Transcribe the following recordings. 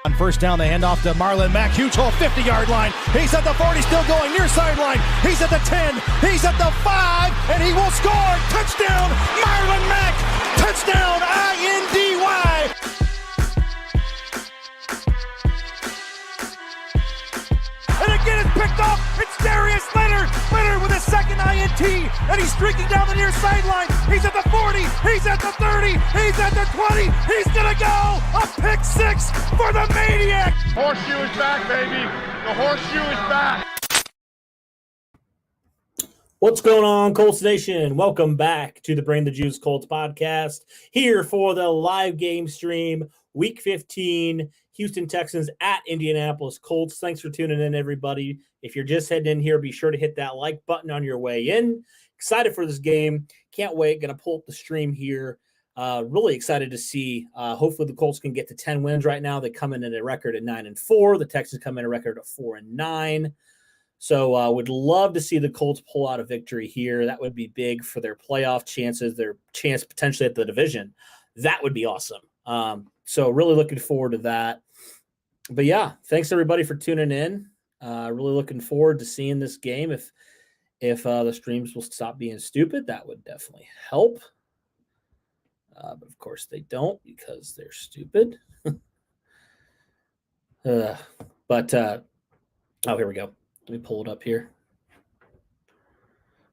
On first down, the handoff to Marlon Mack. Huge hole, 50-yard line. He's at the 40, still going near sideline. He's at the 10. He's at the 5, and he will score. Touchdown, Marlon Mack. Touchdown, I-N-D-Y. And again, it's picked off. It's Darius Leonard. Leonard with a second INT, and he's streaking down the near sideline. He's at the 40. He's at the 30. He's at the 20. He's going to go. A pick six for the Maniac. Horseshoe is back, baby. The horseshoe is back. What's going on, Colts Nation? Welcome back to the Bring the Juice Colts podcast. Here for the live game stream, Week 15, Houston Texans at Indianapolis Colts. Thanks for tuning in, everybody. If you're just heading in here, be sure to hit that like button on your way in. Excited for this game. Can't wait. Going to pull up the stream here. Really excited to see. Hopefully the Colts can get to 10 wins right now. They come in at a record at 9-4. The Texans come in a record of 4-9. So would love to see the Colts pull out a victory here. That would be big for their playoff chances, their chance potentially at the division. That would be awesome. So really looking forward to that. But yeah, thanks everybody for tuning in. Really looking forward to seeing this game. If the streams will stop being stupid, that would definitely help. But of course they don't because they're stupid. Oh, here we go. Let me pull it up here.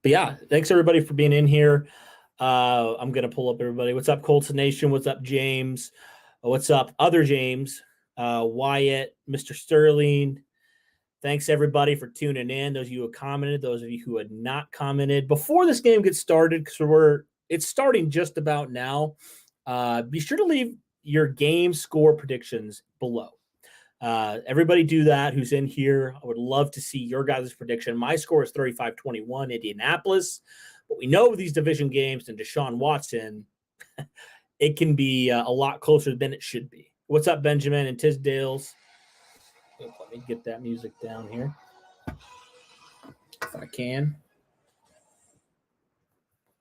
But yeah, thanks everybody for being in here. I'm going to pull up everybody. What's up, Colts Nation? What's up, James? What's up, other James? Wyatt, Mr. Sterling. Thanks everybody for tuning in. Those of you who commented, those of you who had not commented. Before this game gets started, because it's starting just about now, be sure to leave your game score predictions below. Everybody do that who's in here. I would love to see your guys' prediction. My score is 35-21 Indianapolis. But we know with these division games and Deshaun Watson, it can be a lot closer than it should be. What's up, Benjamin and Tisdales? Let me get that music down here if I can.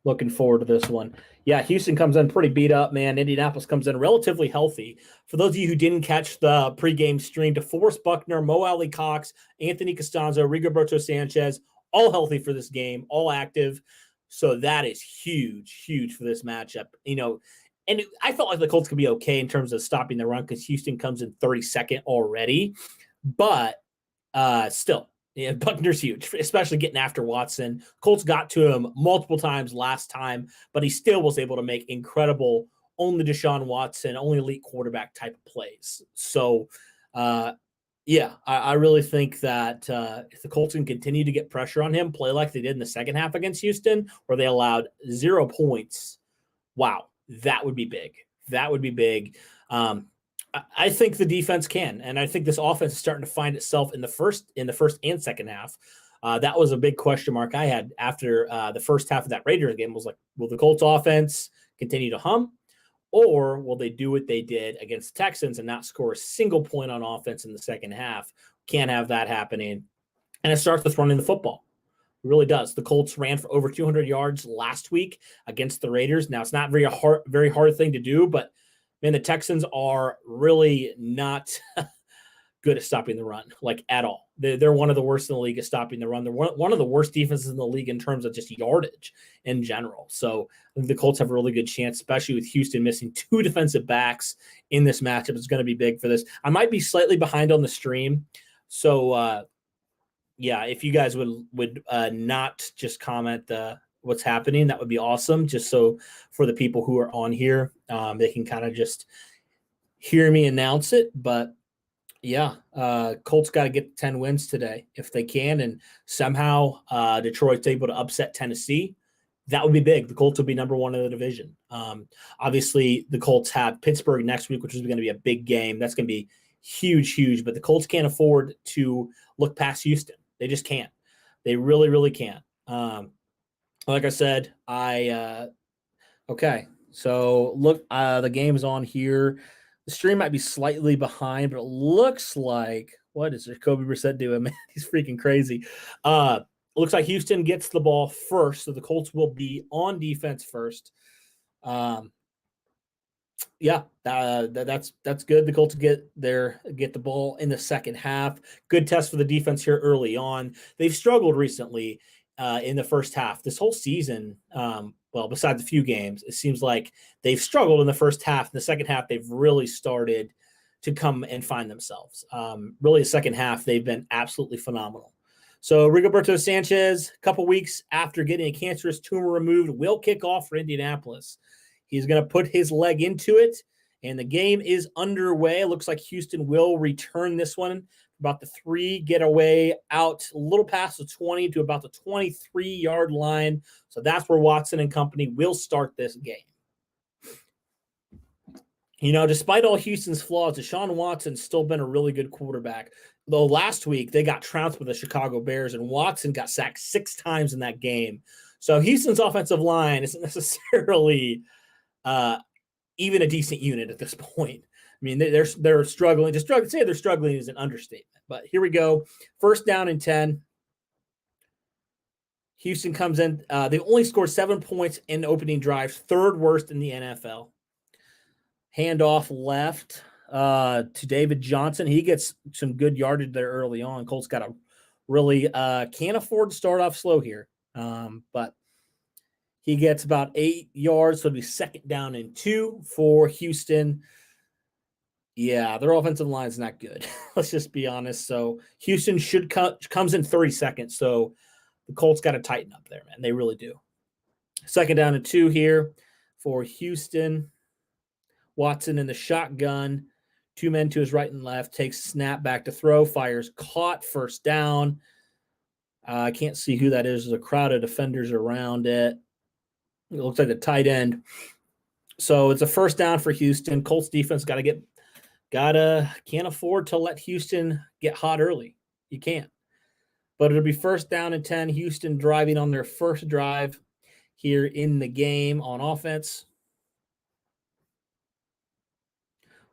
Looking forward to this one. Yeah, Houston comes in pretty beat up, man. Indianapolis comes in relatively healthy. For those of you who didn't catch the pregame stream, DeForest Buckner, Mo Alley Cox, Anthony Costanzo, Rigoberto Sanchez, all healthy for this game, all active. So that is huge, huge for this matchup. And I felt like the Colts could be okay in terms of stopping the run because Houston comes in 32nd already. But still, yeah, Buckner's huge, especially getting after Watson. Colts got to him multiple times last time, but he still was able to make incredible, only Deshaun Watson, only elite quarterback type of plays. So, yeah, I really think that if the Colts can continue to get pressure on him, play like they did in the second half against Houston, where they allowed 0 points, wow, that would be big. That would be big. I think the defense can, and I think this offense is starting to find itself in the first and second half. That was a big question mark I had after the first half of that Raiders game. Was like, will the Colts offense continue to hum, or will they do what they did against the Texans and not score a single point on offense in the second half? Can't have that happening. And it starts with running the football. It really does. The Colts ran for over 200 yards last week against the Raiders. Now, it's not very hard thing to do, but man, the Texans are really not good at stopping the run, like at all. They're one of the worst in the league at stopping the run. They're one of the worst defenses in the league in terms of just yardage in general. So I think the Colts have a really good chance, especially with Houston missing 2 defensive backs in this matchup. It's going to be big for this. I might be slightly behind on the stream. So, yeah, if you guys would not just comment what's happening, that would be awesome. Just so for the people who are on here, they can kind of just hear me announce it. But yeah, Colts got to get 10 wins today if they can. And somehow Detroit's able to upset Tennessee. That would be big. The Colts will be number 1 in the division. Obviously, the Colts have Pittsburgh next week, which is going to be a big game. That's going to be huge, huge. But the Colts can't afford to look past Houston. They just can't. They really, really can't. Like I said, okay. So look, the game is on here. The stream might be slightly behind, but it looks like, what is Jacoby Brissett doing, man? He's freaking crazy. Looks like Houston gets the ball first, so the Colts will be on defense first. Yeah, that's good. The Colts get the ball in the second half. Good test for the defense here early on. They've struggled recently in the first half. This whole season, well, besides a few games, it seems like they've struggled in the first half. In the second half, they've really started to come and find themselves. Really, the second half, they've been absolutely phenomenal. So Rigoberto Sanchez, a couple weeks after getting a cancerous tumor removed, will kick off for Indianapolis. He's going to put his leg into it, and the game is underway. It looks like Houston will return this one. About the 3, get away out a little past the 20 to about the 23-yard line. So that's where Watson and company will start this game. You know, despite all Houston's flaws, Deshaun Watson's still been a really good quarterback. Though last week they got trounced with the Chicago Bears, and Watson got sacked 6 times in that game. So Houston's offensive line isn't necessarily even a decent unit at this point. I mean, they're struggling. To say they're struggling is an understatement. But here we go. First down and 10. Houston comes in. They only scored 7 points in opening drives, 3rd worst in the NFL. Handoff left to David Johnson. He gets some good yardage there early on. Colts got to really can't afford to start off slow here. But he gets about 8 yards, so it'll be 2nd down and 2 for Houston. Yeah, their offensive line is not good. Let's just be honest. So Houston comes in 32nd. So the Colts got to tighten up there, man. They really do. 2nd down and 2 here for Houston. Watson in the shotgun. 2 men to his right and left. Takes snap back to throw. Fires caught. 1st down. I can't see who that is. There's a crowd of defenders around it. It looks like the tight end. So it's a 1st down for Houston. Colts defense can't afford to let Houston get hot early. You can't. But it'll be 1st down and 10. Houston driving on their first drive here in the game on offense.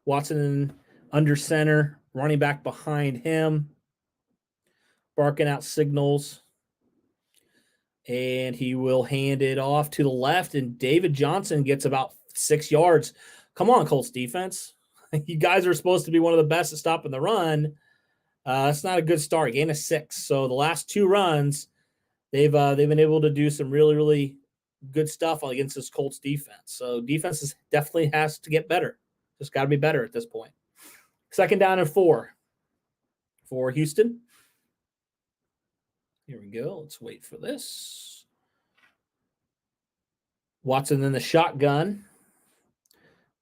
Watson under center, running back behind him, barking out signals. And he will hand it off to the left, and David Johnson gets about 6 yards. Come on, Colts defense. You guys are supposed to be one of the best at stopping the run. It's not a good start. Gain of 6. So the last 2 runs, they've been able to do some really, really good stuff against this Colts defense. So defense definitely has to get better. Just got to be better at this point. 2nd down and 4 for Houston. Here we go. Let's wait for this. Watson in the shotgun.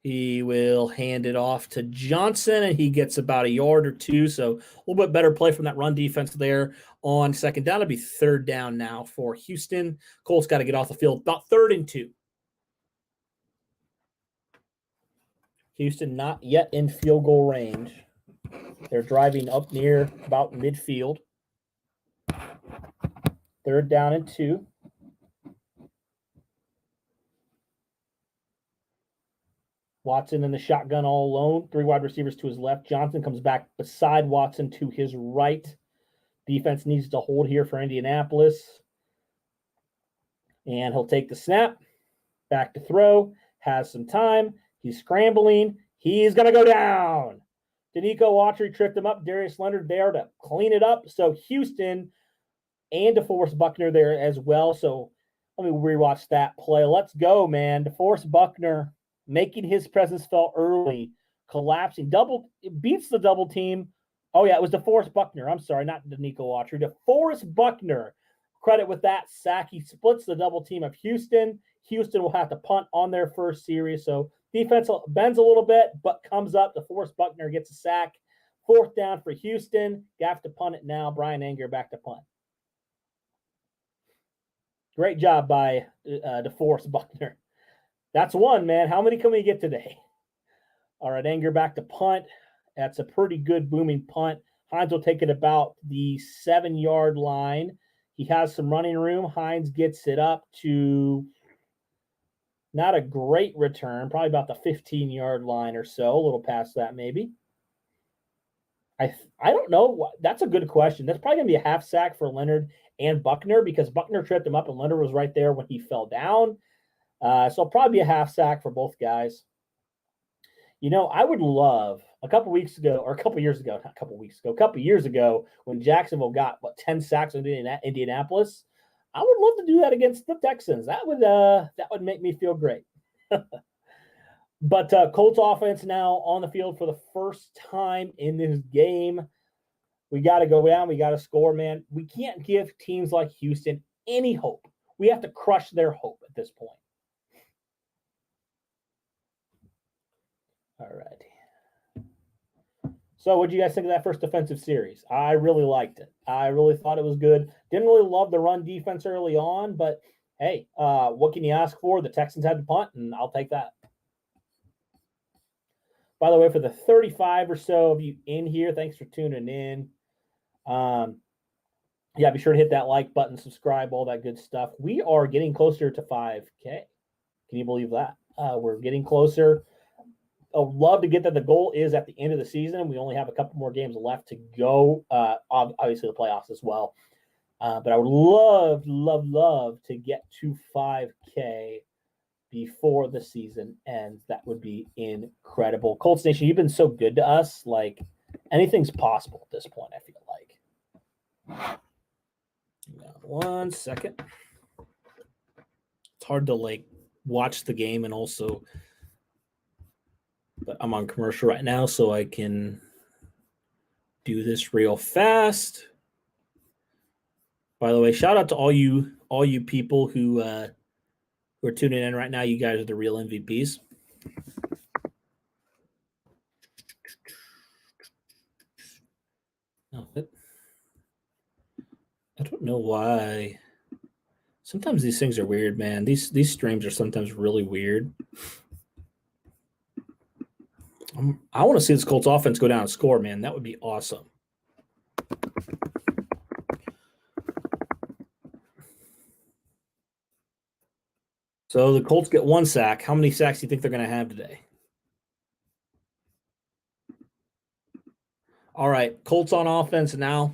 He will hand it off to Johnson, and he gets about a yard or 2. So a little bit better play from that run defense there on 2nd down. It'll be 3rd down now for Houston. Colts got to get off the field about 3rd and 2. Houston not yet in field goal range. They're driving up near about midfield. 3rd down and 2. Watson in the shotgun all alone. 3 wide receivers to his left. Johnson comes back beside Watson to his right. Defense needs to hold here for Indianapolis. And he'll take the snap. Back to throw. Has some time. He's scrambling. He's going to go down. Danico Autry tripped him up. Darius Leonard there to clean it up. So Houston and DeForest Buckner there as well. So let me rewatch that play. Let's go, man. DeForest Buckner making his presence felt early, collapsing. Beats the double team. Oh, yeah, it was DeForest Buckner. I'm sorry, not Danico Autry. DeForest Buckner, credit with that sack. He splits the double team of Houston. Houston will have to punt on their first series. So defense bends a little bit, but comes up. DeForest Buckner gets a sack. 4th down for Houston. You have to punt it now. Brian Anger back to punt. Great job by DeForest Buckner. That's 1, man. How many can we get today? All right, Anger back to punt. That's a pretty good booming punt. Hines will take it about the 7-yard line. He has some running room. Hines gets it up to not a great return, probably about the 15-yard line or so, a little past that maybe. I don't know. That's a good question. That's probably going to be a half sack for Leonard and Buckner because Buckner tripped him up and Leonard was right there when he fell down. So it'll probably be a half sack for both guys. I would love a couple years ago, when Jacksonville got 10 sacks in Indianapolis. I would love to do that against the Texans. That would make me feel great. But Colts offense now on the field for the first time in this game. We got to go down. We got to score, man. We can't give teams like Houston any hope. We have to crush their hope at this point. All right. So what do you guys think of that first defensive series? I really liked it. I really thought it was good. Didn't really love the run defense early on, but hey, what can you ask for? The Texans had to punt, and I'll take that. By the way, for the 35 or so of you in here, thanks for tuning in. Yeah, be sure to hit that like button, subscribe, all that good stuff. We are getting closer to 5K. Can you believe that? We're getting closer. I'd love to get that. The goal is at the end of the season. We only have a couple more games left to go. Obviously, the playoffs as well. But I would love to get to 5K before the season ends. That would be incredible. Colts Nation, you've been so good to us. Like, anything's possible at this point, I feel like. Now, 1 second. It's hard to watch the game and also, but I'm on commercial right now, so I can do this real fast. By the way, shout out to all you people who are tuning in right now. You guys are the real MVPs. I don't know why. Sometimes these things are weird, man. These streams are sometimes really weird. I want to see this Colts offense go down and score, man. That would be awesome. So the Colts get 1 sack. How many sacks do you think they're going to have today? All right, Colts on offense now.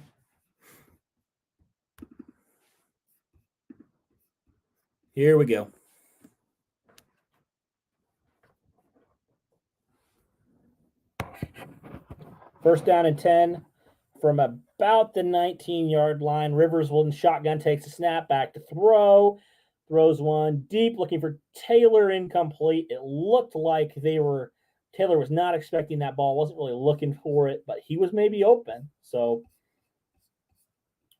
Here we go. First down and 10 from about the 19-yard line. Rivers will shotgun, takes a snap, back to throw. Throws one deep, looking for Taylor, incomplete. It looked like Taylor was not expecting that ball, wasn't really looking for it, but he was maybe open. So,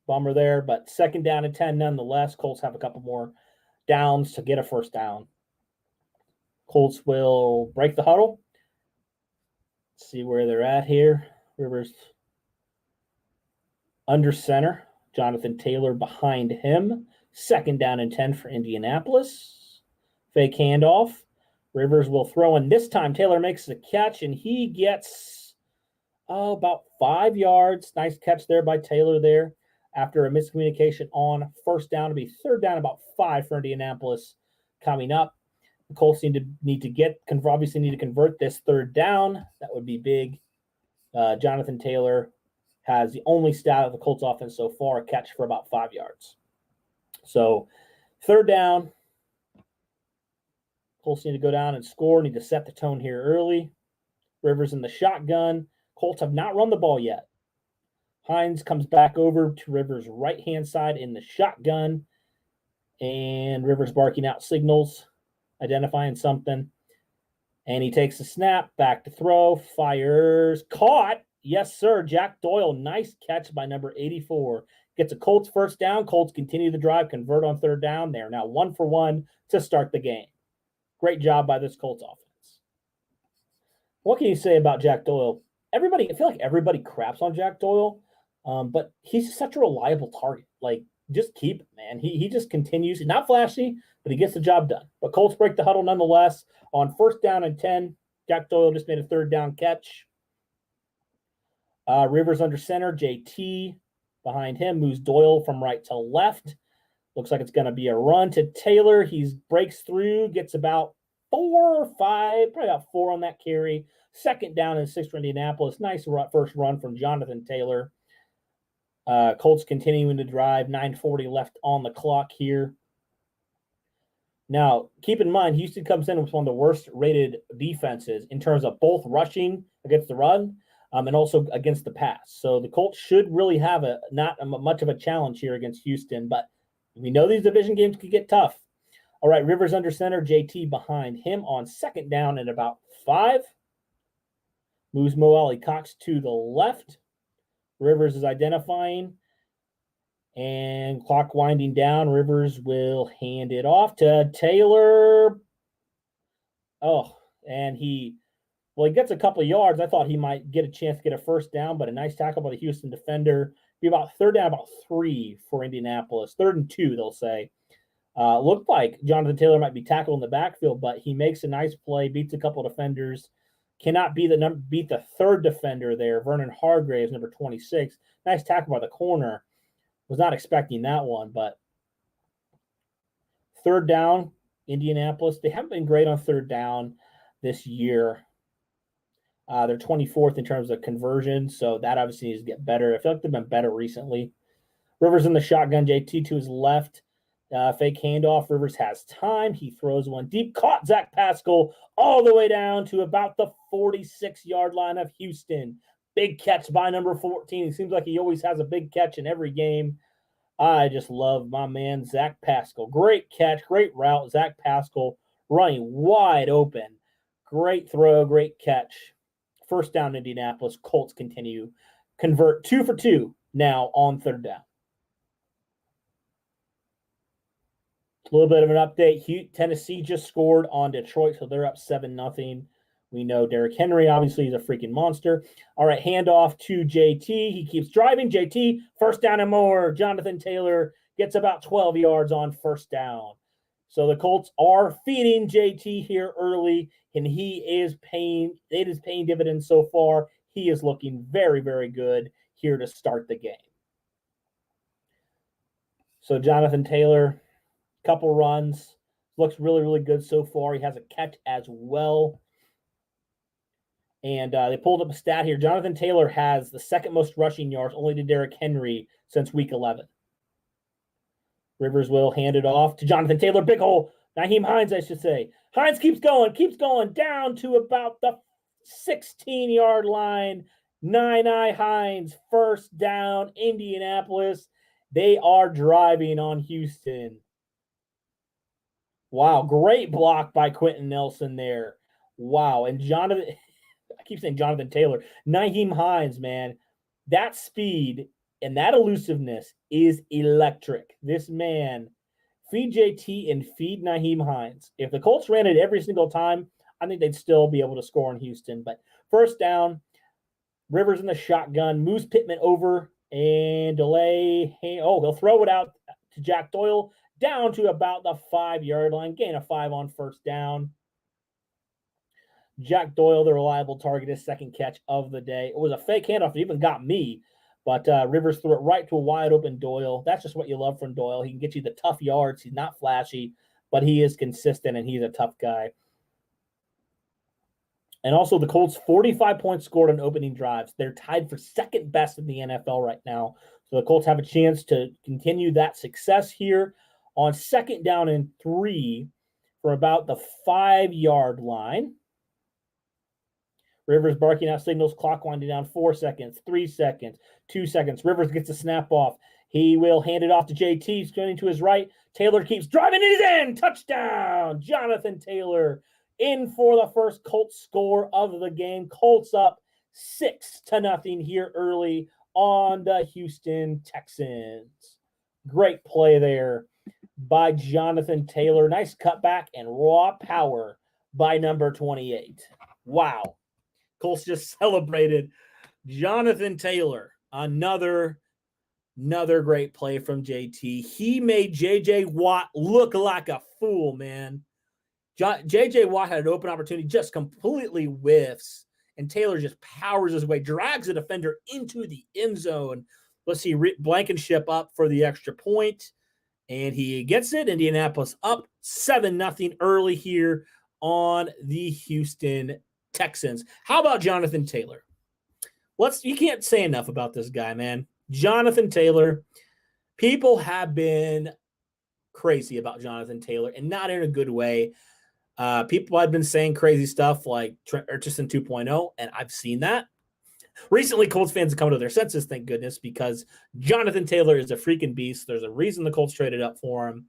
bummer there. But second down and 10 nonetheless. Colts have a couple more downs to get a first down. Colts will break the huddle. Let's see where they're at here. Rivers under center. Jonathan Taylor behind him. Second down and 10 for Indianapolis. Fake handoff. Rivers will throw, and this time Taylor makes the catch, and he gets about 5 yards. Nice catch there by Taylor there after a miscommunication on first down. To be third down, about 5 for Indianapolis coming up. The Colts need to convert this third down. That would be big. Jonathan Taylor has the only stat of the Colts offense so far, a catch for about 5 yards. So, third down. Colts need to go down and score, need to set the tone here early. Rivers in the shotgun. Colts have not run the ball yet. Hines comes back over to Rivers' right-hand side in the shotgun. And Rivers barking out signals, identifying something. And he takes the snap, back to throw, fires, caught. Yes, sir. Jack Doyle, nice catch by number 84. Gets a Colts first down. Colts continue the drive, convert on third down. They are now 1 for 1 to start the game. Great job by this Colts offense. What can you say about Jack Doyle? I feel like everybody craps on Jack Doyle, but he's such a reliable target. Just keep it, man. He just continues. He's not flashy, but he gets the job done. But Colts break the huddle nonetheless. On first down and 10, Jack Doyle just made a third down catch. Rivers under center, JT behind him, moves Doyle from right to left. Looks like it's going to be a run to Taylor. He breaks through, gets about 4 or 5, probably about 4 on that carry. Second down and 6 for Indianapolis. Nice first run from Jonathan Taylor. Colts continuing to drive. 9:40 left on the clock here. Now, keep in mind, Houston comes in with one of the worst rated defenses in terms of both rushing against the run and also against the pass. So the Colts should really have not much of a challenge here against Houston, but we know these division games could get tough. All right, Rivers under center, JT behind him on second down at about 5. Moves Mo Alley Cox to the left. Rivers is identifying. And clock winding down. Rivers will hand it off to Taylor. Oh, and he gets a couple of yards. I thought he might get a chance to get a first down, but a nice tackle by the Houston defender. Be about third down, about 3 for Indianapolis. 3rd and 2, they'll say. Looked like Jonathan Taylor might be tackled in the backfield, but he makes a nice play, beats a couple of defenders. Cannot beat the third defender there, Vernon Hargraves, number 26. Nice tackle by the corner. Was not expecting that one, but third down, Indianapolis. They haven't been great on third down this year. They're 24th in terms of conversion, so that obviously needs to get better. I feel like they've been better recently. Rivers in the shotgun, JT to his left. Fake handoff. Rivers has time. He throws one deep. Caught Zach Pascal all the way down to about the 46-yard line of Houston. Big catch by number 14. It seems like he always has a big catch in every game. I just love my man, Zach Pascal. Great catch, great route. Zach Pascal running wide open. Great throw, great catch. First down, Indianapolis. Colts continue. Convert 2 for 2 now on third down. A little bit of an update. Tennessee just scored on Detroit, so they're up 7-0. We know Derrick Henry, obviously, is a freaking monster. All right, handoff to JT. He keeps driving. JT, first down and more. Jonathan Taylor gets about 12 yards on first down. So the Colts are feeding JT here early, and it is paying dividends so far. He is looking very, very good here to start the game. So Jonathan Taylor, couple runs, looks really, really good so far. He has a catch as well. And they pulled up a stat here. Jonathan Taylor has the second most rushing yards, only to Derrick Henry, since week 11. Rivers will hand it off to Jonathan Taylor. Big hole. Nyheim Hines, I should say. Hines keeps going down to about the 16-yard line. Nine-Eye Hines, first down, Indianapolis. They are driving on Houston. Wow, great block by Quentin Nelson there. Wow, and I keep saying Jonathan Taylor. Nyheim Hines, man, that speed and that elusiveness is electric. This man, feed JT and feed Nyheim Hines. If the Colts ran it every single time, I think they'd still be able to score in Houston. But first down, Rivers in the shotgun, moves Pittman over and delay. They'll throw it out to Jack Doyle down to about the 5-yard line. Gain of 5 on first down. Jack Doyle, the reliable target, his second catch of the day. It was a fake handoff. It even got me, but Rivers threw it right to a wide-open Doyle. That's just what you love from Doyle. He can get you the tough yards. He's not flashy, but he is consistent, and he's a tough guy. And also, the Colts, 45 points scored on opening drives. They're tied for second best in the NFL right now. So the Colts have a chance to continue that success here on second down and 3 for about the 5-yard line. Rivers barking out signals, clock winding down 4 seconds, 3 seconds, 2 seconds. Rivers gets a snap off. He will hand it off to JT, turning to his right. Taylor keeps driving, and he's in. Touchdown! Jonathan Taylor in for the first Colts score of the game. Colts up 6-0 here early on the Houston Texans. Great play there by Jonathan Taylor. Nice cutback and raw power by number 28. Wow. Colts just celebrated Jonathan Taylor. Another great play from JT. He made J.J. Watt look like a fool, man. J.J. Watt had an open opportunity, just completely whiffs, and Taylor just powers his way, drags the defender into the end zone. Let's see, Blankenship up for the extra point, and he gets it. Indianapolis up 7-0 early here on the Houston Texans. How about Jonathan Taylor? You can't say enough about this guy, man. Jonathan Taylor. People have been crazy about Jonathan Taylor, and not in a good way. People have been saying crazy stuff like Trent Richardson 2.0, and I've seen that. Recently, Colts fans have come to their senses, thank goodness, because Jonathan Taylor is a freaking beast. There's a reason the Colts traded up for him.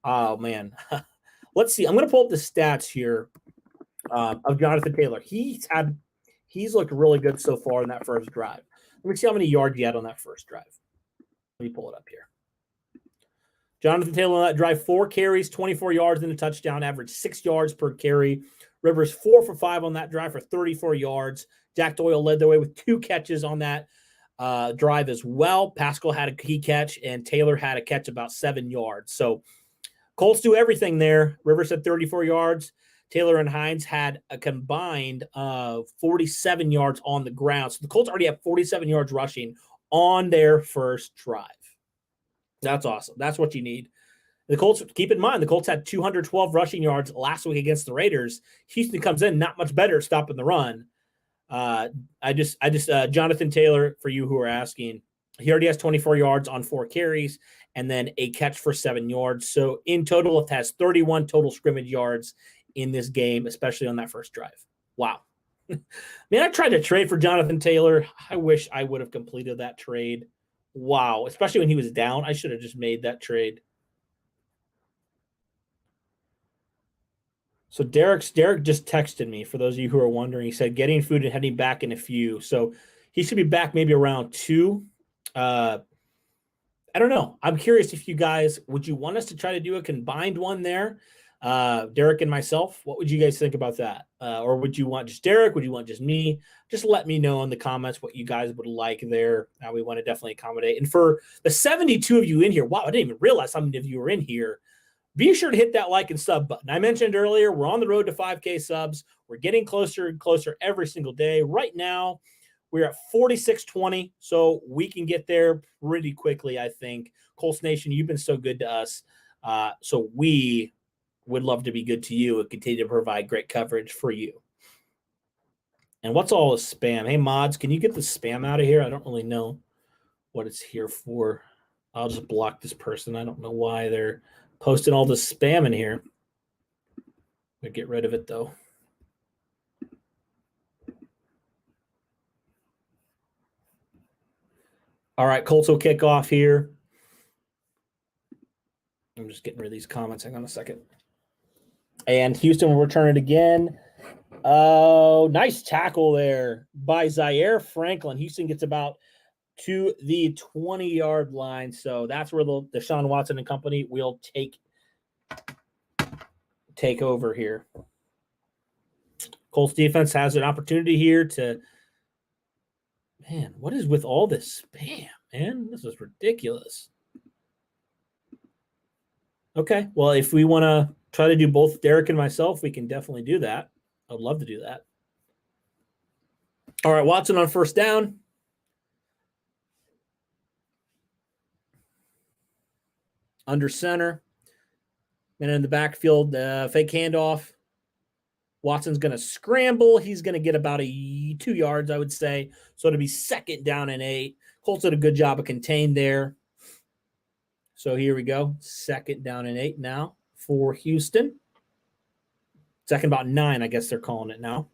Oh, man. Let's see. I'm going to pull up the stats here of Jonathan Taylor. He's looked really good so far in that first drive. Let me see how many yards he had on that first drive. Let me pull it up here. Jonathan Taylor on that drive, 4 carries, 24 yards and a touchdown, average 6 yards per carry. Rivers 4 for 5 on that drive for 34 yards. Jack Doyle led the way with 2 catches on that drive as well. Pascal had a key catch, and Taylor had a catch about 7 yards. So Colts do everything there. Rivers had 34 yards. Taylor and Hines had a combined 47 yards on the ground. So the Colts already have 47 yards rushing on their first drive. That's awesome. That's what you need. The Colts, keep in mind, the Colts had 212 rushing yards last week against the Raiders. Houston comes in not much better at stopping the run. Jonathan Taylor, for you who are asking, he already has 24 yards on 4 carries and then a catch for 7 yards. So in total, it has 31 total scrimmage yards in this game, especially on that first drive. Wow. Man, I tried to trade for Jonathan Taylor. I wish I would have completed that trade. Wow. Especially when he was down. I should have just made that trade. So Derek just texted me, for those of you who are wondering. He said, getting food and heading back in a few. So he should be back maybe around 2. I don't know. I'm curious if you guys, would you want us to try to do a combined one there? Derek and myself, what would you guys think about that? Or would you want just Derek? Would you want just me? Just let me know in the comments what you guys would like there. We want to definitely accommodate. And for the 72 of you in here, wow, I didn't even realize how many of you were in here. Be sure to hit that like and sub button. I mentioned earlier, we're on the road to 5K subs. We're getting closer and closer every single day. Right now, we're at 4620, so we can get there pretty quickly, I think. Colts Nation, you've been so good to us. So we would love to be good to you and continue to provide great coverage for you. And what's all this spam? Hey, mods, can you get the spam out of here? I don't really know what it's here for. I'll just block this person. I don't know why they're posting all this spam in here. I'll get rid of it, though. All right, Colts will kick off here. I'm just getting rid of these comments. Hang on a second. And Houston will return it again. Oh, nice tackle there by Zaire Franklin. Houston gets about to the 20-yard line. So that's where the Deshaun Watson and company will take over here. Colts defense has an opportunity here to – man, what is with all this spam, man? This is ridiculous. Okay, well, if we want to try to do both Derek and myself, we can definitely do that. I'd love to do that. All right, Watson on first down. Under center. And in the backfield, fake handoff. Watson's going to scramble. He's going to get about 2 yards, I would say. So it'll be 2nd down and 8. Colts did a good job of contained there. So here we go. 2nd down and 8 now for Houston. 2nd about 9, I guess they're calling it now.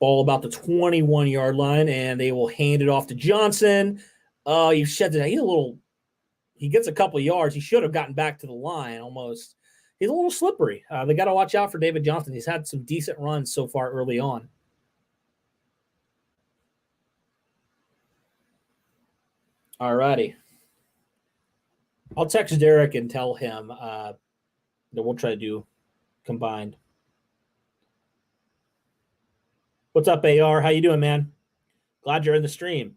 Ball about the 21-yard line, and they will hand it off to Johnson. Oh, you shed it. He gets a couple of yards. He should have gotten back to the line almost. He's a little slippery. They got to watch out for David Johnson. He's had some decent runs so far early on. All righty. I'll text Derek and tell him that we'll try to do combined. What's up, AR? How you doing, man? Glad you're in the stream.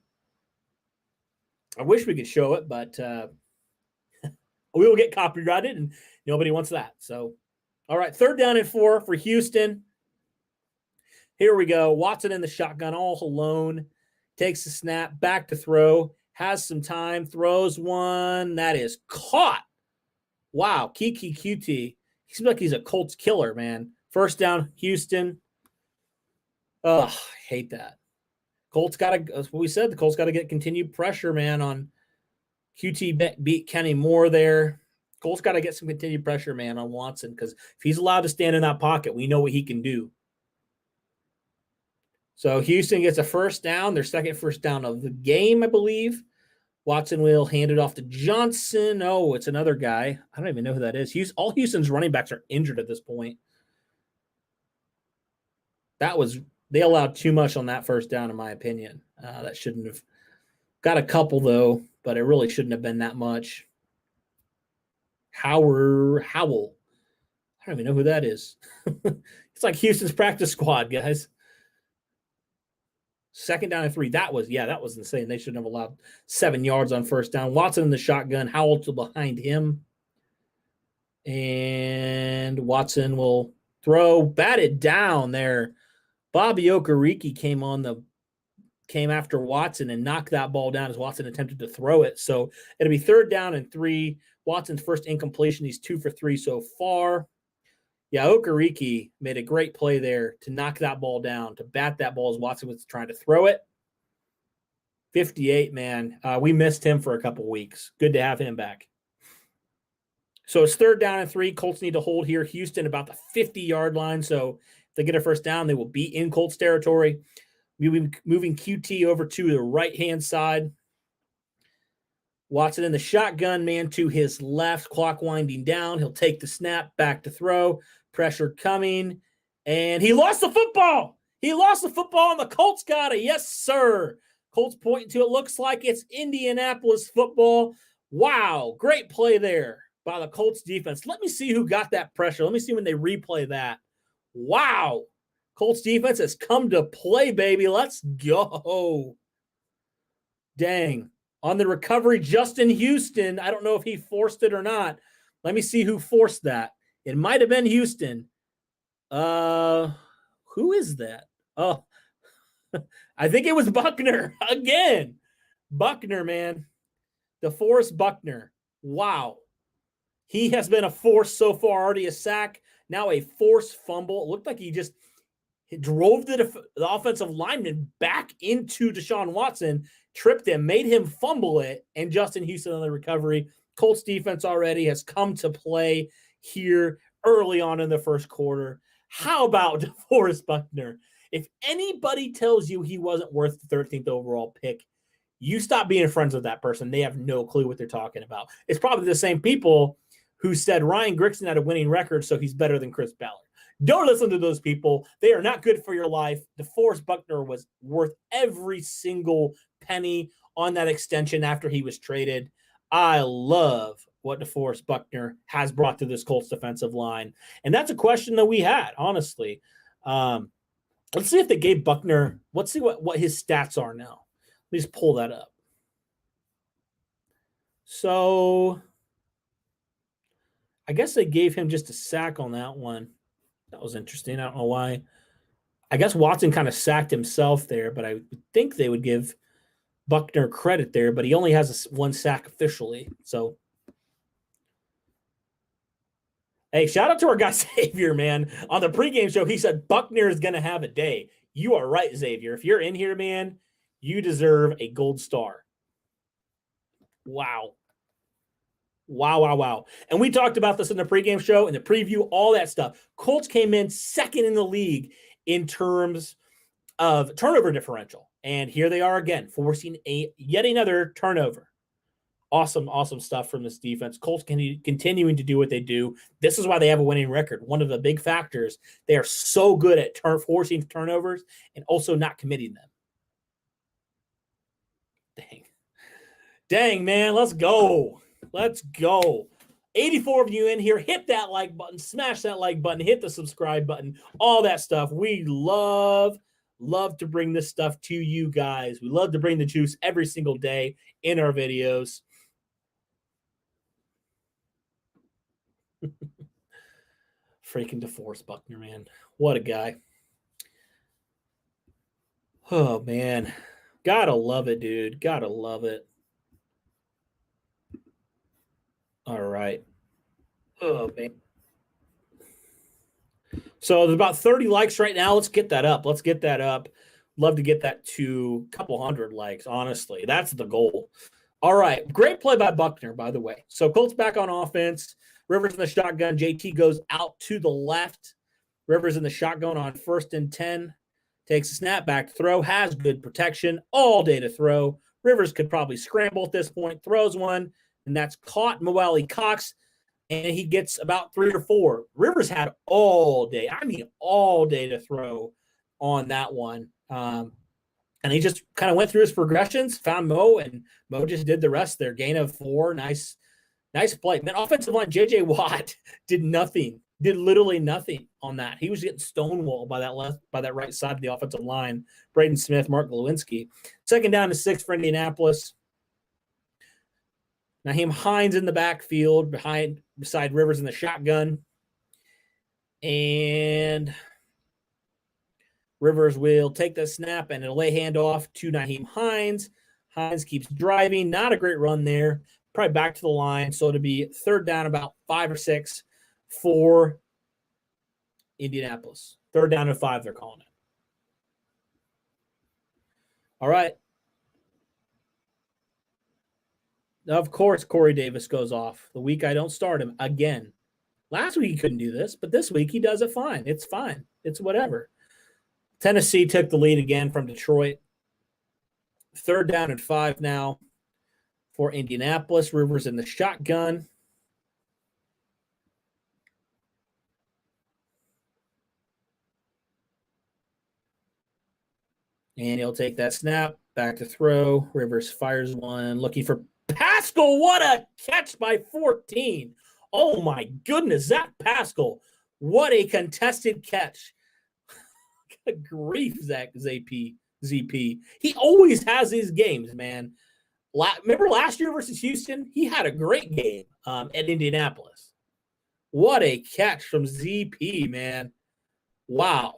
I wish we could show it, but we will get copyrighted, and nobody wants that. So, all right, 3rd down and 4 for Houston. Here we go. Watson in the shotgun all alone. Takes the snap, back to throw. Has some time, throws one. That is caught. Wow, Kiki QT. He seems like he's a Colts killer, man. 1st down, Houston. Oh, I hate that. Colts got to, that's what we said, the Colts got to get continued pressure, man, on QT beat Kenny Moore there. Colts got to get some continued pressure, man, on Watson, because if he's allowed to stand in that pocket, we know what he can do. So Houston gets a first down, their second first down of the game, I believe. Watson will hand it off to Johnson. Oh, it's another guy. I don't even know who that is. All Houston's running backs are injured at this point. They allowed too much on that first down, in my opinion. That shouldn't have. Got a couple, though, but it really shouldn't have been that much. Howell. I don't even know who that is. It's like Houston's practice squad, guys. Second down and 3. That was insane. They shouldn't have allowed 7 yards on first down. Watson in the shotgun. Howell to behind him. And Watson will throw. Batted down there. Bobby Okereke came after Watson and knocked that ball down as Watson attempted to throw it. So it'll be third down and 3. Watson's first incompletion. He's 2 for 3 so far. Yeah, Okereke made a great play there to knock that ball down, to bat that ball as Watson was trying to throw it. 58, man. We missed him for a couple weeks. Good to have him back. So it's third down and 3. Colts need to hold here. Houston about the 50-yard line. So if they get a first down, they will be in Colts territory. Moving QT over to the right-hand side. Watson in the shotgun, man to his left, clock winding down. He'll take the snap, back to throw. Pressure coming. And he lost the football. He lost the football, and the Colts got it. Yes, sir. Colts pointing to it. Looks like it's Indianapolis football. Wow, great play there by the Colts defense. Let me see who got that pressure. Let me see when they replay that. Wow. Colts defense has come to play, baby. Let's go. Dang. On the recovery, Justin Houston. I don't know if he forced it or not. Let me see who forced that. It might have been Houston. Who is that? Oh, I think it was Buckner again. Buckner, man. DeForest Buckner. Wow. He has been a force so far. Already a sack. Now a forced fumble. It looked like he drove the offensive lineman back into Deshaun Watson, tripped him, made him fumble it, and Justin Houston on the recovery. Colts defense already has come to play here early on in the first quarter. How about DeForest Buckner? If anybody tells you he wasn't worth the 13th overall pick, you stop being friends with that person. They have no clue what they're talking about. It's probably the same people who said Ryan Grigson had a winning record, so he's better than Chris Ballard. Don't listen to those people. They are not good for your life. DeForest Buckner was worth every single penny on that extension after he was traded. I love what DeForest Buckner has brought to this Colts defensive line. And that's a question that we had, honestly. Let's see if they gave Buckner – let's see what his stats are now. Let me just pull that up. So I guess they gave him just a sack on that one. That was interesting. I don't know why. I guess Watson kind of sacked himself there, but I would think they would give Buckner credit there, but he only has one sack officially. So, hey, shout out to our guy Xavier, man. On the pregame show, he said Buckner is going to have a day. You are right, Xavier. If you're in here, man, you deserve a gold star. Wow. Wow. And we talked about this in the pregame show, in the preview, all that stuff. Colts came in second in the league in terms of turnover differential. And here they are again, forcing yet another turnover. Awesome stuff from this defense. Colts continuing to do what they do. This is why they have a winning record. One of the big factors, they are so good at forcing turnovers and also not committing them. Dang, man, let's go. 84 of you in here. Hit that like button. Smash that like button. Hit the subscribe button. All that stuff. We love to bring this stuff to you guys. We love to bring the juice every single day in our videos. Freaking DeForest Buckner, man. What a guy. Oh, man. Gotta love it, dude. Gotta love it. All right. Oh, man. So there's about 30 likes right now. Let's get that up. love to get that to a couple hundred likes, honestly. That's the goal. All right. Great play by Buckner, by the way. So Colts back on offense. Rivers in the shotgun. JT goes out to the left. Rivers in the shotgun on 1st and 10. Takes a snap, back to throw. Has good protection all day to throw. Rivers could probably scramble at this point. Throws one, and that's caught. Mo Alley-Cox, and he gets about 3 or 4. Rivers had all day. I mean, all day to throw on that one. And he just kind of went through his progressions, found Mo, and Mo just did the rest there. Gain of 4. Nice play. Then offensive line, J.J. Watt did nothing, did literally nothing on that. He was getting stonewalled by that right side of the offensive line. Braden Smith, Mark Glowinski. 2nd down to 6 for Indianapolis. Nyheim Hines in the backfield beside Rivers in the shotgun. And Rivers will take the snap and it'll lay handoff to Nyheim Hines. Hines keeps driving. Not a great run there. Probably back to the line. So it'll be 3rd down, about 5 or 6 for Indianapolis. 3rd down and 5, they're calling it. All right. Of course, Corey Davis goes off. The week I don't start him again. Last week he couldn't do this, but this week he does it fine. It's fine. It's whatever. Tennessee took the lead again from Detroit. 3rd down and 5 now for Indianapolis. Rivers in the shotgun. And he'll take that snap, back to throw. Rivers fires one, looking for Pascal. What a catch by 14. Oh, my goodness, Zach Pascal. What a contested catch. Good grief, Zach ZP. He always has these games, man. Remember last year versus Houston? He had a great game at Indianapolis. What a catch from ZP, man. Wow.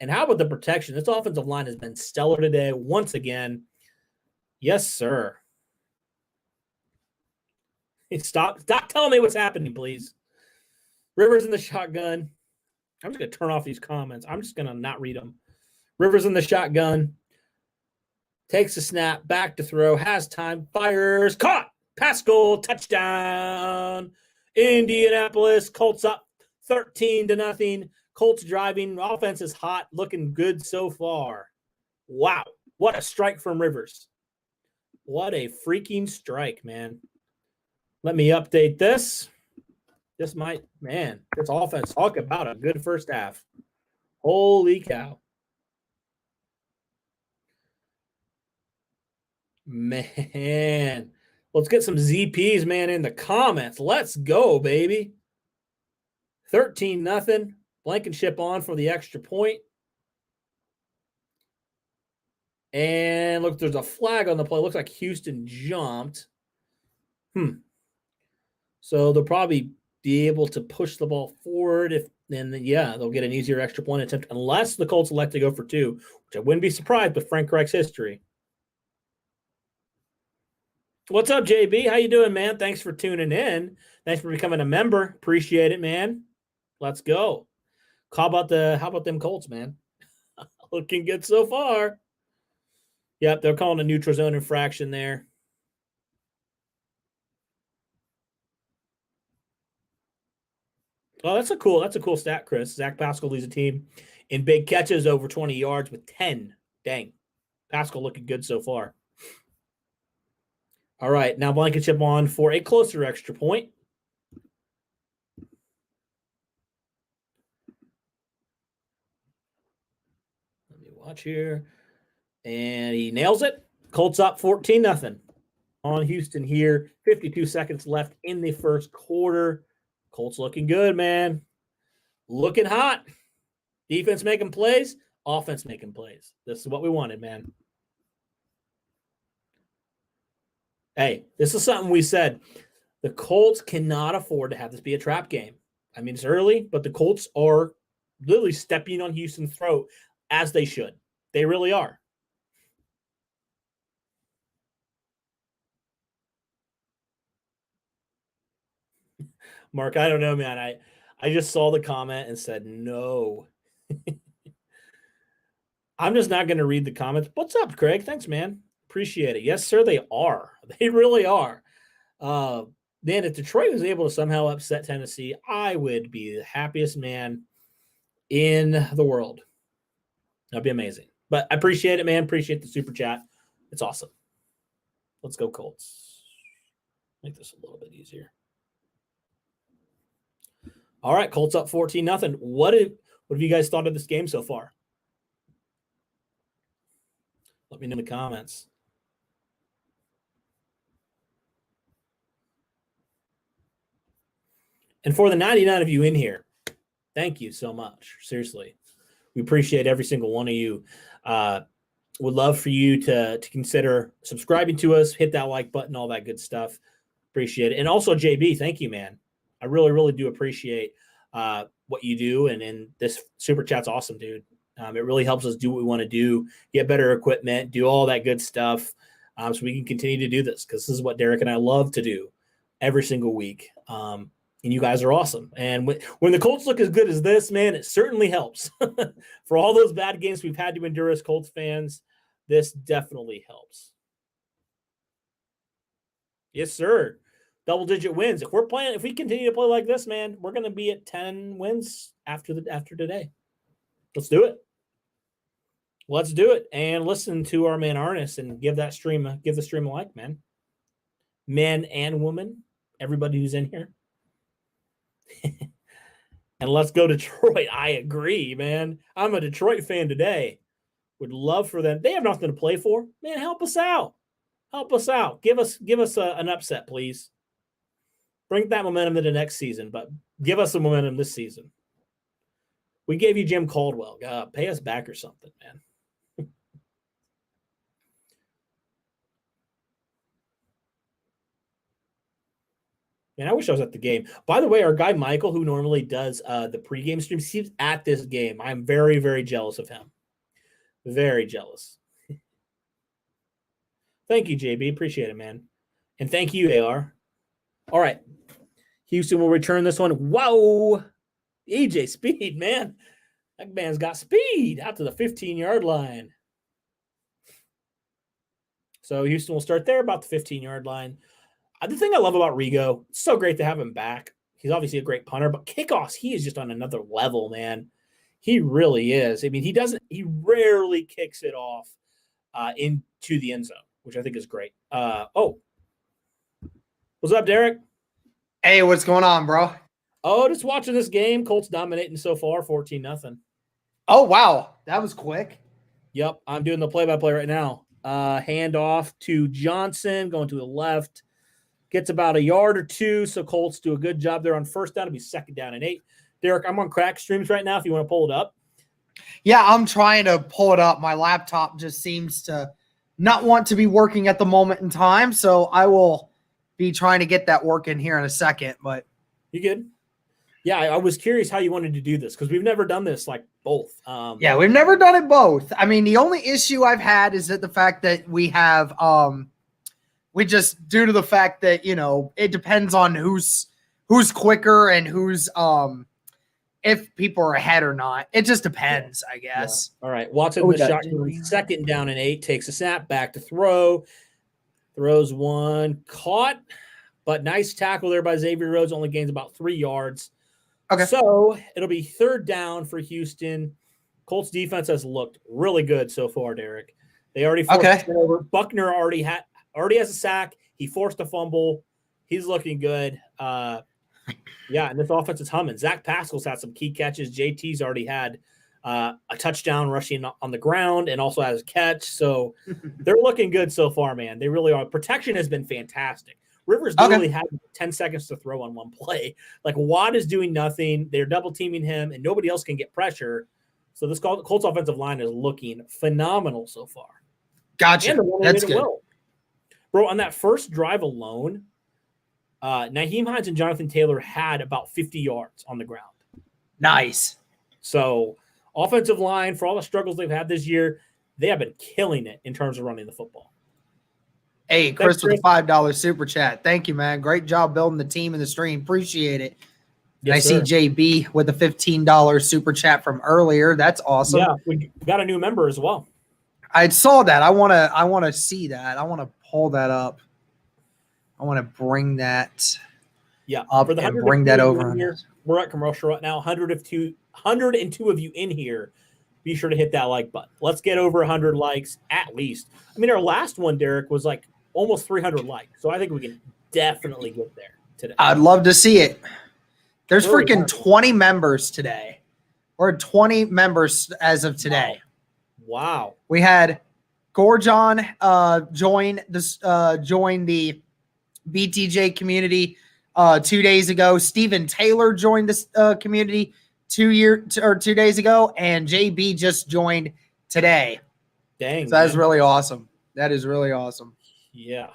And how about the protection? This offensive line has been stellar today once again. Yes, sir. Stop telling me what's happening, please. Rivers in the shotgun. I'm just going to turn off these comments. I'm just going to not read them. Rivers in the shotgun. Takes a snap, back to throw, has time, fires, caught. Pascal, touchdown. Indianapolis, Colts up 13-0. Colts driving. Offense is hot, looking good so far. Wow. What a strike from Rivers. What a freaking strike, man. Let me update this. This offense, talk about a good first half. Holy cow. Man. Let's get some ZPs, man, in the comments. Let's go, baby. 13-0. Blankenship on for the extra point. And look, there's a flag on the play. Looks like Houston jumped. So they'll probably be able to push the ball forward. They'll get an easier extra point attempt unless the Colts elect to go for 2, which I wouldn't be surprised with Frank Reich's history. What's up, JB? How you doing, man? Thanks for tuning in. Thanks for becoming a member. Appreciate it, man. Let's go. How about them Colts, man? Looking good so far. Yep, they're calling a neutral zone infraction there. Oh, that's a cool stat, Chris. Zach Pascal leads the team in big catches over 20 yards with 10. Dang. Pascal looking good so far. All right, now Blankenship on for a closer extra point. Let me watch here. And he nails it. Colts up 14-0 on Houston here. 52 seconds left in the first quarter. Colts looking good, man. Looking hot. Defense making plays. Offense making plays. This is what we wanted, man. Hey, this is something we said. The Colts cannot afford to have this be a trap game. I mean, it's early, but the Colts are literally stepping on Houston's throat as they should. They really are. Mark, I don't know, man. I just saw the comment and said no. I'm just not going to read the comments. What's up, Craig? Thanks, man. Appreciate it. Yes, sir, they are. They really are. Man, if Detroit was able to somehow upset Tennessee, I would be the happiest man in the world. That'd be amazing. But I appreciate it, man. Appreciate the super chat. It's awesome. Let's go Colts. Make this a little bit easier. All right, Colts up 14-0. What have you guys thought of this game so far? Let me know in the comments. And for the 99 of you in here, thank you so much. Seriously. We appreciate every single one of you. Would love for you to consider subscribing to us, hit that like button, all that good stuff. Appreciate it. And also, JB, thank you, man. I really, really do appreciate what you do. And this super chat's awesome, dude. It really helps us do what we want to do, get better equipment, do all that good stuff so we can continue to do this because this is what Derek and I love to do every single week. And you guys are awesome. And when the Colts look as good as this, man, it certainly helps. For all those bad games we've had to endure as Colts fans, this definitely helps. Yes, sir. Double-digit wins. If we continue to play like this, man, we're going to be at 10 wins after today. Let's do it. Let's do it. And listen to our man Arnis and give the stream a like, man. Men and women, everybody who's in here. And let's go Detroit. I agree, man. I'm a Detroit fan today. Would love for them. They have nothing to play for. Man, help us out. Help us out. Give us an upset, please. Bring that momentum into next season, but give us some momentum this season. We gave you Jim Caldwell. Pay us back or something, man. Man, I wish I was at the game. By the way, our guy Michael, who normally does the pregame streams, he's at this game. I'm very, very jealous of him. Very jealous. Thank you, JB. Appreciate it, man. And thank you, AR. All right. Houston will return this one. Whoa. EJ speed, man. That man's got speed out to the 15-yard line. So Houston will start there about the 15-yard line. The thing I love about Rigo, it's so great to have him back. He's obviously a great punter, but kickoffs, he is just on another level, man. He really is. I mean, he rarely kicks it off into the end zone, which I think is great. What's up, Derek? Hey, what's going on, bro? Oh, just watching this game. Colts dominating so far, 14-0. Oh, wow. That was quick. Yep, I'm doing the play-by-play right now. Hand off to Johnson, going to the left. Gets about a yard or two, so Colts do a good job there on first down. It'll be 2nd down and 8. Derek, I'm on crack streams right now if you want to pull it up. Yeah, I'm trying to pull it up. My laptop just seems to not want to be working at the moment in time, so I will be trying to get that working here in a second. But you good? Yeah, I was curious how you wanted to do this because we've never done this like both. Yeah, we've never done it both. I mean, the only issue I've had is that the fact that we have we just due to the fact that, you know, it depends on who's quicker and who's if people are ahead or not. It just depends, I guess. Yeah. All right. Watson the shotgun, 2nd down and 8, takes a snap, back to throw. Throws one, caught, but nice tackle there by Xavier Rhodes, only gains about 3 yards. Okay. So it'll be 3rd down for Houston. Colts defense has looked really good so far, Derek. They already forced it over. Buckner already has a sack. He forced a fumble. He's looking good. Yeah, and this offense is humming. Zach Pascal's had some key catches. JT's already had a touchdown rushing on the ground and also has a catch. So they're looking good so far, man. They really are. Protection has been fantastic. Rivers literally had 10 seconds to throw on one play. Like, Watt is doing nothing. They're double-teaming him, and nobody else can get pressure. So this Colts offensive line is looking phenomenal so far. Gotcha. That's good. Well. Bro, on that first drive alone, Nyheim Hines and Jonathan Taylor had about 50 yards on the ground. Nice. So offensive line, for all the struggles they've had this year, they have been killing it in terms of running the football. Hey, Chris with the $5 super chat. Thank you, man. Great job building the team and the stream. Appreciate it. And I see JB with the $15 super chat from earlier. That's awesome. Yeah, we got a new member as well. I saw that. I want to see that. I want to pull that up. I want to bring that up for the and bring that over. Here, we're at commercial right now. 102 of you in here. Be sure to hit that like button. Let's get over 100 likes at least. I mean, our last one, Derek, was like almost 300 likes. So I think we can definitely get there today. I'd love to see it. There's freaking 20 members today. Or 20 members as of today. Wow. We had Gorgon join the BTJ community 2 days ago. Steven Taylor joined this community 2 days ago, and JB just joined today. Dang. So that's really awesome. That is really awesome. Yeah.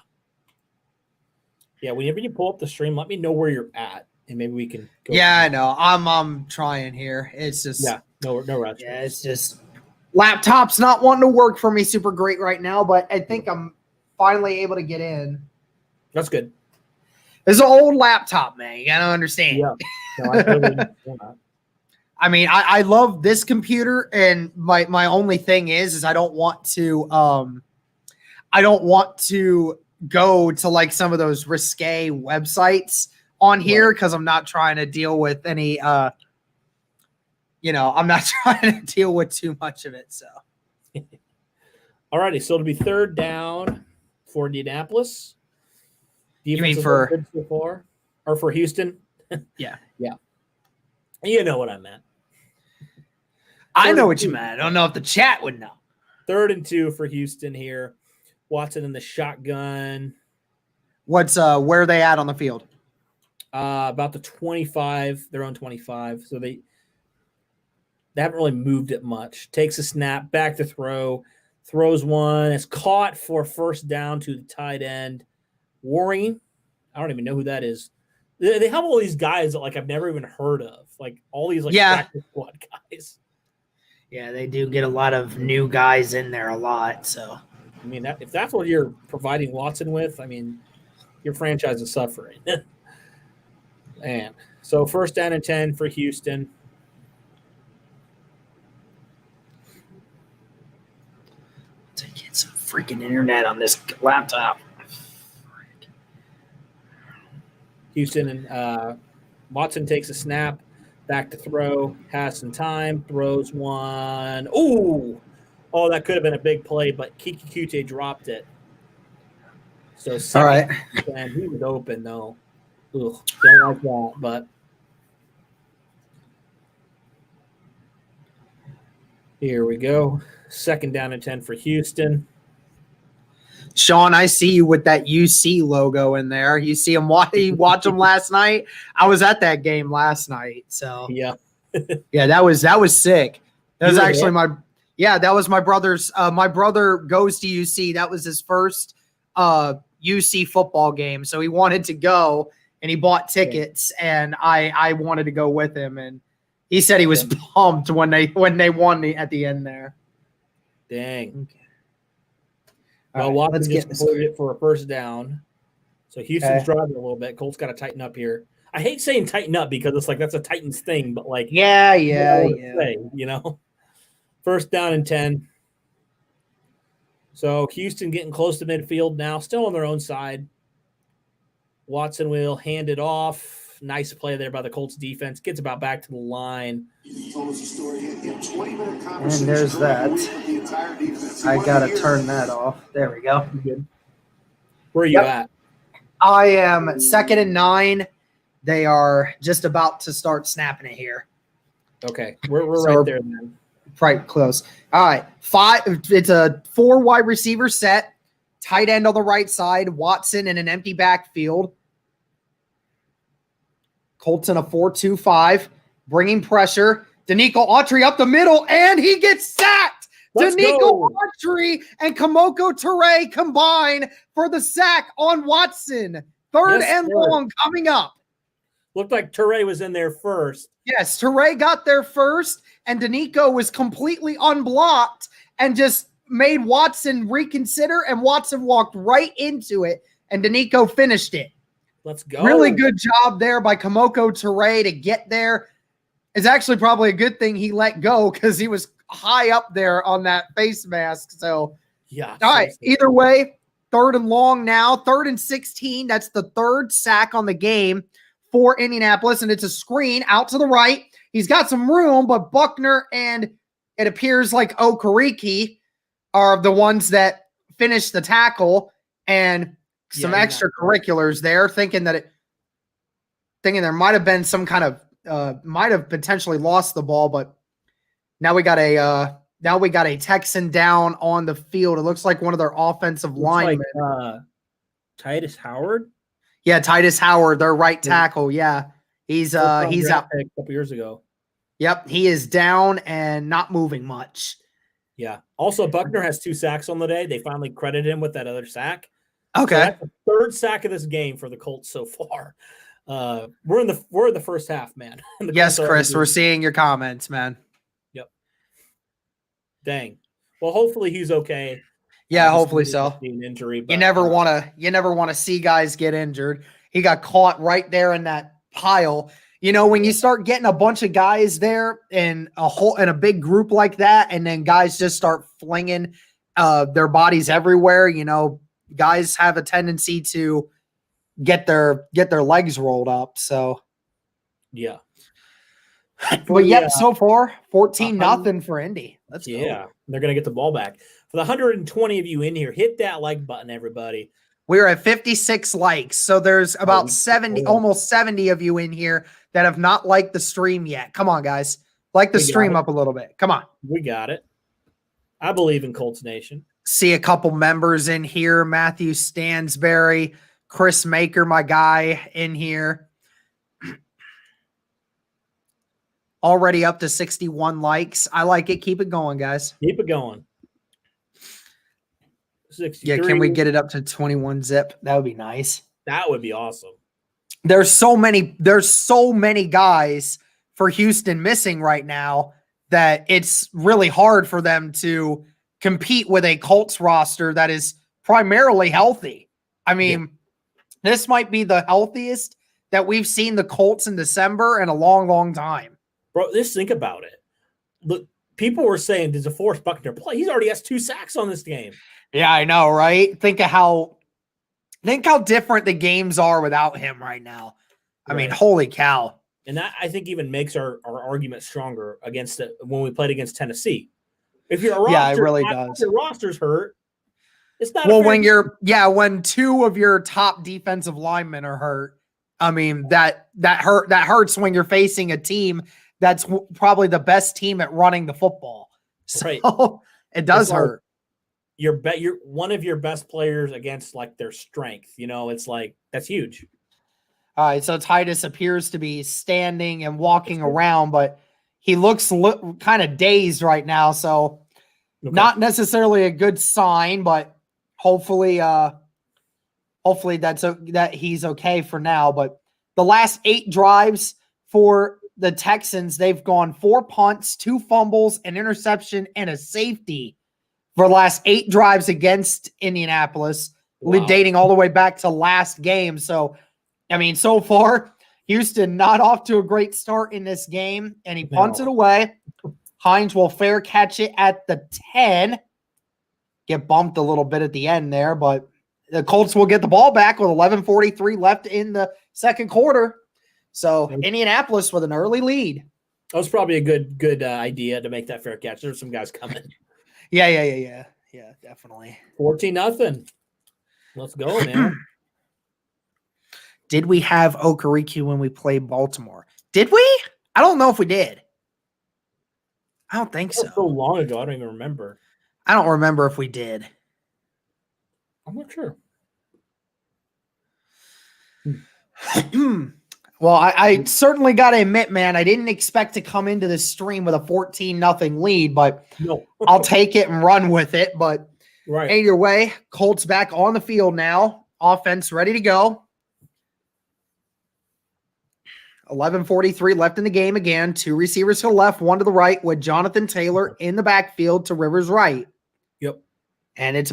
Yeah, whenever you pull up the stream, let me know where you're at, and maybe we can go. Yeah, I know. I'm trying here. It's just no rush. Yeah, it's just laptop's not wanting to work for me super great right now, but I think I'm finally able to get in. That's good. It's an old laptop, man. You gotta understand. Yeah. No, I totally understand that. I mean, I love this computer, and my only thing is I don't want to go to like some of those risque websites on here because I'm not trying to deal with any I'm not trying to deal with too much of it. So all righty, so it'll be third down for Indianapolis. You mean for good so far? Or for Houston? Yeah. You know what I meant. I know what you meant. I don't know if the chat would know. 3rd and 2 for Houston here. Watson in the shotgun. Where are they at on the field? About the 25. They're on 25. So they haven't really moved it much. Takes a snap, back to throw, throws one. It's caught for first down to the tight end. Waring. I don't even know who that is. They have all these guys that like I've never even heard of. Like all these practice squad guys. Yeah, they do get a lot of new guys in there a lot. So I mean, if that's what you're providing Watson with, I mean, your franchise is suffering. And so 1st down and 10 for Houston. To get some freaking internet on this laptop. Houston and Watson takes a snap, back to throw, has some time, throws one. Ooh! Oh, that could have been a big play, but Kiki Kute dropped it. So all right. And he was open, though. Ugh, don't like that, but here we go. 2nd down and 10 for Houston. Sean, I see you with that UC logo in there. You see him watch them last night. I was at that game last night. So yeah, that was sick. That was actually that was my brother's. My brother goes to UC. That was his first UC football game. So he wanted to go and he bought tickets, and I wanted to go with him. And he said he was pumped when they won at the end there. Dang. Okay. Well, Watson just completed it for a first down. So Houston's driving a little bit. Colts got to tighten up here. I hate saying tighten up because it's like that's a Titans thing, but like yeah. Say, 1st down and 10. So Houston getting close to midfield now, still on their own side. Watson will hand it off. Nice play there by the Colts defense. Gets about back to the line. And there's that. I got to turn that off. There we go. Good. Where are you at? I am 2nd and 9. They are just about to start snapping it here. Okay. We're right there then. Right close. All right. 5. It's a 4 wide receiver set. Tight end on the right side. Watson in an empty backfield. Colts in a 4-2-5, bringing pressure. Danico Autry up the middle, and he gets sacked. Danico Autry and Kamoko Ture combine for the sack on Watson. 3rd and long coming up. Looked like Ture was in there first. Yes, Ture got there first, and Danico was completely unblocked and just made Watson reconsider, and Watson walked right into it, and Danico finished it. Let's go. Really good job there by Kamoko Toure to get there. It's actually probably a good thing he let go because he was high up there on that face mask. So, yeah. all right. Either way, 3rd and long now. 3rd and 16. That's the 3rd sack on the game for Indianapolis, and it's a screen out to the right. He's got some room, but Buckner and it appears like Okereke are the ones that finished the tackle, and some extracurriculars there, thinking there might have been some kind of might have potentially lost the ball, but now we got a Texan down on the field. It looks like one of their offensive linemen. Like, Titus Howard? Yeah, Titus Howard, their right tackle. Yeah. He's out a couple years ago. Yep, he is down and not moving much. Yeah. Also, Buckner has 2 sacks on the day. They finally credited him with that other sack. Okay. So that's the 3rd sack of this game for the Colts so far. We're in the first half, man. Yes, Chris, we're seeing your comments, man. Yep. Dang. Well, hopefully he's okay. Yeah, hopefully so. An injury, but, you never want to see guys get injured. He got caught right there in that pile. You know, when you start getting a bunch of guys there in a big group like that, and then guys just start flinging their bodies everywhere, you know, guys have a tendency to get their legs rolled up. So, yeah. But yep, so far 14-0 for Indy. Let's go. Yeah, they're gonna get the ball back. For the 120 of you in here, hit that like button, everybody. We're at 56 likes. So there's about 70, almost 70 of you in here that have not liked the stream yet. Come on, guys. Like the stream up a little bit. Come on. We got it. I believe in Colts Nation. See a couple members in here. Matthew Stansberry, Chris Maker, my guy in here. Already up to 61 likes. I like it. Keep it going, guys. Keep it going. 63. Yeah, can we get it up to 21 zip? That would be nice. That would be awesome. There's so many guys for Houston missing right now that it's really hard for them to compete with a Colts roster that is primarily healthy. I mean, This might be the healthiest that we've seen the Colts in December in a long, long time. Bro, just think about it. Look, people were saying, does DeForest Buckner play? He's already has 2 sacks on this game. Yeah, I know, right? Think how different the games are without him right now. I mean, holy cow. And that, I think, even makes our argument stronger against it when we played against Tennessee. If your roster, it really does. Your roster's hurt. It's not when 2 of your top defensive linemen are hurt. I mean, that hurts when you're facing a team that's probably the best team at running the football. So it does hurt. You're one of your best players against like their strength. You know, it's like that's huge. All right, so Titus appears to be standing and walking around, but he looks kind of dazed right now. So not necessarily a good sign, but hopefully that he's okay for now. But the last 8 drives for the Texans, they've gone 4 punts, 2 fumbles, an interception, and a safety for the last 8 drives against Indianapolis, dating all the way back to last game. So, I mean, so far, Houston not off to a great start in this game, and he punts it away. Hines will fair catch it at the 10. Get bumped a little bit at the end there, but the Colts will get the ball back with 11:43 left in the second quarter. So Indianapolis with an early lead. That was probably a good idea to make that fair catch. There's some guys coming. Yeah, definitely. 14-0. Let's go, man. Did we have Okereke when we played Baltimore? Did we? I don't know if we did. I don't think so. So long ago, I don't even remember. I don't remember if we did. I'm not sure. Well, I certainly got to admit, man, I didn't expect to come into this stream with a 14-0 lead, but I'll take it and run with it. But either way, Colts back on the field now. Offense ready to go. 11:43 left in the game again. 2 receivers to the left, 1 to the right, with Jonathan Taylor in the backfield to Rivers' right. Yep. And it's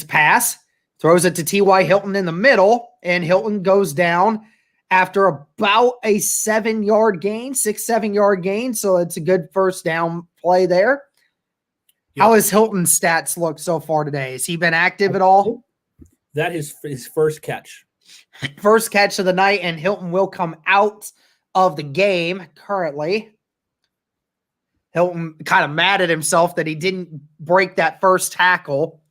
pass Throws it to T.Y. Hilton in the middle, and Hilton goes down after about a 7-yard gain, 6-7-yard gain. So it's a good first down play there. Yep. How has Hilton's stats looked so far today? Has he been active at all? That is his first catch. First catch of the night, and Hilton will come out of the game currently. Hilton kind of mad at himself that he didn't break that first tackle.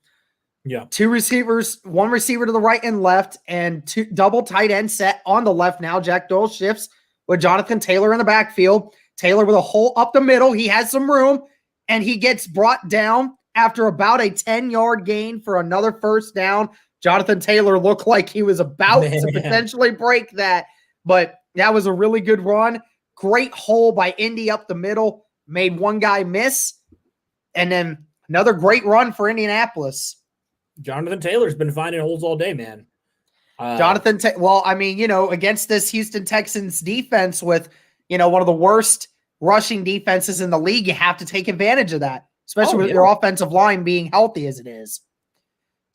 Yeah. 2 receivers, 1 receiver to the right and left, and 2 double tight end set on the left now. Jack Doyle shifts with Jonathan Taylor in the backfield. Taylor with a hole up the middle. He has some room, and he gets brought down after about a 10-yard gain for another first down. Jonathan Taylor looked like he was about to potentially break that, but that was a really good run. Great hole by Indy up the middle. Made one guy miss, and then another great run for Indianapolis. Jonathan Taylor's been finding holes all day, man. Against this Houston Texans defense with, one of the worst rushing defenses in the league, you have to take advantage of that, especially with your offensive line being healthy as it is.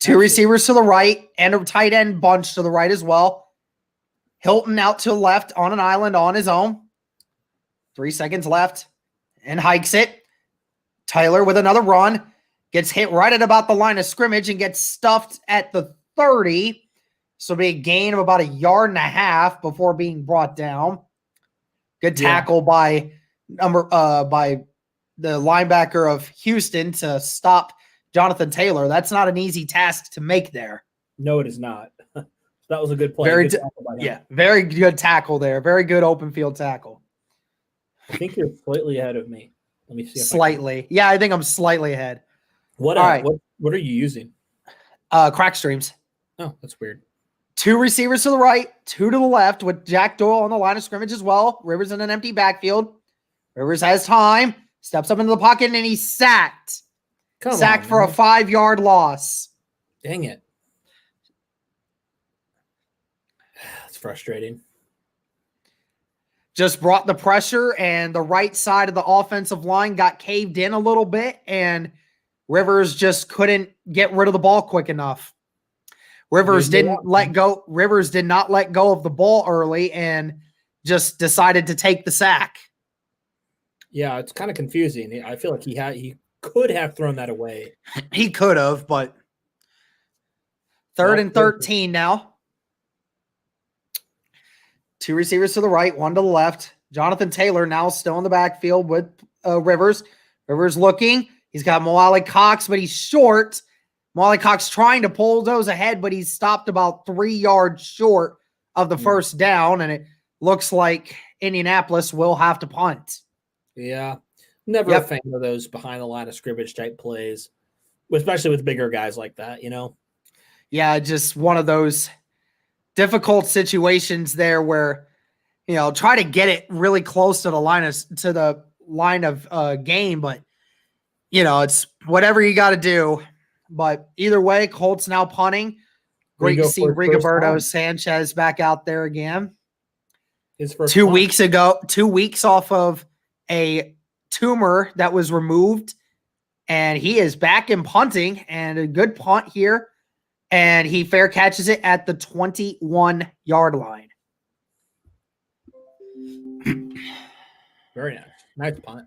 2 receivers to the right and a tight end bunch to the right as well. Hilton out to the left on an island on his own. 3 seconds left and hikes it. Taylor with another run. Gets hit right at about the line of scrimmage and gets stuffed at the 30. So be a gain of about 1.5 yards before being brought down. Good tackle by the linebacker of Houston to stop Jonathan Taylor. That's not an easy task to make there. No, it is not. That was a good play. Very good tackle there. Very good open field tackle. I think you're slightly ahead of me. Let me see. Slightly. I think I'm slightly ahead. What are you using? Crack streams. Oh, that's weird. 2 receivers to the right, 2 to the left with Jack Doyle on the line of scrimmage as well. Rivers in an empty backfield. Rivers has time, steps up into the pocket, and he's sacked. Sacked for a 5-yard loss. Dang it. That's frustrating. Just brought the pressure, and the right side of the offensive line got caved in a little bit, and Rivers just couldn't get rid of the ball quick enough. Rivers did not let go of the ball early and just decided to take the sack. Yeah, it's kind of confusing. I feel like he could have thrown that away. He could have, but 3rd and 13 now. 2 receivers to the right, 1 to the left. Jonathan Taylor now still in the backfield with Rivers. Rivers looking. He's got Mo Alley-Cox, but he's short. Mo Alley-Cox trying to pull those ahead, but he's stopped about 3 yards short of the first down, and it looks like Indianapolis will have to punt. Yeah. Never a fan of those behind the line of scrimmage type plays, especially with bigger guys like that, Yeah, just one of those difficult situations there where, try to get it really close to the line of game, but it's whatever you got to do. But either way, Colts now punting. Great to see Rigoberto Sanchez back out there again. His first 2 weeks ago, 2 weeks off of a tumor that was removed, and he is back in punting, and a good punt here, and he fair catches it at the 21-yard line. Very nice. Nice punt.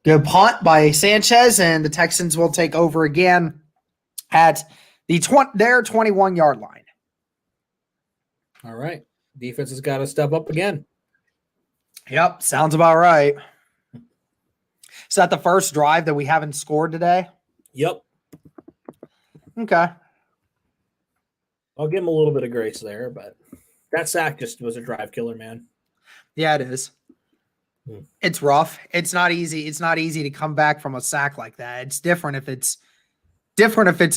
Good punt by Sanchez, and the Texans will take over again at their 21-yard line. All right. Defense has got to step up again. Yep, sounds about right. Is that the first drive that we haven't scored today? Yep. Okay. I'll give him a little bit of grace there, but that sack just was a drive killer, man. Yeah, it is. It's rough. It's not easy. It's not easy to come back from a sack like that. It's different if it's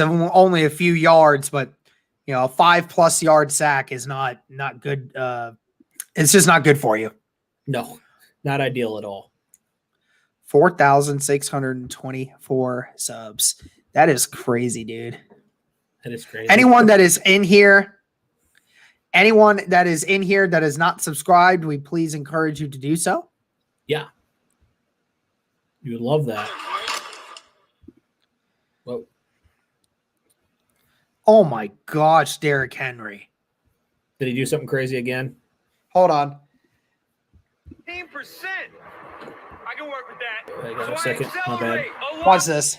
only a few yards, but a 5+ yard sack is not good. It's just not good for you. No, not ideal at all. 4,624 subs. That is crazy, dude. That is crazy. Anyone that is in here that is not subscribed, we please encourage you to do so. Yeah. You would love that. Whoa. Oh my gosh, Derrick Henry. Did he do something crazy again? Hold on. 15%. I can work with that. Hang on a second. My bad. Watch this.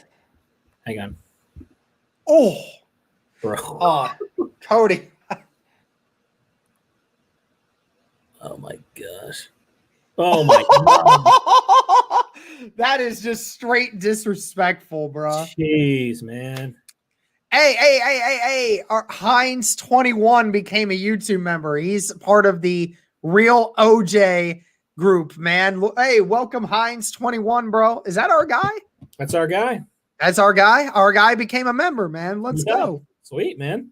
Hang on. Oh, Bro. Cody. Oh my gosh. Oh my god. That is just straight disrespectful, bro. Jeez, man. Hey. Our Heinz 21 became a YouTube member. He's part of the Real OJ group, man. Hey, welcome Heinz 21, bro. Is that our guy? That's our guy. That's our guy. Our guy became a member, man. Let's go. Sweet, man.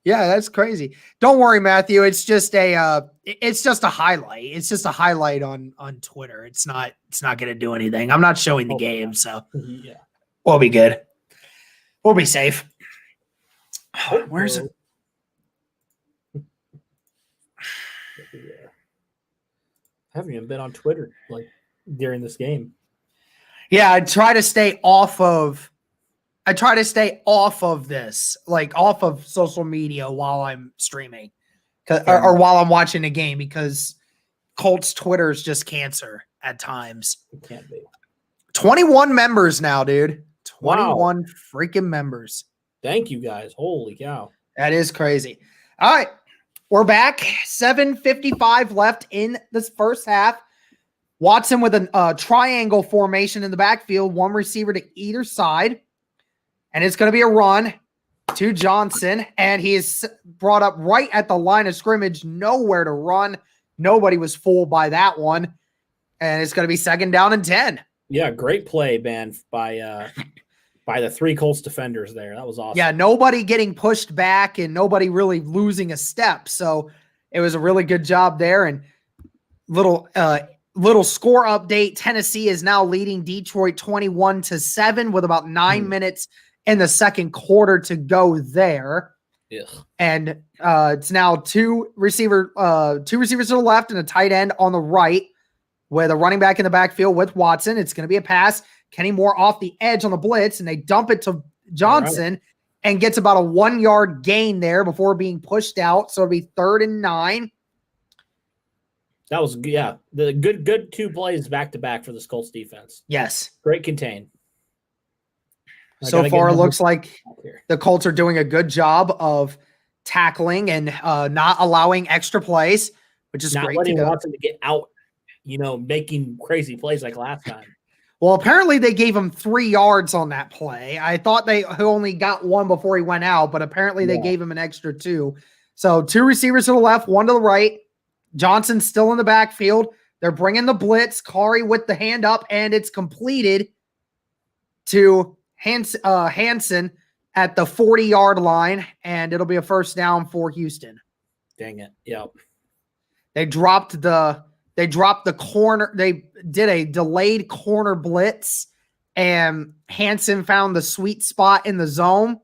Yeah, that's crazy. Don't worry, Matthew. It's just a highlight. It's just a highlight on Twitter. It's not going to do anything. I'm not showing the game, so Yeah. we'll be good. We'll be safe. Where's it? I haven't even been on Twitter like during this game. Yeah, I try to stay off of this, like off of social media while I'm streaming or while I'm watching the game, because Colts Twitter is just cancer at times. It can't be. 21 members now, dude. 21 Wow. freaking members. Thank you guys. Holy cow. That is crazy. All right. We're back. 7:55 left in this first half. Watson with a triangle formation in the backfield, one receiver to either side. And it's going to be a run to Johnson. And he is brought up right at the line of scrimmage. Nowhere to run. Nobody was fooled by that one. And it's going to be 2nd down and 10. Yeah, great play, man, by the 3 Colts defenders there. That was awesome. Yeah, nobody getting pushed back and nobody really losing a step. So it was a really good job there. And little score update. Tennessee is now leading Detroit 21-7 with about 9 minutes in the second quarter to go there. Ugh. And it's now two receivers to the left and a tight end on the right, with a running back in the backfield with Watson. It's going to be a pass. Kenny Moore off the edge on the blitz, and they dump it to Johnson and gets about a 1 yard gain there before being pushed out. So it'll be 3rd and 9. That was, yeah, the good 2 plays back to back for the Colts defense. Yes. Great contain. So far, it looks like the Colts are doing a good job of tackling and not allowing extra plays, which is not great. letting Watson to get out, making crazy plays like last time. Well, apparently they gave him 3 yards on that play. I thought he only got 1 before he went out, but apparently they gave him an extra 2. So 2 receivers to the left, 1 to the right. Johnson still in the backfield. They're bringing the blitz. Kari with the hand up, and it's completed to Hansen at the 40-yard line, and it'll be a 1st down for Houston. Dang it. Yep. They dropped the corner. They did a delayed corner blitz, and Hansen found the sweet spot in the zone,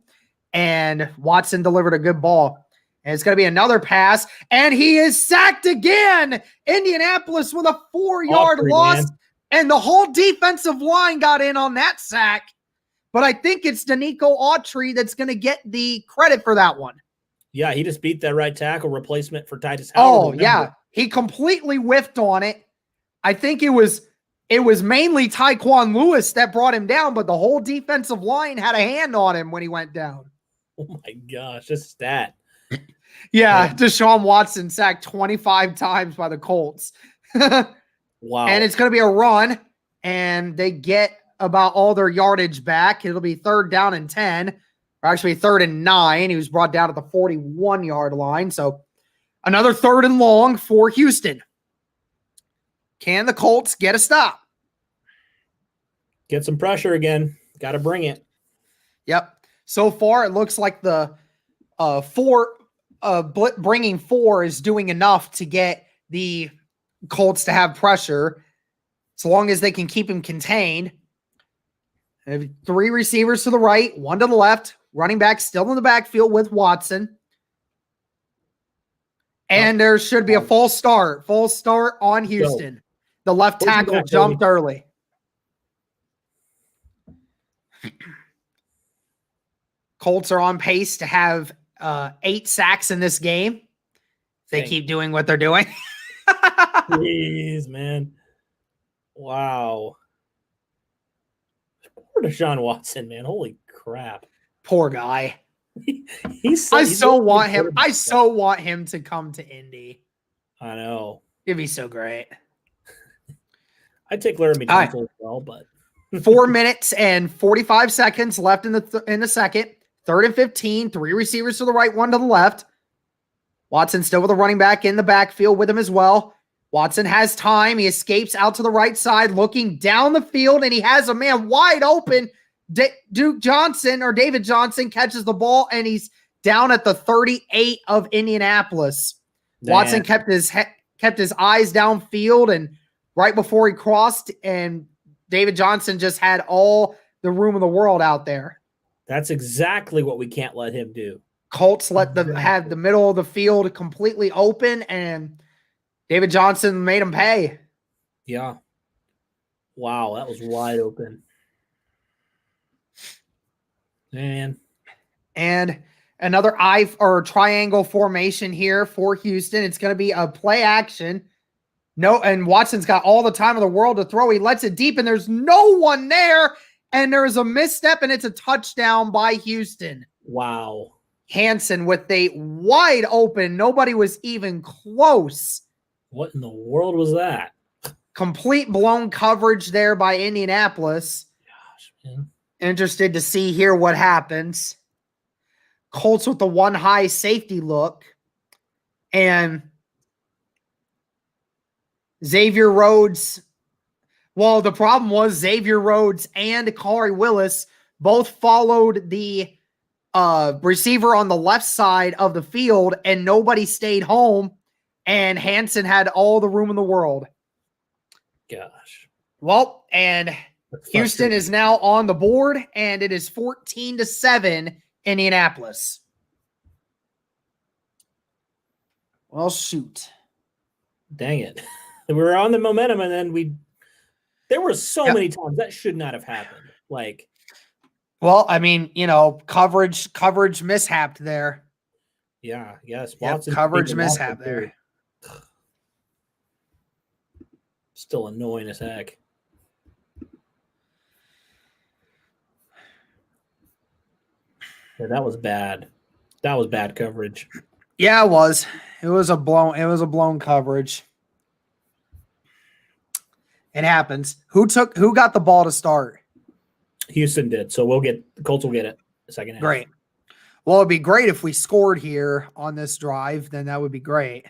and Watson delivered a good ball. And it's going to be another pass, and he is sacked again. Indianapolis with a 4-yard loss, man. And the whole defensive line got in on that sack. But I think it's Danico Autry that's going to get the credit for that one. Yeah, he just beat that right tackle replacement for Titus Howard. Oh, yeah. He completely whiffed on it. I think it was mainly Tyquan Lewis that brought him down, but the whole defensive line had a hand on him when he went down. Oh, my gosh. This stat. Yeah, Deshaun Watson sacked 25 times by the Colts. Wow. And it's going to be a run, and they get about all their yardage back. It'll be 3rd down and 10, or actually 3rd and 9. He was brought down at the 41-yard line. So another 3rd and long for Houston. Can the Colts get a stop? Get some pressure again. Got to bring it. Yep. So far, it looks like the bringing 4 is doing enough to get the Colts to have pressure, so long as they can keep him contained. 3 receivers to the right, 1 to the left, running back still in the backfield with Watson. And there should be a full start on Houston. The left tackle jumped early. Colts are on pace to have 8 sacks in this game. They keep doing what they're doing. Jeez, man. Wow. Poor Deshaun Watson, man. Holy crap. Poor guy. I so want him to come to Indy. I know. It'd be so great. I'd take Laramie Tunsil as well, but 4 minutes and 45 seconds left in the second. 3rd and 15. 3 receivers to the right, 1 to the left. Watson still with a running back in the backfield with him as well. Watson has time. He escapes out to the right side, looking down the field, and he has a man wide open. David Johnson catches the ball, and he's down at the 38 of Indianapolis. Damn. Watson kept his eyes downfield, and right before he crossed, and David Johnson just had all the room in the world out there. That's exactly what we can't let him do. Colts let them have the middle of the field completely open, and David Johnson made him pay. Yeah. Wow, that was wide open. Man. And another triangle formation here for Houston. It's going to be a play action. And Watson's got all the time in the world to throw. He lets it deep, and there's no one there. And there is a misstep, and it's a touchdown by Houston. Wow. Hansen with a wide open. Nobody was even close. What in the world was that? Complete blown coverage there by Indianapolis. Gosh, man. Interested to see here what happens. Colts with the one high safety look. And Xavier Rhodes. Well, the problem was Xavier Rhodes and Corey Willis both followed the receiver on the left side of the field, and nobody stayed home, and Hansen had all the room in the world. Gosh. Well, and Houston is now on the board, and it is 14-7 Indianapolis. Well, shoot. Dang it. We were on the momentum, and then there were so many times that should not have happened. Well, I mean, coverage mishapped there. Yeah, yes. Watson coverage mishap there. Still annoying as heck. Yeah, that was bad. That was bad coverage. Yeah, it was. It was a blown coverage. It happens. Who got the ball to start? Houston did. So the Colts will get it the second half. Great. Well, it'd be great if we scored here on this drive. Then that would be great.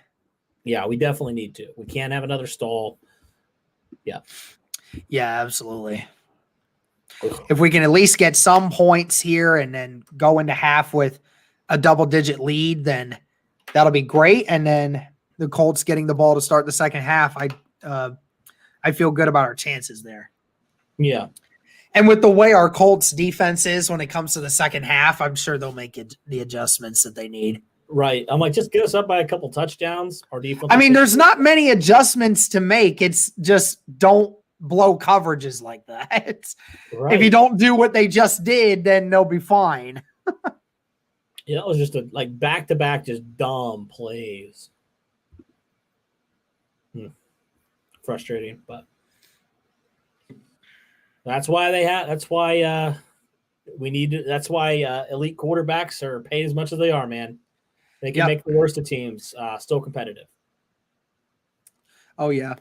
Yeah, we definitely need to. We can't have another stall. Yeah. Yeah, absolutely. If we can at least get some points here and then go into half with a double-digit lead, then that'll be great. And then the Colts getting the ball to start the second half, I feel good about our chances there. Yeah. And with the way our Colts defense is when it comes to the second half, I'm sure they'll make the adjustments that they need. Right. I'm like, just get us up by a couple touchdowns. Our defense. I mean, there's not many adjustments to make. It's just don't blow coverages like that. Right. If you don't do what they just did, then they'll be fine. Yeah, it was just back-to-back just dumb plays. Frustrating, but that's why elite quarterbacks are paid as much as they are, man. They can make the worst of teams still competitive. Oh, yeah.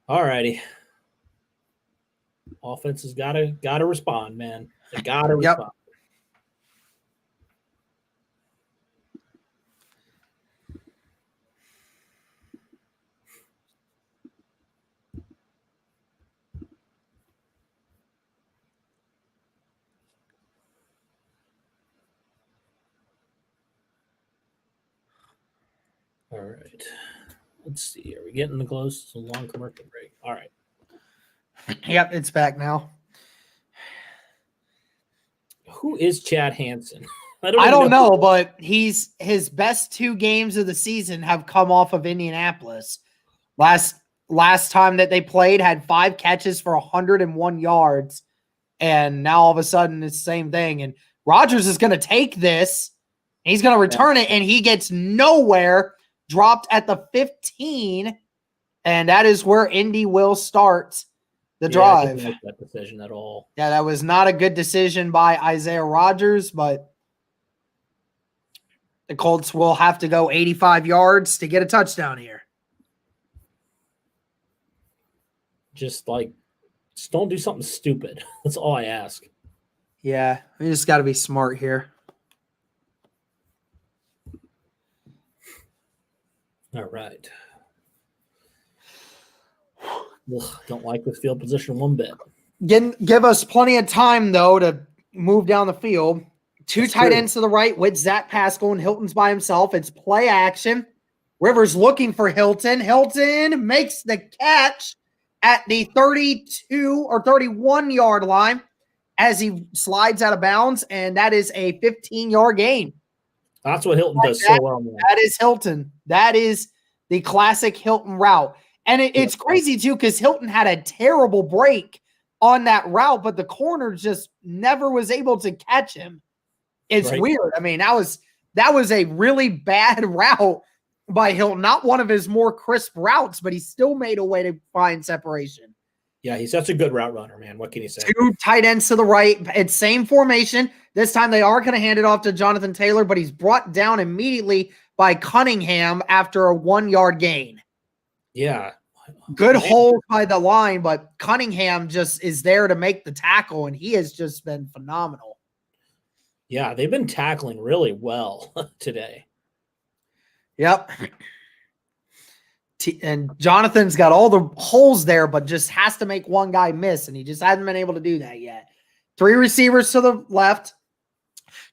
All righty. Offense has gotta respond, man. They gotta respond. All right. Let's see. Are we getting close to a long commercial break? All right. Yep, it's back now. Who is Chad Hansen? I don't know, but his best 2 games of the season have come off of Indianapolis. Last time that they played had 5 catches for 101 yards, and now all of a sudden it's the same thing. And Rodgers is going to take this, and he's going to return it, and he gets nowhere, dropped at the 15, and that is where Indy will start the drive. I didn't like that decision at all. Yeah, that was not a good decision by Isaiah Rodgers, but the Colts will have to go 85 yards to get a touchdown here. Just don't do something stupid. That's all I ask. Yeah, we just got to be smart here. All right. Ugh, don't like this field position one bit. Give us plenty of time, though, to move down the field. 2 That's tight true. ends to the right with Zach Pascal, and Hilton's by himself. It's play action. Rivers looking for Hilton. Hilton makes the catch at the 32 or 31-yard line as he slides out of bounds, and that is a 15-yard gain. That's what Hilton does so well, man. That is Hilton. That is the classic Hilton route. And it's crazy, too, because Hilton had a terrible break on that route, but the corner just never was able to catch him. It's weird. I mean, that was a really bad route by Hilton. Not one of his more crisp routes, but he still made a way to find separation. Yeah, he's such a good route runner, man. What can you say? 2 tight ends to the right. It's same formation. This time they are going to hand it off to Jonathan Taylor, but he's brought down immediately by Cunningham after a 1-yard gain. Yeah. Good hold by the line, but Cunningham just is there to make the tackle, and he has just been phenomenal. Yeah, they've been tackling really well today. Yep. And Jonathan's got all the holes there, but just has to make one guy miss, and he just hasn't been able to do that yet. 3 receivers to the left.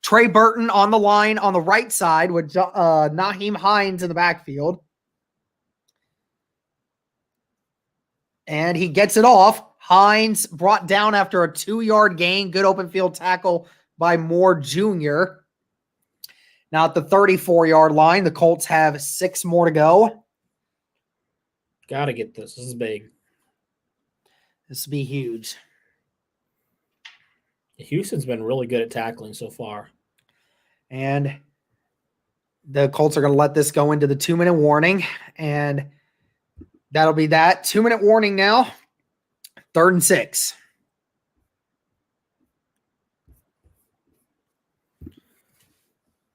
Trey Burton on the line on the right side with Naheem Hines in the backfield. And he gets it off. Hines brought down after a 2-yard gain. Good open field tackle by Moore Jr. Now at the 34-yard line, the Colts have 6 more to go. Got to get this. This is big. This will be huge. Houston's been really good at tackling so far. And the Colts are going to let this go into the 2-minute warning. And that'll be that. 2-minute warning now. 3rd and 6.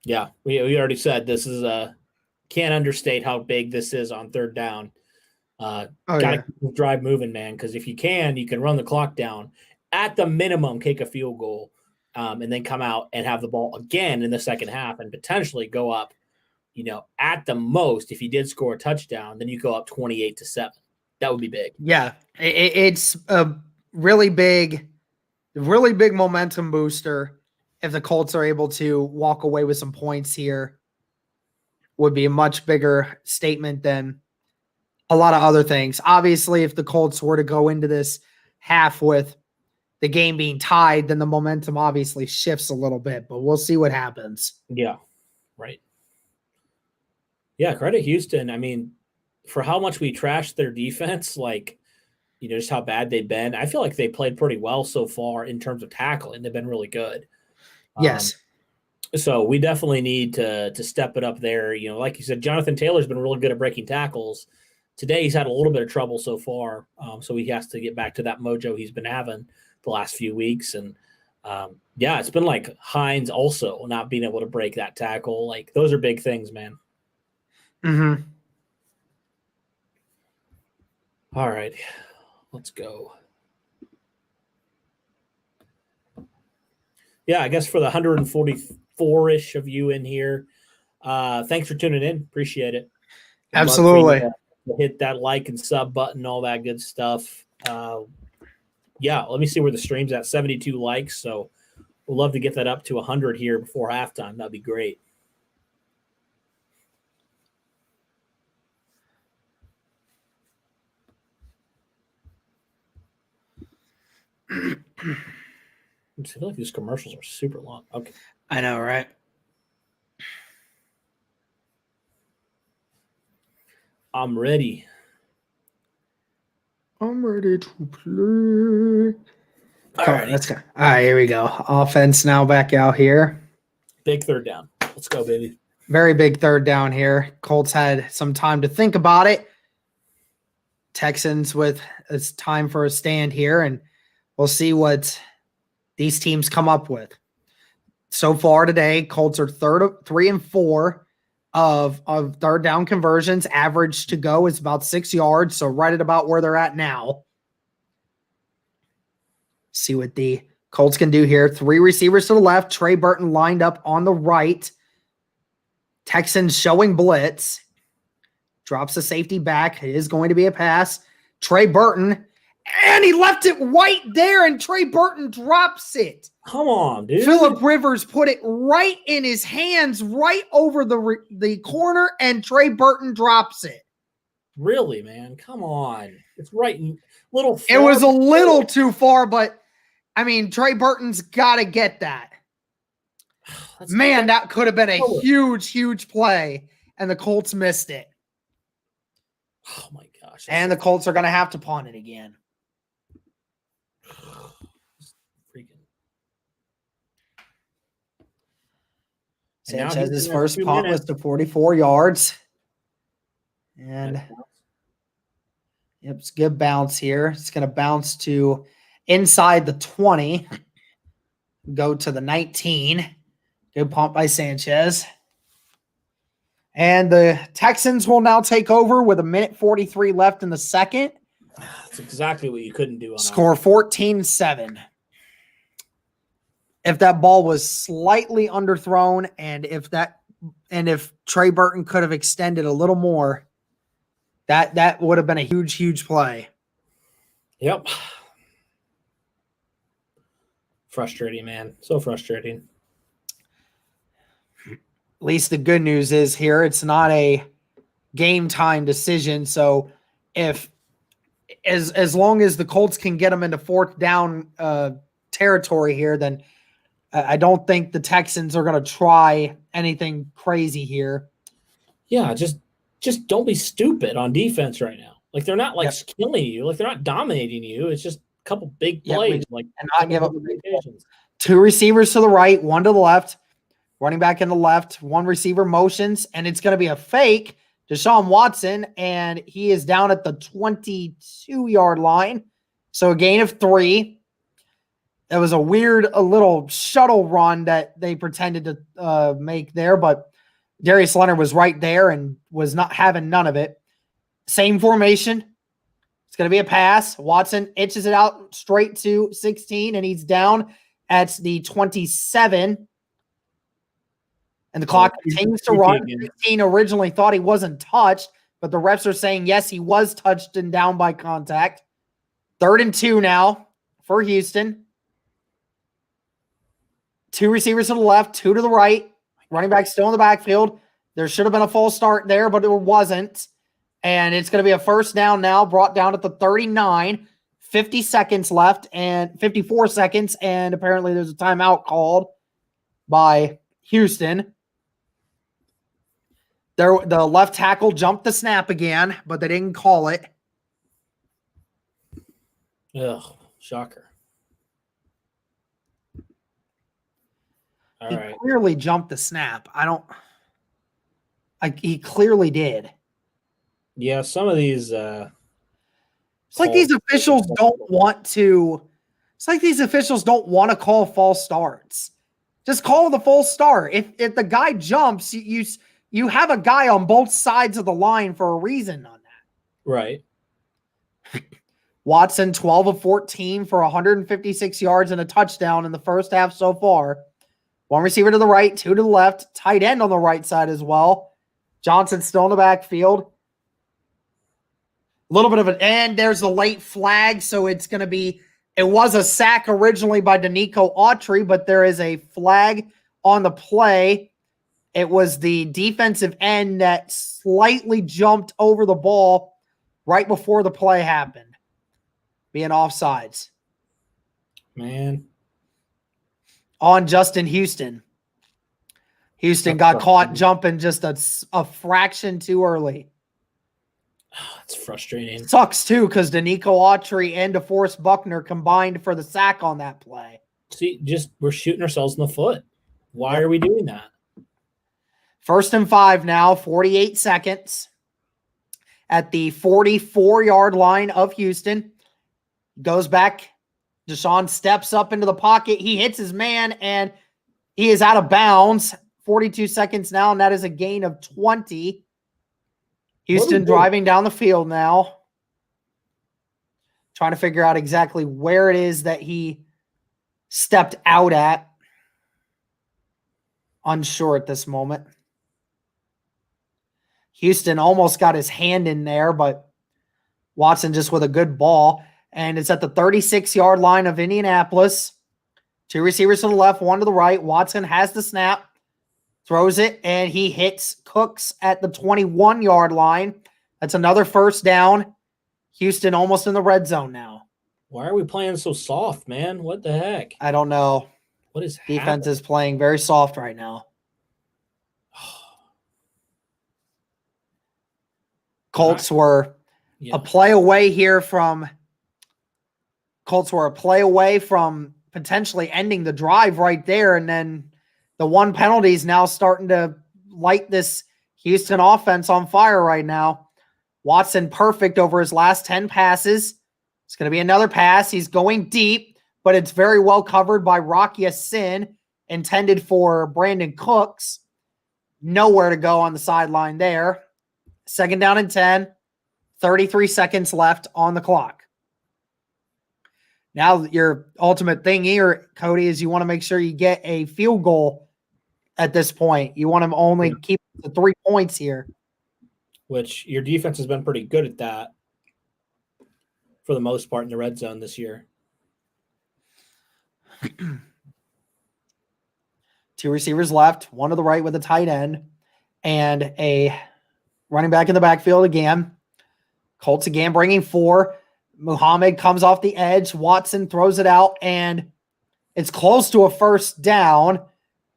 Yeah, we already said this is can't understate how big this is on 3rd down. Gotta keep the drive moving, man, because if you can run the clock down. At the minimum, kick a field goal, and then come out and have the ball again in the second half and potentially go up, at the most, if you did score a touchdown, then you go up 28-7. That would be big. Yeah, it's a really big momentum booster if the Colts are able to walk away with some points here. Would be a much bigger statement than a lot of other things. Obviously, if the Colts were to go into this half with the game being tied, then the momentum obviously shifts a little bit, but we'll see what happens. Yeah, right. Yeah, credit Houston. I mean, for how much we trashed their defense, just how bad they've been, I feel like they played pretty well so far in terms of tackling. They've been really good. Yes. So we definitely need to step it up there. Like you said, Jonathan Taylor's been really good at breaking tackles. Today he's had a little bit of trouble so far, so he has to get back to that mojo he's been having the last few weeks. And, it's been like Hines also not being able to break that tackle. Those are big things, man. Mm-hmm. All right, let's go. Yeah, I guess for the 144-ish of you in here, thanks for tuning in. Appreciate it. Absolutely. Hit that like and sub button, all that good stuff. Let me see where the stream's at. 72 likes, so we'll love to get that up to 100 here before halftime. That'd be great. I feel like these commercials are super long. Okay. I know, right? I'm ready. I'm ready to play. All right, let's go. All right, here we go. Offense now back out here. big third down. Let's go, baby. Very big third down here. Colts had some time to think about it. Texans with it's time for a stand here, and we'll see what these teams come up with. So far today, Colts are 3 and 4 of third down conversions. Average to go is about 6 yards, so right at about where they're at now. See what the Colts can do here. 3 receivers to the left. Trey Burton lined up on the right. Texans showing blitz. Drops the safety back. It is going to be a pass. Trey Burton. And he left it right there, and Trey Burton drops it. Come on, dude. Phillip Rivers put it right in his hands, right over the corner, and Trey Burton drops it. Really, man? Come on. It's right in little far. It was a little too far, but, I mean, Trey Burton's got to get that. Man, that could have been a huge, huge play, and the Colts missed it. Oh, my gosh. And the Colts are going to have to punt it again. Sanchez's first punt was to 44 yards. And yep, it's a good bounce here. It's going to bounce to inside the 20. Go to the 19. Good punt by Sanchez. And the Texans will now take over with 1:43 left in the second. That's exactly what you couldn't do on Score 14-7. If that ball was slightly underthrown and if Trey Burton could have extended a little more, that would have been a huge, huge play. Yep. Frustrating, man. So frustrating. At least the good news is here it's not a game time decision. So if as long as the Colts can get them into fourth down territory here, then I don't think the Texans are going to try anything crazy here. Yeah, just don't be stupid on defense right now. Like they're not killing you, like they're not dominating you. It's just a couple big plays, and not give up big plays. 2 receivers to the right, 1 to the left. Running back in the left, 1 receiver motions, and it's going to be a fake. Deshaun Watson, and he is down at the 22-yard line. So a gain of 3. It was a little shuttle run that they pretended to make there, but Darius Leonard was right there and was not having none of it. Same formation. It's going to be a pass. Watson itches it out straight to 16, and he's down at the 27. And the clock continues to run. 16 originally thought he wasn't touched, but the refs are saying, yes, he was touched and down by contact. 3rd and 2 now for Houston. 2 receivers to the left, 2 to the right. Running back still in the backfield. There should have been a false start there, but it wasn't. And it's going to be a first down now, brought down at the 39. 50 seconds left and 54 seconds, and apparently there's a timeout called by Houston. The left tackle jumped the snap again, but they didn't call it. Ugh, shocker. All right. Clearly jumped the snap. He clearly did. Yeah, some of these it's like these officials don't want to call false starts. Just call the false start. If the guy jumps, you have a guy on both sides of the line for a reason on that. Right. Watson, 12 of 14 for 156 yards and a touchdown in the first half so far. 1 receiver to the right, 2 to the left, tight end on the right side as well. Johnson still in the backfield. A little bit of and there's a late flag, so it's going to be, it was a sack originally by Danico Autry, but there is a flag on the play. It was the defensive end that slightly jumped over the ball right before the play happened, being offsides. Man. On Justin Houston. Houston got caught jumping just a fraction too early. It's frustrating. Sucks too because Danico Autry and DeForest Buckner combined for the sack on that play. See, we're shooting ourselves in the foot. Why are we doing that? 1st and 5 now, 48 seconds. At the 44-yard line of Houston. Goes back. Deshaun steps up into the pocket. He hits his man, and he is out of bounds. 42 seconds now, and that is a gain of 20. Houston driving down the field now. Trying to figure out exactly where it is that he stepped out at. Unsure at this moment. Houston almost got his hand in there, but Watson just with a good ball. And it's at the 36-yard line of Indianapolis. 2 receivers to the left, 1 to the right. Watson has the snap, throws it, and he hits Cooks at the 21-yard line. That's another 1st down. Houston almost in the red zone now. Why are we playing so soft, man? What the heck? I don't know. What is Defense happening? is playing very soft right now. Colts were a play away here from potentially ending the drive right there. And then the 1 penalty is now starting to light this Houston offense on fire right now. Watson perfect over his last 10 passes. It's going to be another pass. He's going deep, but it's very well covered by Rocky Sin, intended for Brandon Cooks. Nowhere to go on the sideline there. 2nd down and 10. 33 seconds left on the clock. Now your ultimate thing here, Cody, is you want to make sure you get a field goal at this point. You want to only keep the 3 points here. Which your defense has been pretty good at that for the most part in the red zone this year. 2 receivers left, 1 to the right with a tight end, and a running back in the backfield again. Colts again bringing 4. Muhammad comes off the edge. Watson throws it out, and it's close to a 1st down.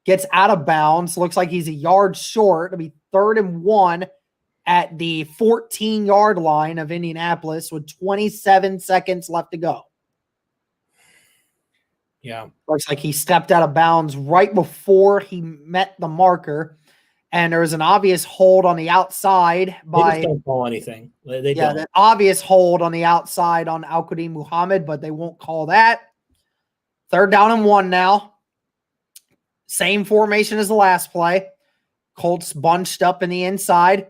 Gets out of bounds. Looks like he's a yard short. It'll be 3rd and 1 at the 14-yard line of Indianapolis with 27 seconds left to go. Yeah. Looks like he stepped out of bounds right before he met the marker. And there was an obvious hold on the outside by. They just don't call anything. They don't. An obvious hold on the outside on Al-Qadim Muhammad, but they won't call that. 3rd down and 1 now. Same formation as the last play. Colts bunched up in the inside.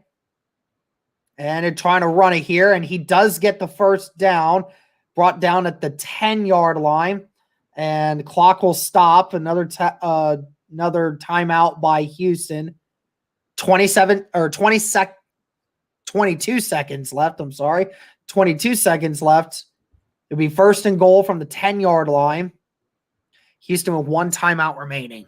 And they're trying to run it here. And he does get the 1st down. Brought down at the 10-yard line. And clock will stop. Another timeout by Houston. 22 seconds left. 22 seconds left. It'll be 1st and goal from the 10-yard line. Houston with 1 timeout remaining.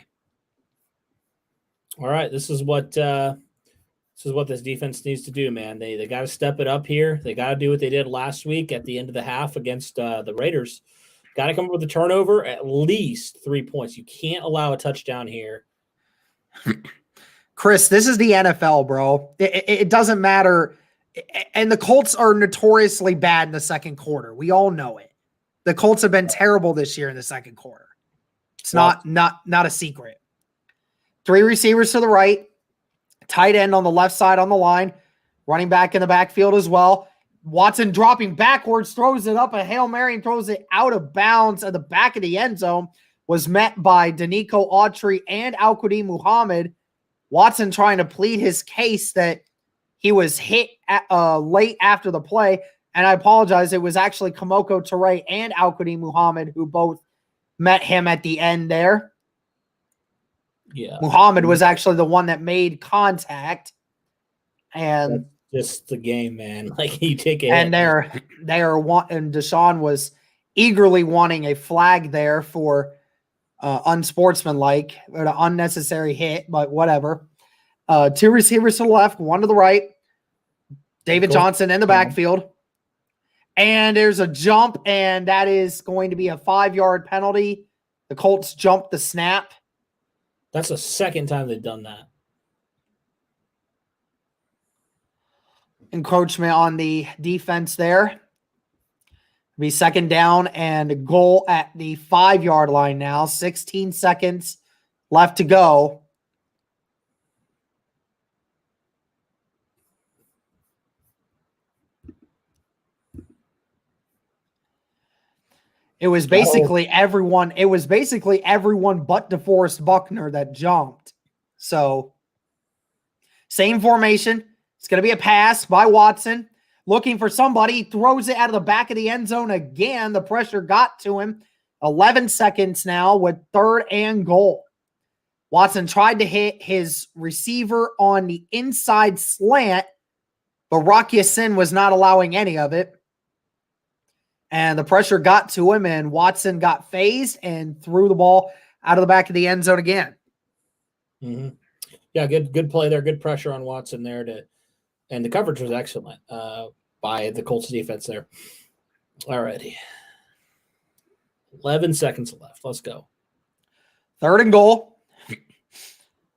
All right, this is what this defense needs to do, man. They got to step it up here. They got to do what they did last week at the end of the half against the Raiders. Got to come up with a turnover, at least 3 points. You can't allow a touchdown here. Chris, this is the NFL, bro. It doesn't matter. And the Colts are notoriously bad in the 2nd quarter. We all know it. The Colts have been terrible this year in the 2nd quarter. It's not a secret. 3 receivers to the right, tight end on the left side on the line, running back in the backfield as well. Watson dropping backwards, throws it up a Hail Mary and throws it out of bounds at the back of the end zone. Was met by Danico Autry and Al-Qadim Muhammad. Watson trying to plead his case that he was hit late after the play. And I apologize. It was actually Kamoko Toure and Al-Qadim Muhammad who both met him at the end there. Yeah. Muhammad was actually the one that made contact. And that's just the game, man. Like you take it. And Deshaun was eagerly wanting a flag there for unsportsmanlike, or an unnecessary hit, but whatever. 2 receivers to the left, 1 to the right. David Johnson in the backfield. And there's a jump, and that is going to be a 5-yard penalty. The Colts jumped the snap. That's the 2nd time they've done that. encroachment on the defense there. Be second down and goal at the 5-yard line now. 16 seconds left to go. It was basically everyone. It was basically everyone but DeForest Buckner that jumped. So, same formation. It's going to be a pass by Watson. Looking for somebody. Throws it out of the back of the end zone again. The pressure got to him. 11 seconds now with 3rd and goal. Watson tried to hit his receiver on the inside slant, but Rocky Sin was not allowing any of it. And the pressure got to him, and Watson got phased and threw the ball out of the back of the end zone again. Mm-hmm. Yeah, good play there. Good pressure on Watson there, and the coverage was excellent by the Colts defense there. All righty. 11 seconds left. Let's go. 3rd and goal.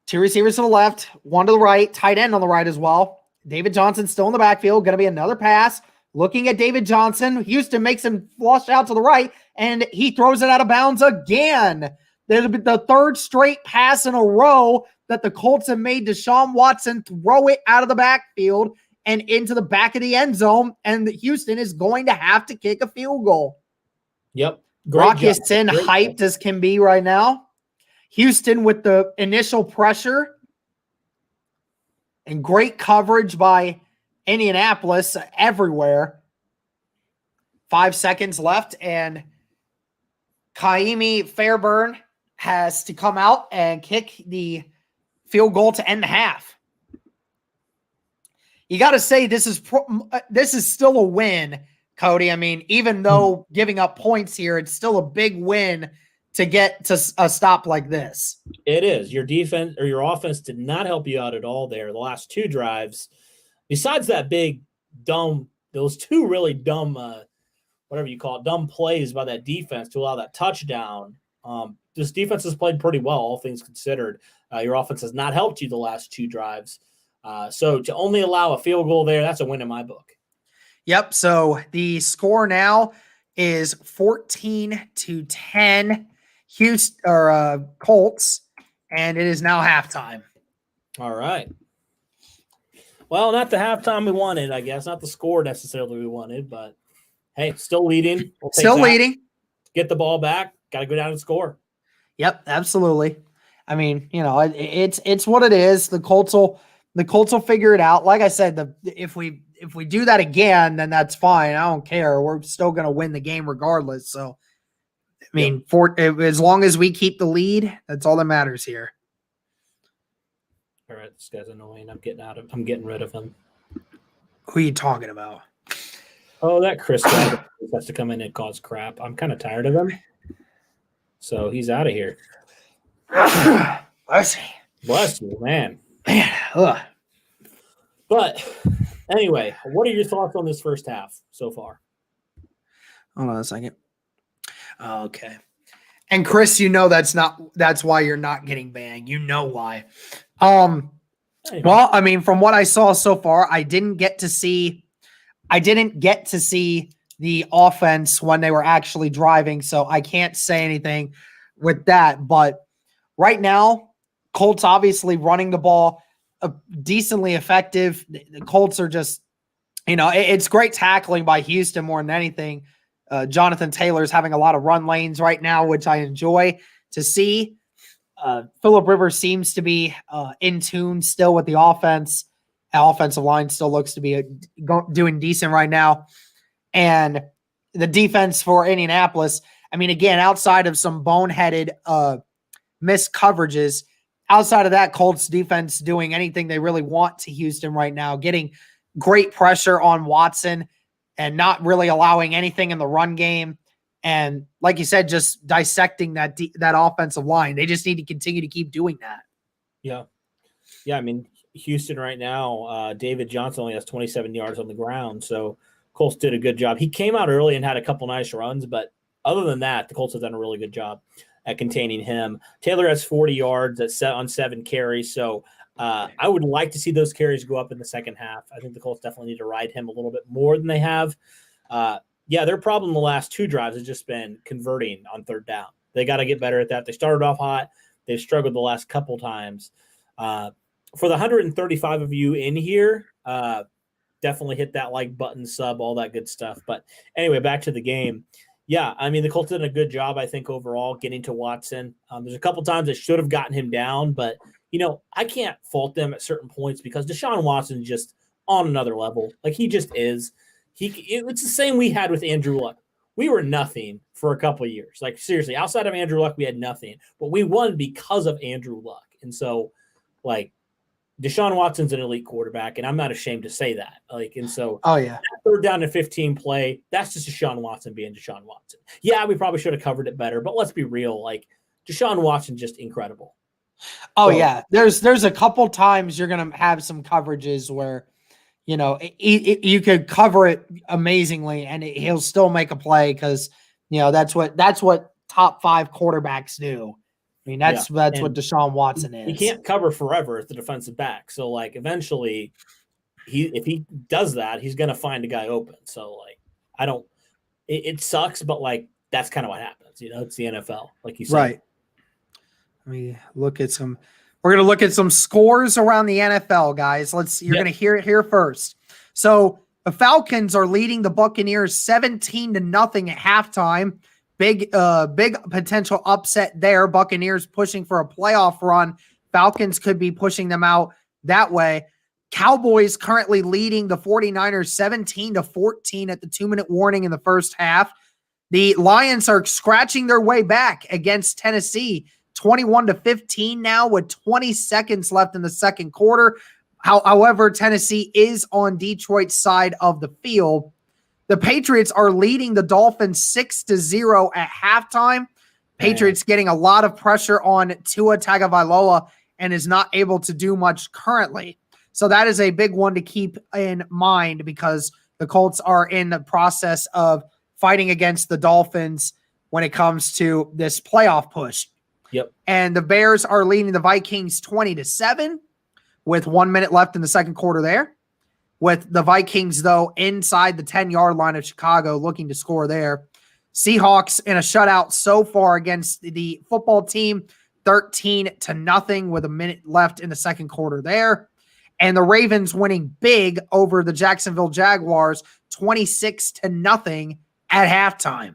2 receivers to the left, 1 to the right, tight end on the right as well. David Johnson still in the backfield. Going to be another pass. Looking at David Johnson. Houston makes him flush out to the right, and he throws it out of bounds again. There's the 3rd straight pass in a row that the Colts have made Deshaun Watson throw it out of the backfield and into the back of the end zone, and Houston is going to have to kick a field goal. Yep. Brock is in hyped as can be right now. Houston with the initial pressure and great coverage by Indianapolis everywhere. 5 seconds left, and Kaimi Fairburn has to come out and kick the field goal to end the half. You got to say this is still a win, Cody. I mean, even though giving up points here, it's still a big win to get to a stop like this. It is. Your defense or your offense did not help you out at all there. The last 2 drives, besides that those 2 really dumb, whatever you call it, dumb plays by that defense to allow that touchdown. This defense has played pretty well, all things considered. Your offense has not helped you the last 2 drives. So to only allow a field goal there, that's a win in my book. Yep. So the score now is 14-10 Houston Colts, and it is now halftime. All right. Well, not the halftime we wanted, I guess. Not the score necessarily we wanted, but hey, still leading. Still leading. Get the ball back. Got to go down and score. Yep, absolutely. I mean, it's what it is. The Colts will figure it out. Like I said, if we do that again, then that's fine. I don't care. We're still going to win the game regardless. So, I mean, as long as we keep the lead, that's all that matters here. All right, this guy's annoying. I'm getting rid of him. Who are you talking about? Oh, that Chris guy has to come in and cause crap. I'm kind of tired of him. So he's out of here. Bless you, man. Ugh. But anyway, what are your thoughts on this first half so far? Hold on a second. Okay. And Chris, that's why you're not getting banged. You know why. Well, I mean, from what I saw so far, I didn't get to see the offense when they were actually driving, so I can't say anything with that. But right now, Colts obviously running the ball decently effective. The Colts are just, it's great tackling by Houston more than anything. Jonathan Taylor's having a lot of run lanes right now, which I enjoy to see. Phillip Rivers seems to be in tune still with the offense. The offensive line still looks to be doing decent right now. And the defense for Indianapolis, I mean, again, outside of some boneheaded missed coverages, outside of that, Colts defense doing anything they really want to Houston right now, getting great pressure on Watson and not really allowing anything in the run game. And like you said, just dissecting that offensive line. They just need to continue to keep doing that. Yeah. Yeah, I mean, Houston right now, David Johnson only has 27 yards on the ground, so Colts did a good job. He came out early and had a couple nice runs, but other than that, the Colts have done a really good job at containing him. Taylor has 40 yards on 7 carries, so I would like to see those carries go up in the second half. I think the Colts definitely need to ride him a little bit more than they have. Their problem the last 2 drives has just been converting on third down. They got to get better at that. They started off hot. They've struggled the last couple times. For the 135 of you in here, definitely hit that like button, sub, all that good stuff. But anyway, back to the game. Yeah, I mean, the Colts did a good job, I think, overall, getting to Watson. There's a couple times they should have gotten him down, but, I can't fault them at certain points because Deshaun Watson's just on another level. Like, he just is. It's the same we had with Andrew Luck. We were nothing for a couple of years. Like, seriously, outside of Andrew Luck, we had nothing. But we won because of Andrew Luck. And so, like, Deshaun Watson's an elite quarterback, and I'm not ashamed to say that. That third down and 15 play, that's just Deshaun Watson being Deshaun Watson. Yeah, we probably should have covered it better, but let's be real. Like, Deshaun Watson, just incredible. There's a couple times you're going to have some coverages where, you could cover it amazingly and he'll still make a play because, that's what top 5 quarterbacks do. I mean, that's what Deshaun Watson is. He can't cover forever as the defensive back. So, like, eventually, if he does that, he's going to find a guy open. So, like, it sucks, but, like, that's kind of what happens. It's the NFL, like you said. Right. Let me look at some. We're going to look at some scores around the NFL, guys. You're going to hear it here first. So, the Falcons are leading the Buccaneers 17-0 at halftime. Big potential upset there. Buccaneers pushing for a playoff run. Falcons could be pushing them out that way. Cowboys currently leading the 49ers 17-14 at the 2-minute warning in the first half. The Lions are scratching their way back against Tennessee 21-15 now with 20 seconds left in the second quarter. However, Tennessee is on Detroit's side of the field. The Patriots are leading the Dolphins 6-0 at halftime. Patriots getting a lot of pressure on Tua Tagovailoa and is not able to do much currently. So that is a big one to keep in mind because the Colts are in the process of fighting against the Dolphins when it comes to this playoff push. Yep. And the Bears are leading the Vikings 20-7 with 1 minute left in the second quarter there. With the Vikings, though, inside the 10-yard line of Chicago looking to score there. Seahawks in a shutout so far against the football team, 13-0 with a minute left in the second quarter there. And the Ravens winning big over the Jacksonville Jaguars, 26-0 at halftime.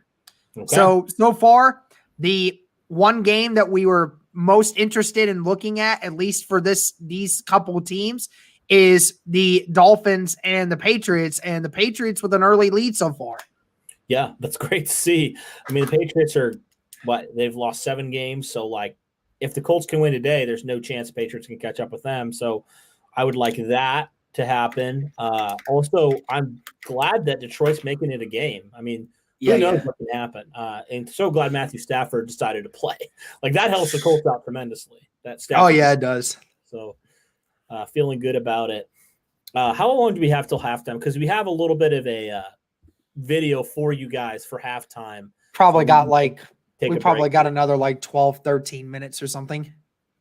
Okay. So far, the one game that we were most interested in looking at least for these couple of teams, is the Dolphins and the Patriots with an early lead so far. Yeah, that's great to see. I mean, the Patriots they've lost 7 games. So, like, if the Colts can win today, there's no chance the Patriots can catch up with them. So I would like that to happen. Also, I'm glad that Detroit's making it a game. I mean, who knows what can happen? And so glad Matthew Stafford decided to play. Like, that helps the Colts out tremendously. It does. So, feeling good about it. How long do we have till halftime? Because we have a little bit of a video for you guys for halftime. Probably got another 12, 13 minutes or something.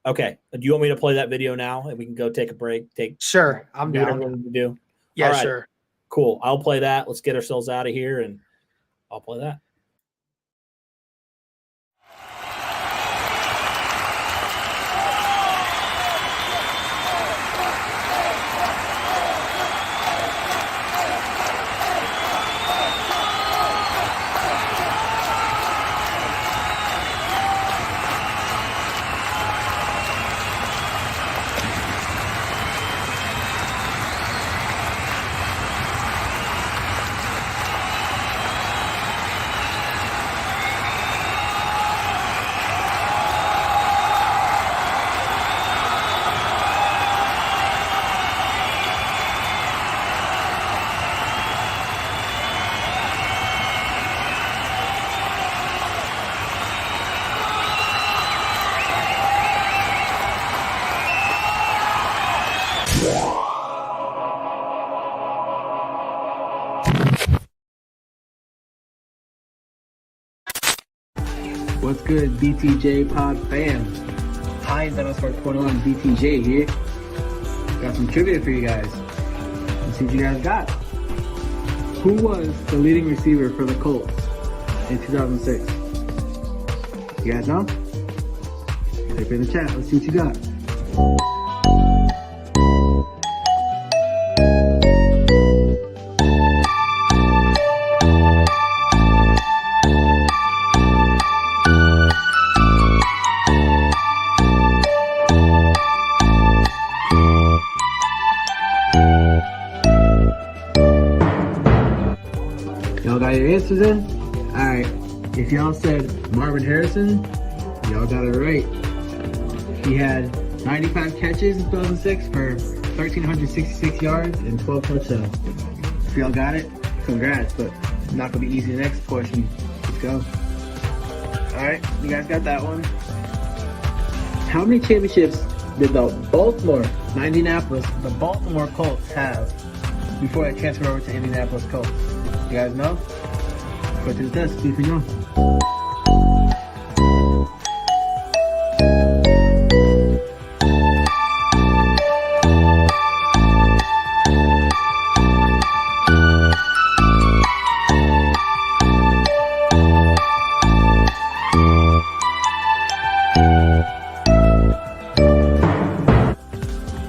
Okay. Do you want me to play that video now and we can go take a break? Sure. I'm down. Whatever we need to do. Yeah, all right. Sure. Cool. I'll play that. Let's get ourselves out of here and I'll play that. What's good, BTJ Pod fam? Hi, _21 BTJ here. got some trivia for you guys. Let's see what you guys got. Who was the leading receiver for the Colts in 2006? You guys know? Type in the chat. Let's see what you got. Y'all got your answers in? Alright. If y'all said Marvin Harrison, y'all got it right. He had 95 catches in 2006 for 1,366 yards and 12 touchdowns. If y'all got it, congrats, but not going to be easy. Next portion. Let's go. Alright, you guys got that one. How many championships did the Baltimore Colts have before they transferred over to Indianapolis Colts? You guys know? Go to the test, see if you know.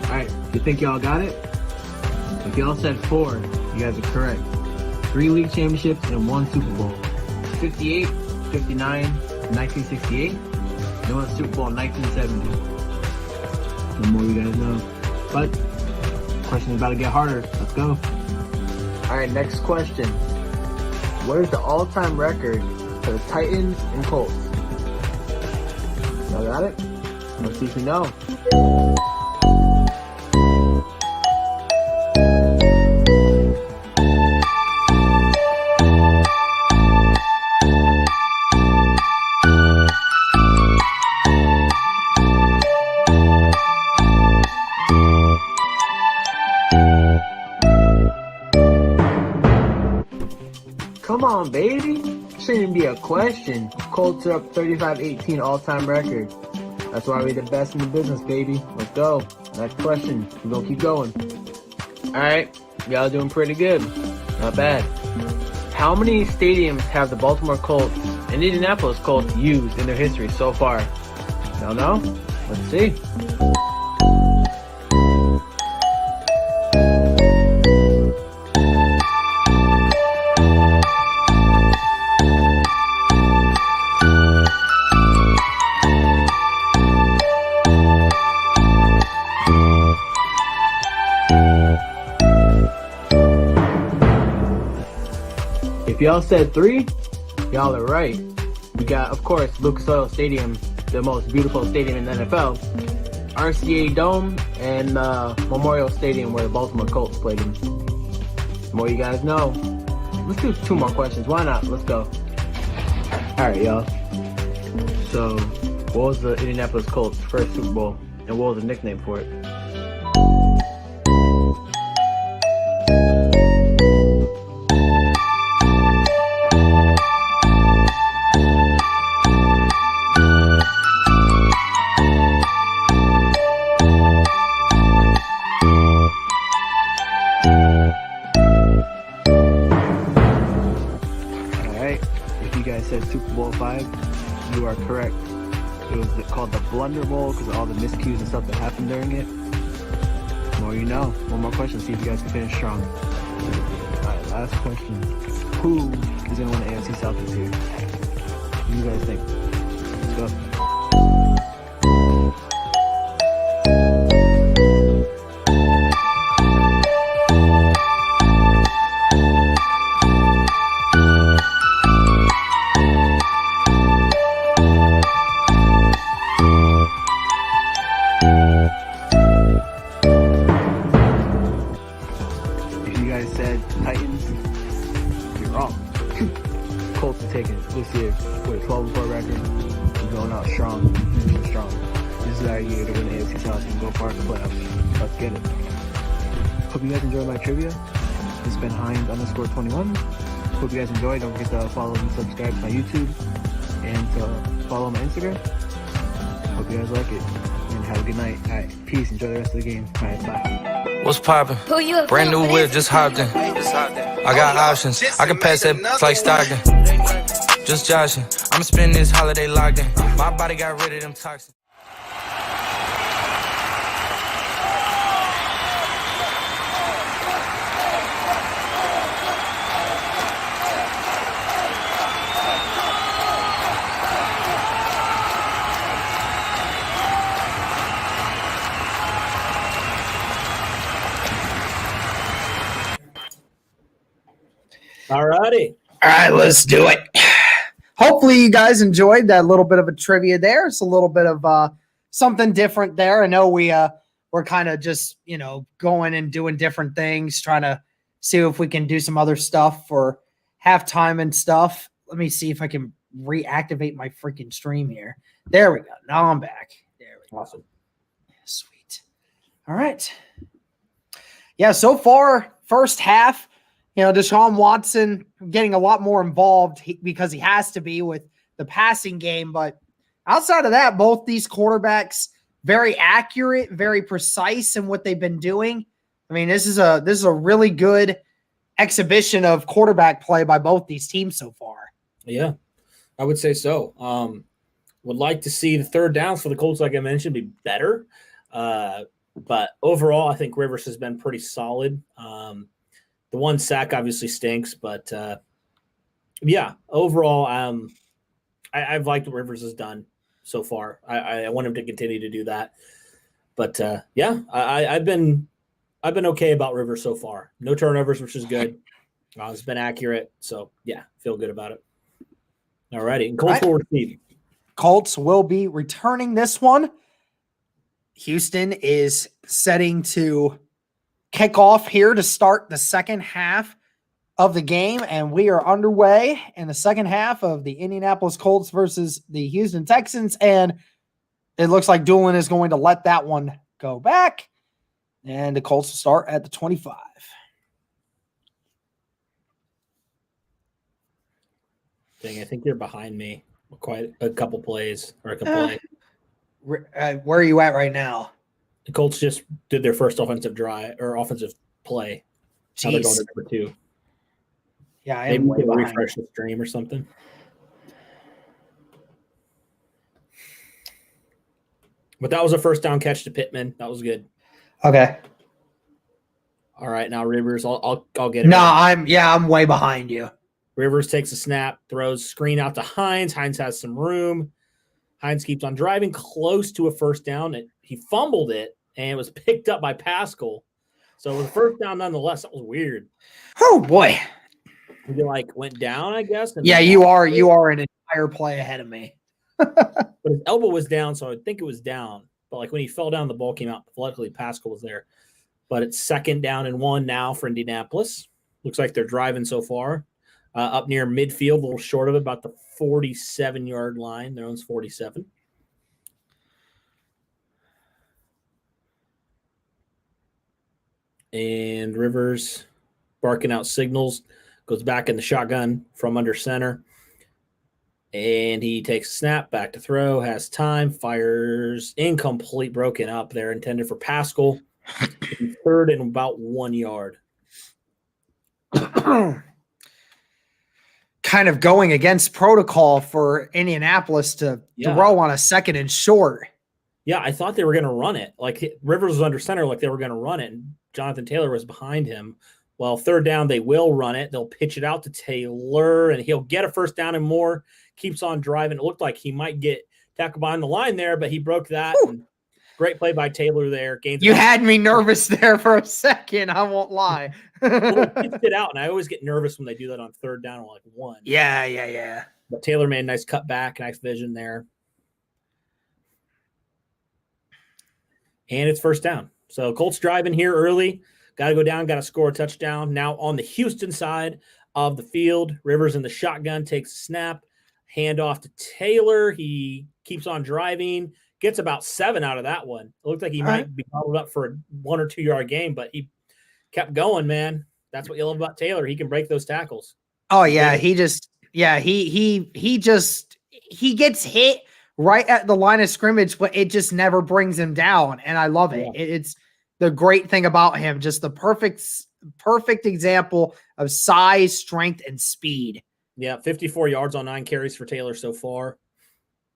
Alright, you think y'all got it? If y'all said 4, you guys are correct. 3 league championships and 1 Super Bowl. 58, 59, 1968. They won the Super Bowl in 1970. The more you guys know. But, the question is about to get harder. Let's go. Alright, next question. What is the all-time record for the Titans and Colts? Y'all got it? Let's see if you know. Come on, baby. Shouldn't be a question. Colts are up 35-18 all-time record. That's why we're the best in the business, baby. Let's go. Next question. We're going to keep going. Alright. Y'all doing pretty good. Not bad. How many stadiums have the Baltimore Colts and Indianapolis Colts used in their history so far? Y'all know? Let's see. If y'all said 3, y'all are right. We got, of course, Lucas Oil Stadium, the most beautiful stadium in the NFL, RCA Dome, and Memorial Stadium where the Baltimore Colts played in. The more you guys know. Let's do 2 more questions. Why not? Let's go. Alright, y'all. So, what was the Indianapolis Colts' first Super Bowl, and what was the nickname for it? Said Super Bowl 5, you are correct. It was called the Blunder Bowl because of all the miscues and stuff that happened during it. The more you know. One more question, see if you guys can finish strong. Alright, last question. Who is going to win the AFC South this year? What do you guys think? Let's go. Titans, you're wrong. Colts are taking it this year with a 12-4 record. We're going out strong, finishing strong. This is our year to win the AFC South and go far in the playoffs. Let's get it. Hope you guys enjoyed my trivia. It's been Hines_21. Hope you guys enjoyed. Don't forget to follow and subscribe to my YouTube and to follow my Instagram. Hope you guys like it. And have a good night. All right. Peace. Enjoy the rest of the game. All right. Bye. What's poppin'? Brand new whip, just hopped in. I got options. I can pass that like Stockton. Just joshing. I'ma spend this holiday locked in. My body got rid of them toxins. All righty. All right, let's do it. Hopefully you guys enjoyed that little bit of a trivia there. It's a little bit of something different there. I know we're kind of just, going and doing different things, trying to see if we can do some other stuff for halftime and stuff. Let me see if I can reactivate my freaking stream here. There we go. Now I'm back. There we go. Awesome. Sweet. All right. Yeah, so far, first half, Deshaun Watson getting a lot more involved because he has to be with the passing game. But outside of that, both these quarterbacks very accurate, very precise in what they've been doing. I mean, this is a really good exhibition of quarterback play by both these teams so far. Yeah, I would say so. Would like to see the third downs for the Colts, like I mentioned, be better. But overall, I think Rivers has been pretty solid. The one sack obviously stinks, but yeah, overall, I've liked what Rivers has done so far. I want him to continue to do that. But yeah, I've been okay about Rivers so far. No turnovers, which is good. It's been accurate, so yeah, feel good about it. All righty, and Colts will receive. Colts will be returning this one. Houston is setting to kick off here to start the second half of the game, and we are underway in the second half of the Indianapolis Colts versus the Houston Texans, and it looks like Doolin is going to let that one go back, and the Colts will start at the 25. Dang, I think you're behind me quite a couple plays or a play. Where are you at right now? The Colts just did their first offensive play. Now they're going to number 2. Yeah, I maybe am way we can behind. refresh the stream or something. But that was a first down catch to Pittman. That was good. Okay. All right, now Rivers. I'll get it. No, I'm way behind you. Rivers takes a snap, throws screen out to Hines. Hines has some room. Hines keeps on driving close to a first down. He fumbled it, and it was picked up by Pascal. So it was a first down nonetheless. That was weird. Oh, boy. He went down, I guess. Yeah, you are an entire play ahead of me. But his elbow was down, so I think it was down. But when he fell down, the ball came out. Luckily, Pascal was there. But it's 2nd down and 1 now for Indianapolis. Looks like they're driving so far. Up near midfield, a little short of it, about the 47-yard line. Their own's 47. And Rivers barking out signals, goes back in the shotgun from under center. And he takes a snap, back to throw, has time, fires, incomplete, broken up there, intended for Pascal. 3rd and about 1 yard. Kind of going against protocol for Indianapolis to throw on a 2nd and short. Yeah, I thought they were going to run it. Rivers was under center, they were going to run it, and Jonathan Taylor was behind him. Well, 3rd down, they will run it. They'll pitch it out to Taylor, and he'll get a first down and more. Keeps on driving. It looked like he might get tackled behind the line there, but he broke that. And great play by Taylor there. You had me nervous there for a second. I won't lie. Well, pitched it out, and I always get nervous when they do that on 3rd down on 1. Yeah. But Taylor made a nice cut back, nice vision there. And it's first down. So Colts driving here early. Got to go down, got to score a touchdown. Now on the Houston side of the field, Rivers in the shotgun takes a snap, hand off to Taylor. He keeps on driving, gets about 7 out of that one. It looked like he might be bottled up for a 1 or 2 yard game, but he kept going, man. That's what you love about Taylor. He can break those tackles. Oh yeah, he gets hit right at the line of scrimmage, but it just never brings him down. And I love it. It's the great thing about him, just the perfect example of size, strength, and speed. Yeah, 54 yards on 9 carries for Taylor so far.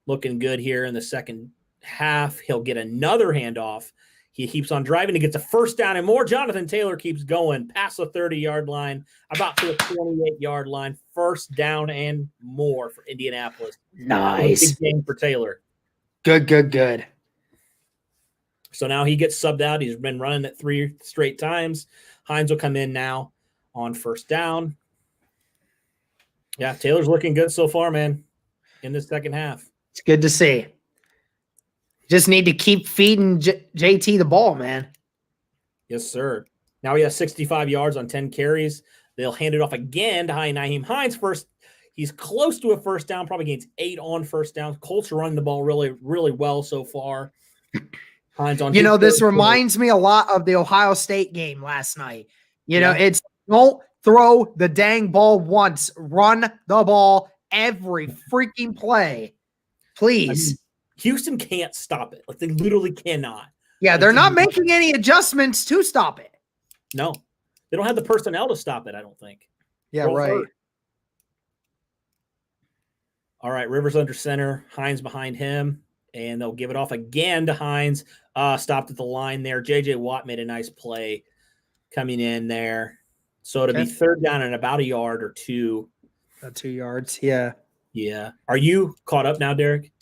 Looking good here in the second half. He'll get another handoff. He keeps on driving. He gets a first down and more. Jonathan Taylor keeps going past the 30-yard line, about to the 28-yard line. First down and more for Indianapolis. Nice. Big game for Taylor. Good. So now he gets subbed out. He's been running it 3 straight times. Hines will come in now on first down. Yeah, Taylor's looking good so far, man, in the second half. It's good to see. Just need to keep feeding JT the ball, man. Yes, sir. Now he has 65 yards on 10 carries. They'll hand it off again to Nyheim Hines first. He's close to a first down, probably gains 8 on first down. Colts are running the ball really, really well so far. Hines on. This reminds me a lot of the Ohio State game last night. It's don't throw the dang ball once. Run the ball every freaking play. Please. Houston can't stop it. Like, they literally cannot. Yeah, they're not making any adjustments to stop it. No. They don't have the personnel to stop it, I don't think. Yeah, right. All right, Rivers under center. Hines behind him. And they'll give it off again to Hines. Stopped at the line there. J.J. Watt made a nice play coming in there. So it'll be third down and about a yard or 2. About 2 yards, yeah. Yeah. Are you caught up now, Derek?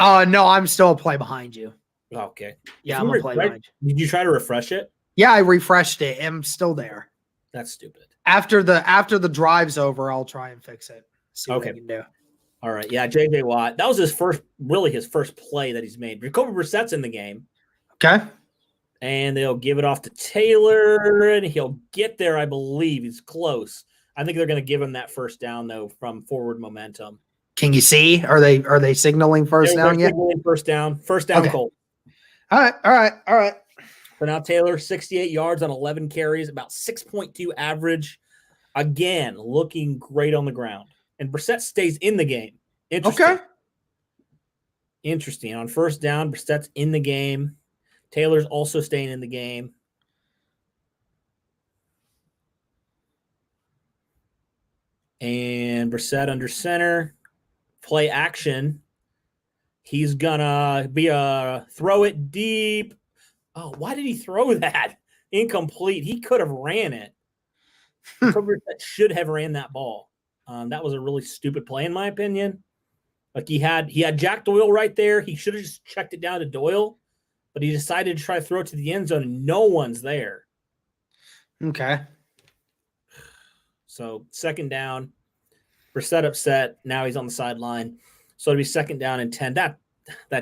No, I'm still a play behind you. Okay. Yeah, I'm a play behind you. Did you try to refresh it? Yeah, I refreshed it. I'm still there. That's stupid. After the drive's over, I'll try and fix it. See what I can do. All right. Yeah, J.J. Watt. That was his first play that he's made. Jacoby Brissett's in the game. Okay. And they'll give it off to Taylor, and he'll get there, I believe. He's close. I think they're going to give him that first down, though, from forward momentum. Can you see? Are they signaling first down yet? First down. First down, Colt. All right. So now Taylor, 68 yards on 11 carries, about 6.2 average. Again, looking great on the ground. And Brissett stays in the game. Interesting. Okay. Interesting. On first down, Brissett's in the game. Taylor's also staying in the game. And Brissett under center. Play action. He's gonna throw it deep. Oh, why did he throw that? Incomplete. He could have ran it. Brissett should have ran that ball. That was a really stupid play, in my opinion. Like, he had Jack Doyle right there. He should have just checked it down to Doyle, but he decided to try to throw it to the end zone, and no one's there. Okay. So second down. Brissett upset. Now he's on the sideline. So it'll be second down and 10. That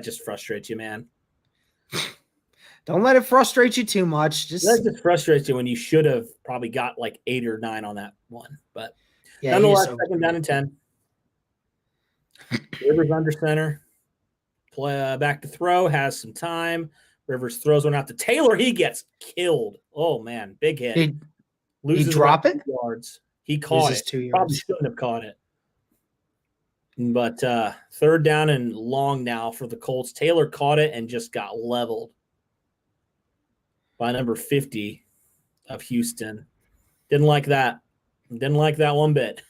just frustrates you, man. Don't let it frustrate you too much. That just frustrates you when you should have probably got like 8 or 9 on that one. But yeah, nonetheless, second down and 10. Rivers under center. Play back to throw. Has some time. Rivers throws one out to Taylor. He gets killed. Oh, man. Big hit. Did Loses he drop it? Yards. He caught it. 2 yards. Probably shouldn't have caught it. But third down and long now for the Colts. Taylor caught it and just got leveled by number 50 of Houston. Didn't like that. Didn't like that one bit.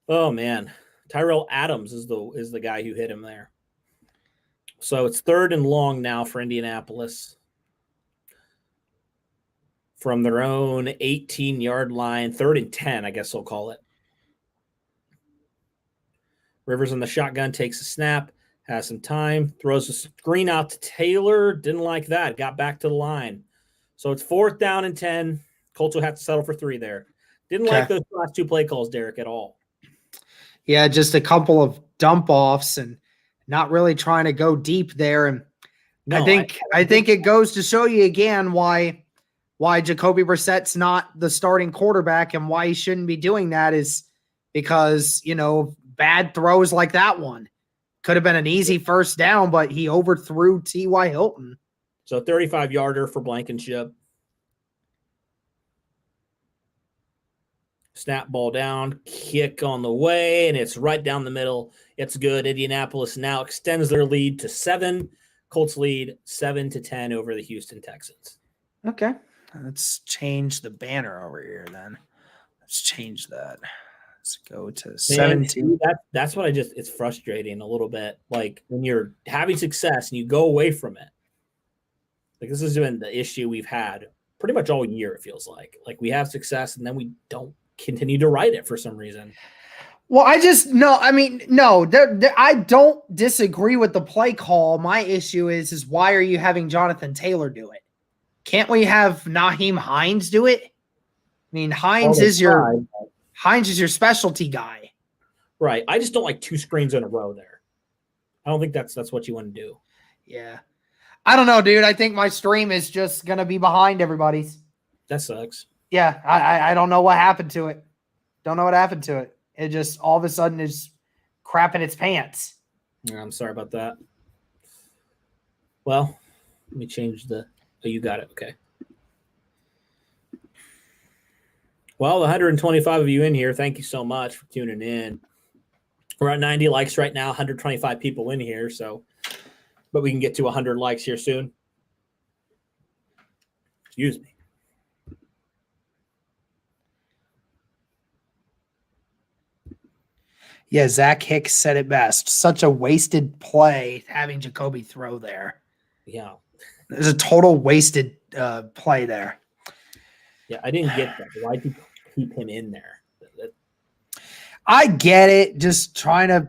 Oh, man. Tyrell Adams is the guy who hit him there. So it's third and long now for Indianapolis. From their own 18-yard line, third and 10, I guess they'll call it. Rivers in the shotgun, takes a snap, has some time, throws a screen out to Taylor. Didn't like that. Got back to the line. So it's fourth down and 10. Colts will have to settle for 3 there. Didn't like those last 2 play calls, Derek, at all. Yeah, just a couple of dump offs and not really trying to go deep there. And no, I think it goes to show you again why Jacoby Brissett's not the starting quarterback and why he shouldn't be doing that is because, bad throws like that one. Could have been an easy first down, but he overthrew T.Y. Hilton. So 35-yarder for Blankenship. Snap ball down, kick on the way, and it's right down the middle. It's good. Indianapolis now extends their lead to 7. Colts lead 7-10 over the Houston Texans. Okay. Let's change the banner over here then. Let's change that. Let's go to 17. That's what it's frustrating a little bit. Like when you're having success and you go away from it. Like this has been the issue we've had pretty much all year, it feels like. Like we have success and then we don't continue to write it for some reason. Well, I don't disagree with the play call. My issue is why are you having Jonathan Taylor do it? Can't we have Naheem Hines do it? I mean, Hines is your specialty guy. Right. I just don't like 2 screens in a row there. I don't think that's what you want to do. Yeah. I don't know, dude. I think my stream is just going to be behind everybody's. That sucks. Yeah. I don't know what happened to it. Don't know what happened to it. It just all of a sudden is crapping its pants. Yeah, I'm sorry about that. Well, let me change the... Oh, you got it. Okay. Well, the 125 of you in here, thank you so much for tuning in. We're at 90 likes right now, 125 people in here, but we can get to 100 likes here soon. Excuse me. Yeah, Zach Hicks said it best. Such a wasted play having Jacoby throw there. Yeah. There's a total wasted play there. Yeah, I didn't get that. Why did you keep him in there? I get it. Just trying to,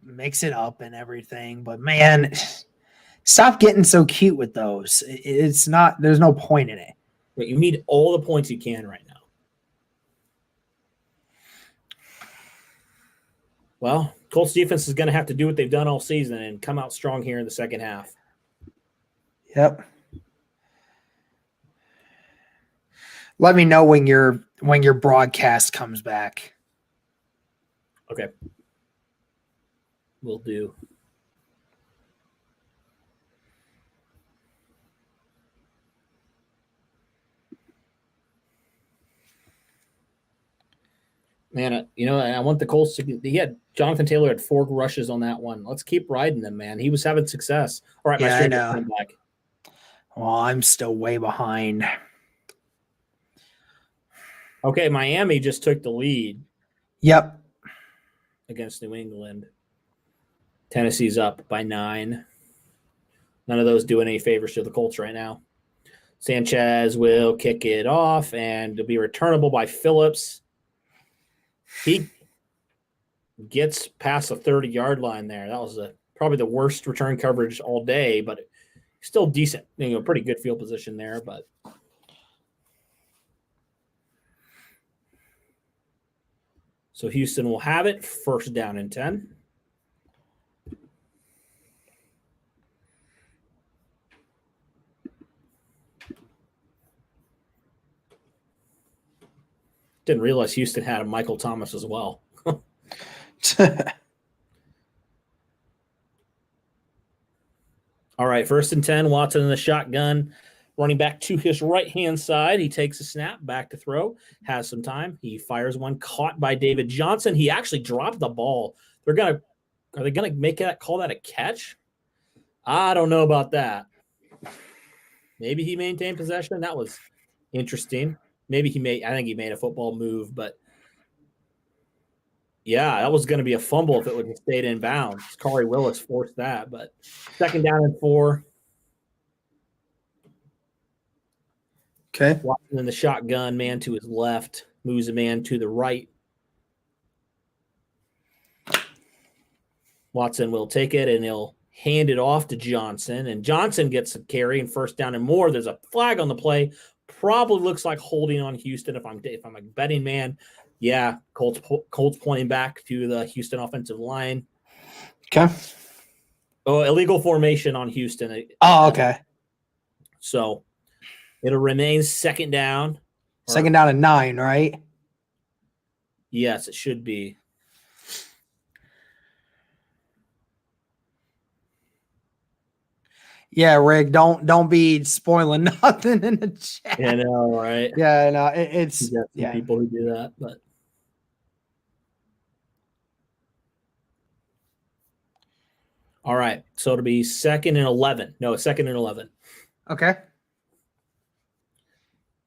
mix it up and everything. But, man, stop getting so cute with those. It's not – there's no point in it. But you need all the points you can right now. Well, Colts defense is going to have to do what they've done all season and come out strong here in the second half. Yep. Let me know when your broadcast comes back. Okay. Will do. Man, I want the Colts to – Jonathan Taylor had 4 rushes on that one. Let's keep riding them, man. He was having success. All right, I know. Back. Well, I'm still way behind. Okay, Miami just took the lead. Yep. Against New England. Tennessee's up by 9. None of those doing any favors to the Colts right now. Sanchez will kick it off, and it'll be returnable by Phillips. He gets past the 30-yard line there. That was probably the worst return coverage all day, but still decent. Pretty good field position there, but so Houston will have it. First down and 10. Didn't realize Houston had a Michael Thomas as well. All right, 1st and 10. Watson in the shotgun. Running back to his right-hand side. He takes a snap, back to throw. Has some time. He fires one, caught by David Johnson. He actually dropped the ball. Are they gonna call that a catch? I don't know about that. Maybe he maintained possession. That was interesting. Maybe I think he made a football move, but yeah, that was going to be a fumble if it would have stayed in bounds. Corey Willis forced that, but 2nd down and 4. Okay. Watson in the shotgun, man to his left, moves a man to the right. Watson will take it, and he'll hand it off to Johnson, and Johnson gets a carry and 1st down and more. There's a flag on the play. Probably looks like holding on Houston if I'm a betting man. Yeah, Colts pointing back to the Houston offensive line. Okay. Oh, illegal formation on Houston. Oh, okay. So it'll remain 2nd down. 2nd down and 9, right? Yes, it should be. Yeah, Rick, don't be spoiling nothing in the chat. I know, right? Yeah, no, it's You got some people who do that, but all right. So it'll be 2nd and 11. No, 2nd and 11. Okay.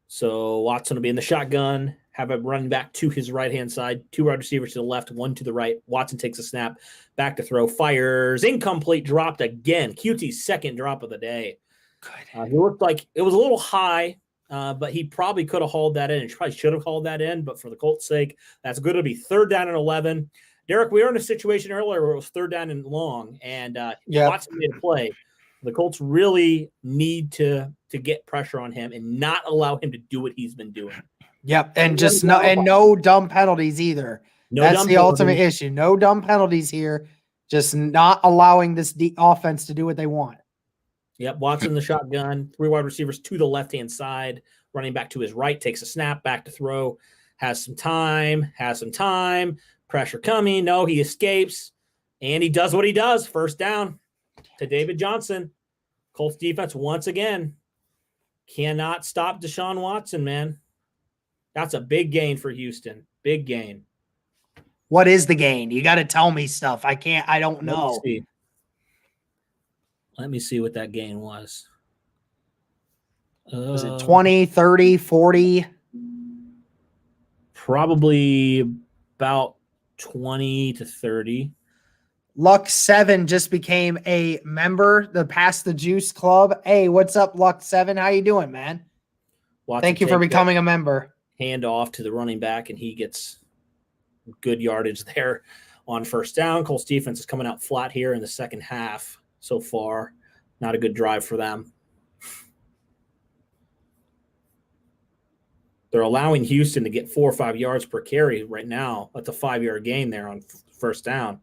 So Watson will be in the shotgun, have a running back to his right-hand side, 2 wide receivers to the left, 1 to the right. Watson takes a snap, back to throw, fires, incomplete, dropped again. QT's 2nd drop of the day. Good. He looked like it was a little high, but he probably could have hauled that in. He probably should have hauled that in, but for the Colts' sake, that's good. It'll be 3rd down and 11. Derek, we were in a situation earlier where it was 3rd down and long, and Watson made a play. The Colts really need to get pressure on him and not allow him to do what he's been doing. Yep, and just no dumb penalties either. That's the ultimate issue. No dumb penalties here. Just not allowing this offense to do what they want. Yep, Watson the shotgun, 3 wide receivers to the left-hand side, running back to his right, takes a snap, back to throw, has some time, pressure coming. No, he escapes, and he does what he does. 1st down to David Johnson. Colts defense once again cannot stop Deshaun Watson, man. That's a big gain for Houston. Big gain. What is the gain? You got to tell me stuff. I don't know. Let me see what that gain was. Was it 20, 30, 40? Probably about 20 to 30. Luck 7 just became a member, the Pass the Juice Club. Hey, what's up, Luck 7? How you doing, man? Watson Thank you for becoming a member. Hand off to the running back, and he gets good yardage there on 1st down. Colts defense is coming out flat here in the second half so far. Not a good drive for them. They're allowing Houston to get 4 or 5 yards per carry right now. That's a 5-yard gain there on 1st down.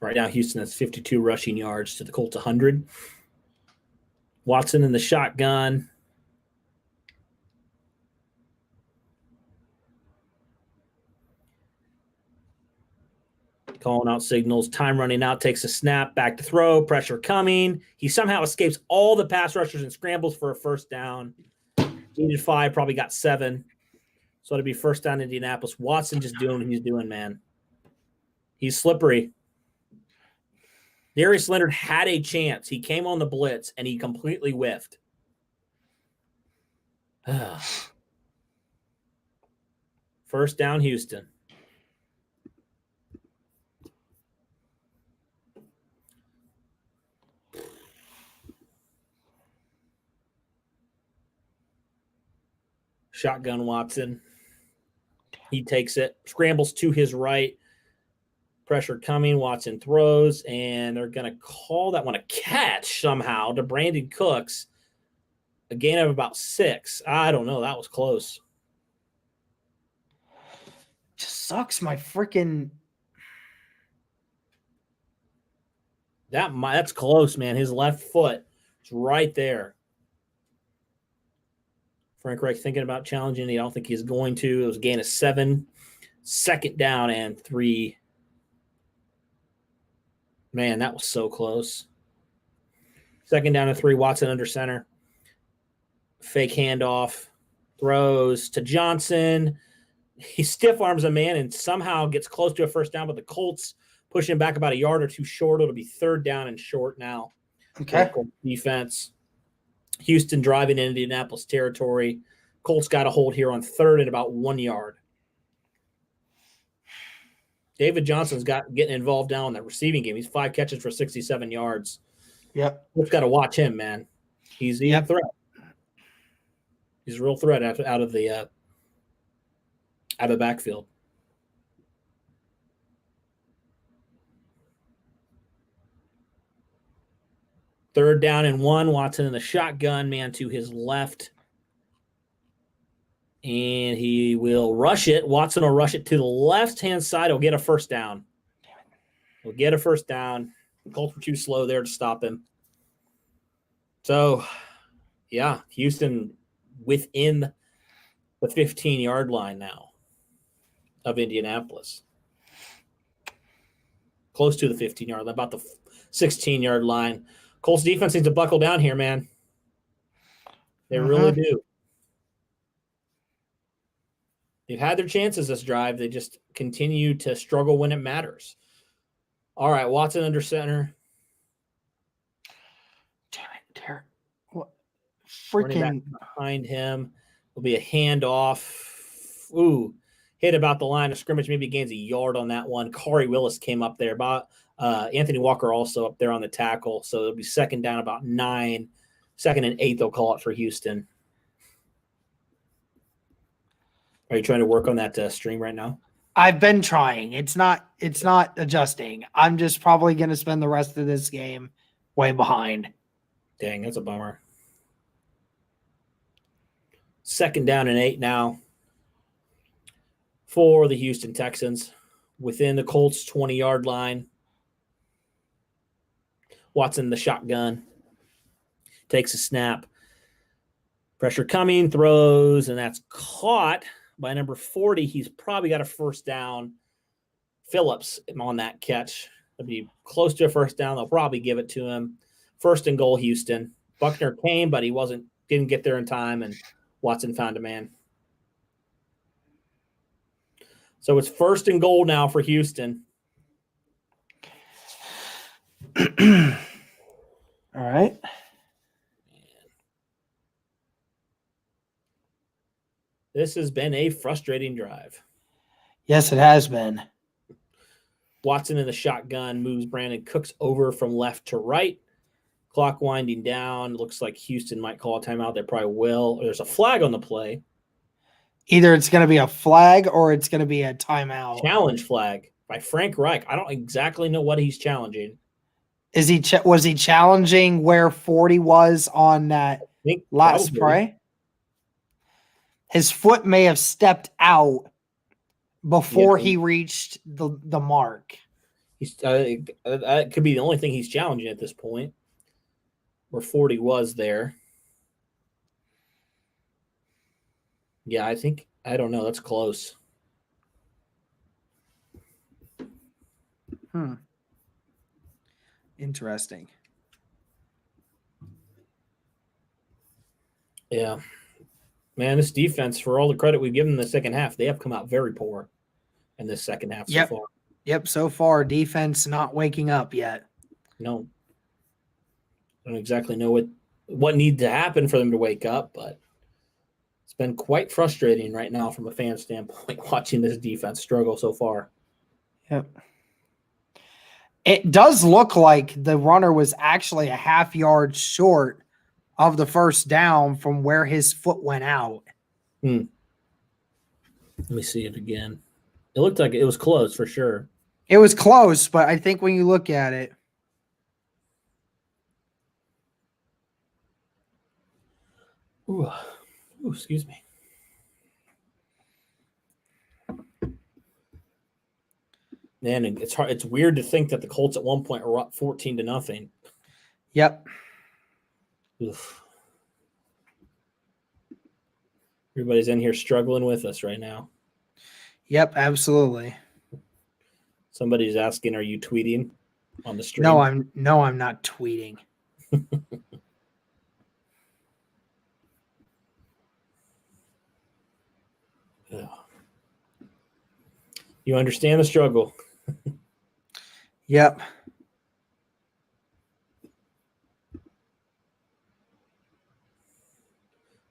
Right now, Houston has 52 rushing yards to the Colts 100. Watson in the shotgun. Calling out signals. Time running out. Takes a snap. Back to throw. Pressure coming. He somehow escapes all the pass rushers and scrambles for a 1st down. Needed 5. Probably got 7. So it'll be 1st down Indianapolis. Watson just doing what he's doing, man. He's slippery. Darius Leonard had a chance. He came on the blitz, and he completely whiffed. 1st down, Houston. Shotgun Watson. He takes it, scrambles to his right. Pressure coming. Watson throws, and they're going to call that one a catch somehow to Brandon Cooks. A gain of about 6. I don't know. That was close. Just sucks my freaking. That's close, man. His left foot is right there. Frank Reich thinking about challenging. I don't think he's going to. It was a gain of 7. 2nd down and 3. Man, that was so close. 2nd down and 3. Watson under center. Fake handoff. Throws to Johnson. He stiff arms a man and somehow gets close to a 1st down, but the Colts push him back about a yard or 2 short. It'll be 3rd down and short now. Okay. Defense. Houston driving in Indianapolis territory. Colts got a hold here on 3rd and about 1 yard. David Johnson's getting involved now in that receiving game. He's 5 catches for 67 yards. Yep. We've got to watch him, man. He's a threat. He's a real threat out of the backfield. Third down and 1. Watson in the shotgun, man to his left. And he will rush it. Watson will rush it to the left-hand side. He'll get a 1st down. He'll get a 1st down. The Colts were too slow there to stop him. So, yeah, Houston within the 15-yard line now. of Indianapolis. Close to the 15-yard line, about the 16-yard line. Colts defense needs to buckle down here, man. They really do. They've had their chances this drive. They just continue to struggle when it matters. All right, Watson under center. Damn it, Derek. What? Running back Freaking. behind him. Will be a handoff. Ooh, hit about the line of scrimmage. Maybe gains a yard on that one. Corey Willis came up there. Anthony Walker also up there on the tackle. So it'll be second down about 9. 2nd and 8, they'll call it for Houston. Are you trying to work on that stream right now? I've been trying. It's not adjusting. I'm just probably going to spend the rest of this game way behind. Dang, that's a bummer. 2nd down and 8 now for the Houston Texans within the Colts 20-yard line. Watson, the shotgun, takes a snap. Pressure coming, throws, and that's caught by number 40. He's probably got a first down. Phillips on that catch. It'll be close to a first down. They'll probably give it to him. 1st and goal, Houston. Buckner came, but he didn't get there in time, and Watson found a man. So it's 1st and goal now for Houston. All right. This has been a frustrating drive. Yes, it has been. Watson in the shotgun moves Brandon Cooks over from left to right. Clock winding down. Looks like Houston might call a timeout. They probably will. There's a flag on the play. Either it's going to be a flag or it's going to be a timeout. Challenge flag by Frank Reich. I don't exactly know what he's challenging. Was he challenging where 40 was on that last play? His foot may have stepped out before he reached the mark. That could be the only thing he's challenging at this point, where 40 was there. Yeah, I don't know. That's close. Interesting. Yeah. Man, this defense, for all the credit we've given them in the second half, they have come out very poor in this second half so far. Yep, so far, defense not waking up yet. No. I don't exactly know what needs to happen for them to wake up, but it's been quite frustrating right now from a fan standpoint watching this defense struggle so far. Yep. It does look like the runner was actually a half yard short of the first down from where his foot went out. Let me see it again. It looked like it was close for sure. It was close, but I think when you look at it. Ooh, excuse me. Man, it's hard. It's weird to think that the Colts at one point were up 14-0. Yep. Oof. Everybody's in here struggling with us right now. Yep, absolutely. Somebody's asking, "Are you tweeting on the stream?" No, I'm not tweeting. You understand the struggle. Yep.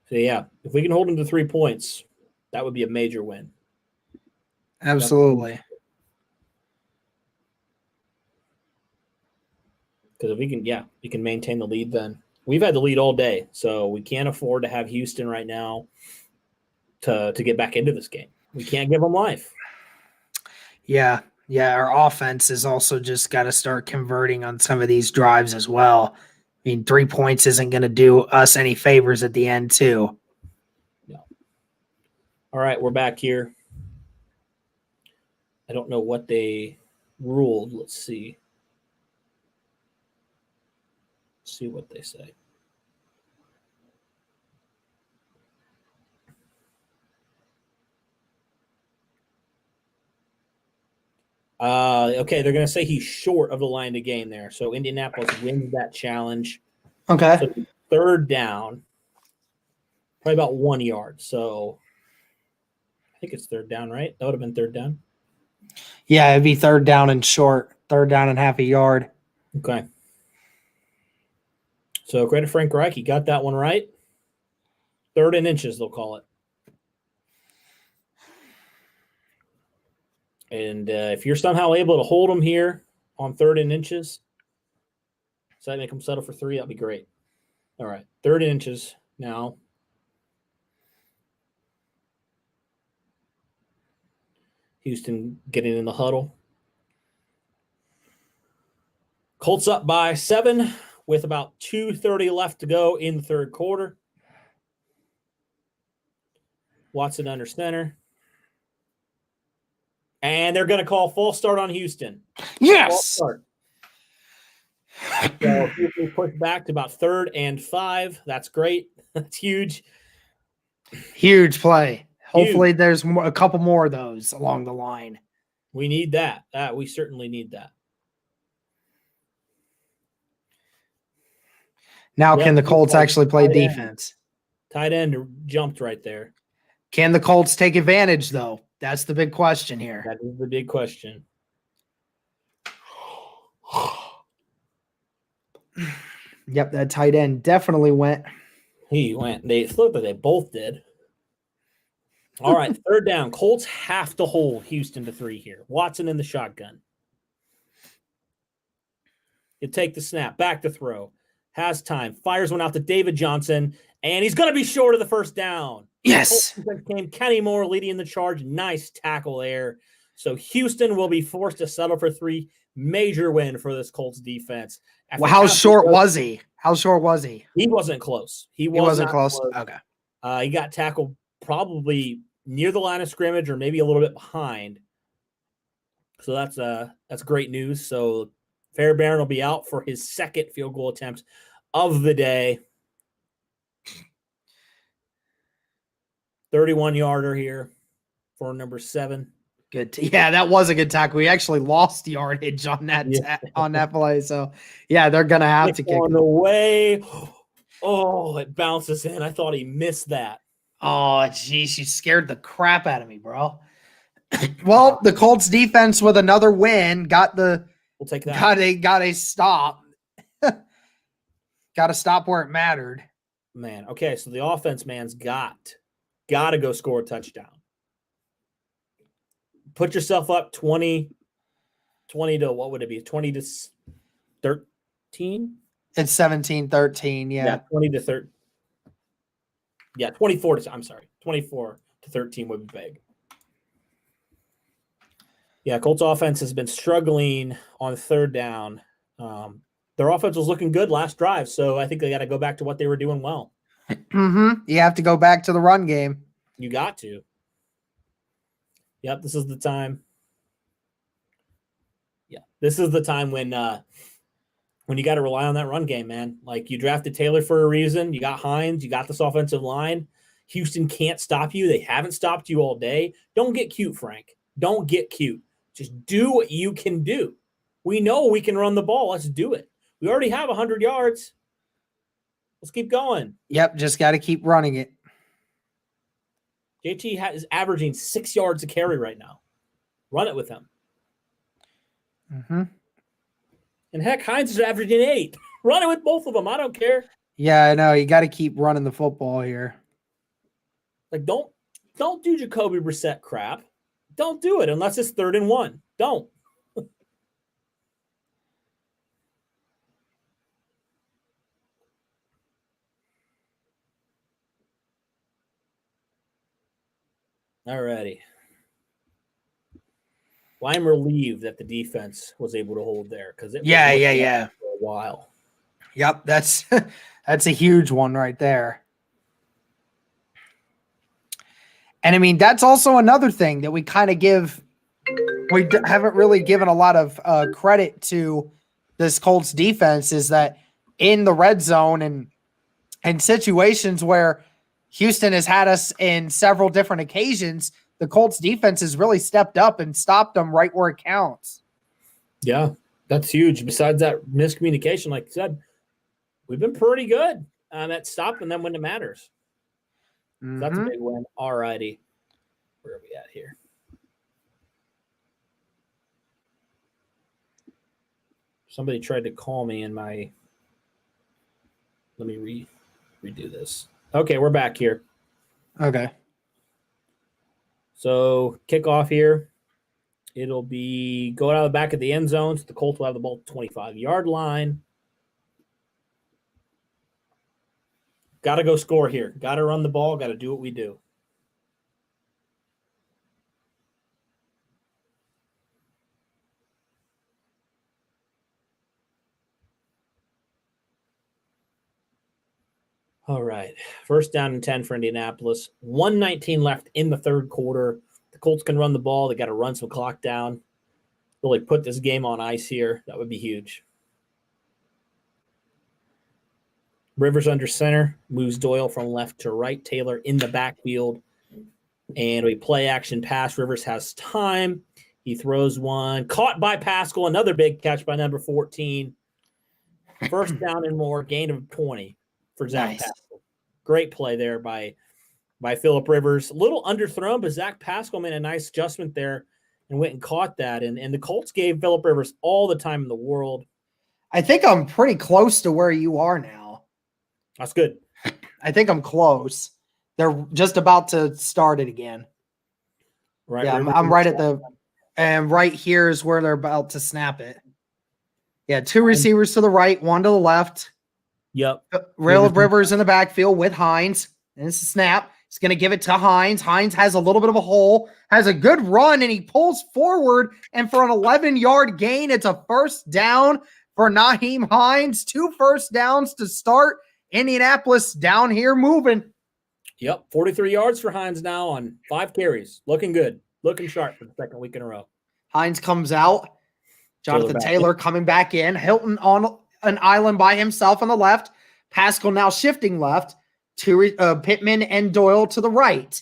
So, yeah, if we can hold them to 3 points, that would be a major win. Absolutely. Because if we can maintain the lead then. We've had the lead all day, so we can't afford to have Houston right now to get back into this game. We can't give them life. Yeah. Yeah, our offense has also just got to start converting on some of these drives as well. I mean, 3 points isn't going to do us any favors at the end, too. No. All right, we're back here. I don't know what they ruled. Let's see. Let's see what they say. Okay, they're going to say he's short of the line to gain there. So Indianapolis wins that challenge. Okay. So third down, probably about 1 yard. So I think it's third down, right? That would have been third down. Yeah, it'd be third down and short, third down and half a yard. Okay. So credit Frank Reich. He got that one right. 3rd and inches, they'll call it. And if you're somehow able to hold them here on 3rd and inches, so that make them settle for 3, that'd be great. All right, 3rd and inches now. Houston getting in the huddle. Colts up by 7 with about 2:30 left to go in the 3rd quarter. Watson under center. And they're going to call false start on Houston. Yes. False start. So Houston pushed back to about 3rd and 5. That's great. That's huge. Huge play. Hopefully there's a couple more of those along the line. We need that. We certainly need that. Now, Yeah, can the Colts actually play tight end. defense? Tight end jumped right there. Can the Colts take advantage, though? That's the big question here. That is the big question. Yep, that tight end definitely went. He went. They looked like they both did. All right, 3rd down. Colts have to hold Houston to 3 here. Watson in the shotgun. You take the snap, back to throw. Has time. Fires one out to David Johnson, and he's going to be short of the 1st down. Yes. Came Kenny Moore leading the charge. Nice tackle there. So Houston will be forced to settle for 3. Major win for this Colts defense. Well, how short was he? How short was he? He wasn't close. He wasn't close. Okay. He got tackled probably near the line of scrimmage or maybe a little bit behind. So that's great news. So Fairbairn will be out for his 2nd field goal attempt of the day. 31-yarder here for number 7. Good. Yeah, that was a good tackle. We actually lost yardage on that on that play. So, yeah, they're going to have to kick on the way. Oh, it bounces in. I thought he missed that. Oh, geez, you scared the crap out of me, bro. Well, the Colts defense with another win We'll take that. Got a stop. Got to stop where it mattered. Man, okay, so the offense man's got to go score a touchdown. Put yourself up 20 to what would it be? 20 to 13? It's 17-13, yeah. 20 to 13. Yeah, 24 to 13 would be big. Yeah, Colts offense has been struggling on 3rd down. Their offense was looking good last drive, so I think they got to go back to what they were doing well. Mm-hmm. You have to go back to the run game. You got to. Yep, this is the time. Yeah, this is the time when you got to rely on that run game, man. Like, you drafted Taylor for a reason. You got Hines. You got this offensive line. Houston can't stop you. They haven't stopped you all day. Don't get cute, Frank. Don't get cute. Just do what you can do. We know we can run the ball. Let's do it. We already have 100 yards. Let's keep going. Yep, just got to keep running it. JT is averaging 6 yards a carry right now. Run it with him. Mm-hmm. And heck, Hines is averaging 8. Run it with both of them. I don't care. Yeah, I know. You got to keep running the football here. Like, don't do Jacoby Brissett crap. Don't do it unless it's 3rd and 1. Don't. All righty. Well, I'm relieved that the defense was able to hold there because it was for a while. Yep, that's a huge one right there. And I mean, that's also another thing that we kind of haven't really given a lot of credit to this Colts defense, is that in the red zone and situations where Houston has had us in several different occasions, the Colts defense has really stepped up and stopped them right where it counts. Yeah, that's huge. Besides that miscommunication, like you said, we've been pretty good at stopping them when it matters. Mm-hmm. That's a big win. All righty. Where are we at here? Somebody tried to call me in my – let me redo this. Okay, we're back here. Okay. So kickoff here. It'll be going out of the back of the end zone. So the Colts will have the ball 25-yard line. Got to go score here. Got to run the ball. Got to do what we do. All right. First down and 10 for Indianapolis. 1:19 left in the third quarter. The Colts can run the ball. They got to run some clock down. Really put this game on ice here. That would be huge. Rivers under center. Moves Doyle from left to right. Taylor in the backfield. And we play action pass. Rivers has time. He throws one. Caught by Pascal. Another big catch by number 14. First down and more. Gain of 20 for Zach Pascal. Great play there by Phillip Rivers. A little underthrown, but Zach Pascal made a nice adjustment there and went and caught that. And the Colts gave Phillip Rivers all the time in the world. I think I'm pretty close to where you are now. That's good. I think I'm close. They're just about to start it again. Right. Yeah, I'm right at the – and right here is where they're about to snap it. Yeah, two receivers to the right, one to the left. Yep. Rivers in the backfield with Hines. And it's a snap. He's going to give it to Hines. Hines has a little bit of a hole, has a good run, and he pulls forward. And for an 11-yard gain, it's a first down for Nyheim Hines. 2 first downs to start. Indianapolis down here moving. Yep. 43 yards for Hines now on 5 carries. Looking good. Looking sharp for the second week in a row. Hines comes out. Jonathan Taylor coming back in. Hilton on an island by himself on the left. Pascal now shifting left to Pittman and Doyle to the right.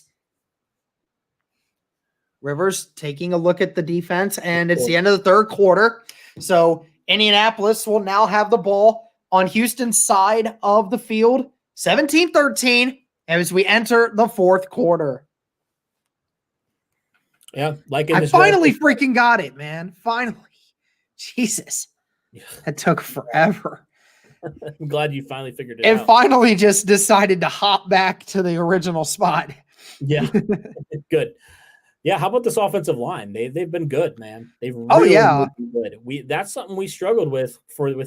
Rivers taking a look at the defense, and it's the end of the third quarter. So Indianapolis will now have the ball on Houston's side of the field, 17-13, as we enter the fourth quarter. Yeah, like I finally freaking got it, man. Finally. Jesus. Yeah. That took forever. I'm glad you finally figured it out. And finally just decided to hop back to the original spot. Yeah. Good. Yeah, how about this offensive line? They've been good, man. They've really been good. That's something we struggled with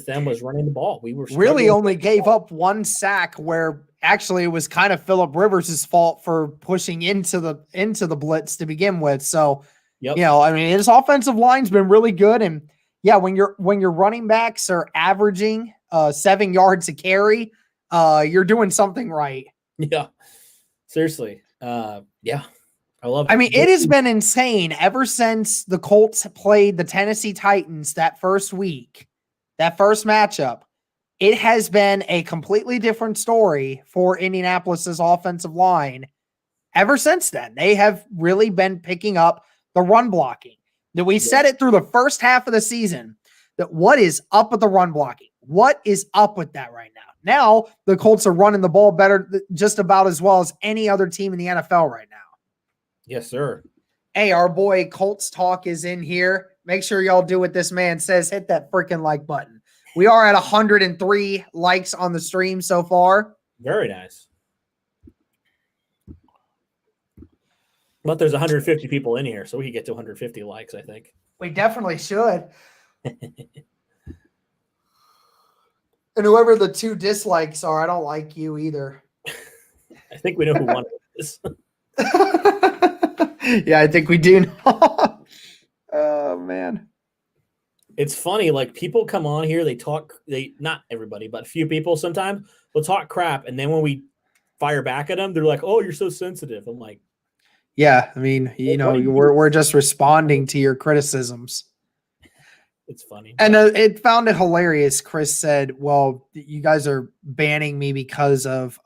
them was running the ball. We were really only gave up 1 sack where actually it was kind of Phillip Rivers' fault for pushing into the blitz to begin with. So, yep. You know, I mean, his offensive line's been really good. And yeah, when your running backs are averaging 7 yards a carry, you're doing something right. Yeah, seriously. Yeah, I love it. I mean, it has been insane ever since the Colts played the Tennessee Titans that first week, that first matchup. It has been a completely different story for Indianapolis's offensive line. Ever since then, they have really been picking up the run blocking. That we said it through the first half of the season, that what is up with the run blocking? What is up with that right now? Now the Colts are running the ball better, just about as well as any other team in the NFL right now. Yes, sir. Hey, our boy Colts Talk is in here. Make sure y'all do what this man says. Hit that freaking like button. We are at 103 likes on the stream so far. Very nice. But there's 150 people in here, so we could get to 150 likes, I think. We definitely should. And whoever the 2 dislikes are, I don't like you either. I think we know who won this. Yeah, I think we do. Oh, man. It's funny, like people come on here, not everybody, but a few people sometimes will talk crap, and then when we fire back at them, they're like, "Oh, you're so sensitive." I'm like, yeah, I mean, you know, we're just responding to your criticisms. It's funny. And it found it hilarious. Chris said, well, you guys are banning me because of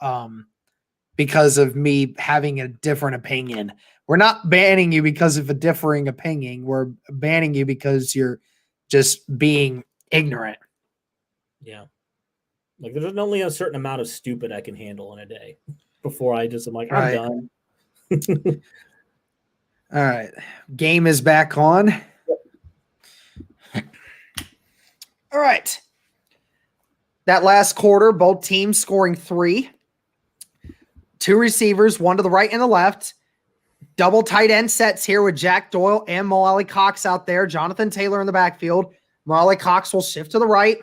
because of me having a different opinion. We're not banning you because of a differing opinion. We're banning you because you're just being ignorant. Yeah. Like there's only a certain amount of stupid I can handle in a day before I'm like, I'm done. All right. Game is back on. All right. That last quarter, both teams scoring 3. 2 receivers, one to the right and the left. Double tight end sets here with Jack Doyle and Mo Alley Cox out there. Jonathan Taylor in the backfield. Mo Alley Cox will shift to the right.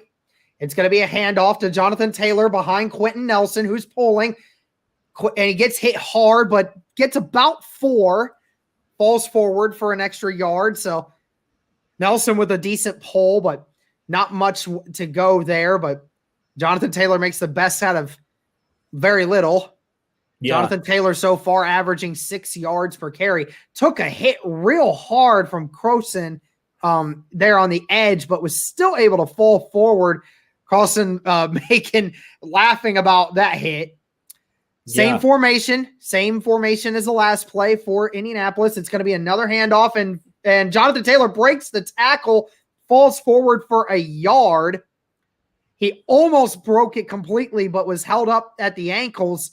It's going to be a handoff to Jonathan Taylor behind Quentin Nelson, who's pulling. And he gets hit hard, but gets about 4. Falls forward for an extra yard. So Nelson with a decent pull, but not much to go there. But Jonathan Taylor makes the best out of very little. Yeah. Jonathan Taylor so far averaging 6 yards per carry. Took a hit real hard from Croson there on the edge, but was still able to fall forward. Croson laughing about that hit. Same formation as the last play for Indianapolis. It's going to be another handoff, and Jonathan Taylor breaks the tackle, falls forward for a yard. He almost broke it completely, but was held up at the ankles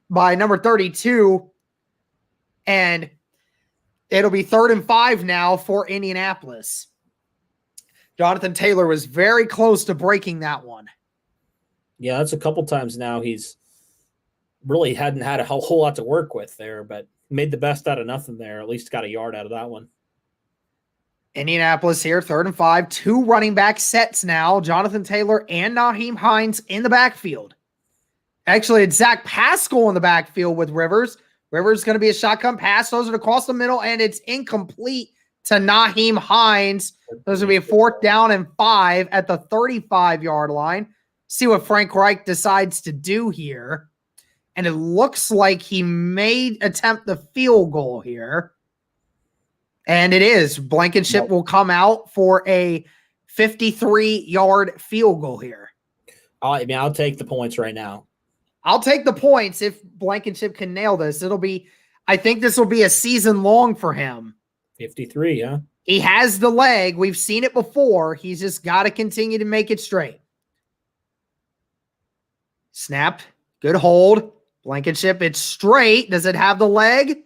by number 32. And it'll be 3rd and 5 now for Indianapolis. Jonathan Taylor was very close to breaking that one. Yeah, that's a couple times now he's really hadn't had a whole lot to work with there, but made the best out of nothing there. At least got a yard out of that one. Indianapolis here, 3rd and 5. 2 running back sets now. Jonathan Taylor and Nyheim Hines in the backfield. Actually, it's Zach Pascal in the backfield with Rivers. Rivers going to be a shotgun pass. Those are across the middle, and it's incomplete to Nyheim Hines. Those will be a 4th down and 5 at the 35-yard line. See what Frank Reich decides to do here. And it looks like he may attempt the field goal here. And it is. Blankenship will come out for a 53-yard field goal here. I'll take the points right now. I'll take the points if Blankenship can nail this. I think this will be a season long for him. 53, huh? He has the leg. We've seen it before. He's just got to continue to make it straight. Snap. Good hold. Blankenship, it's straight. Does it have the leg?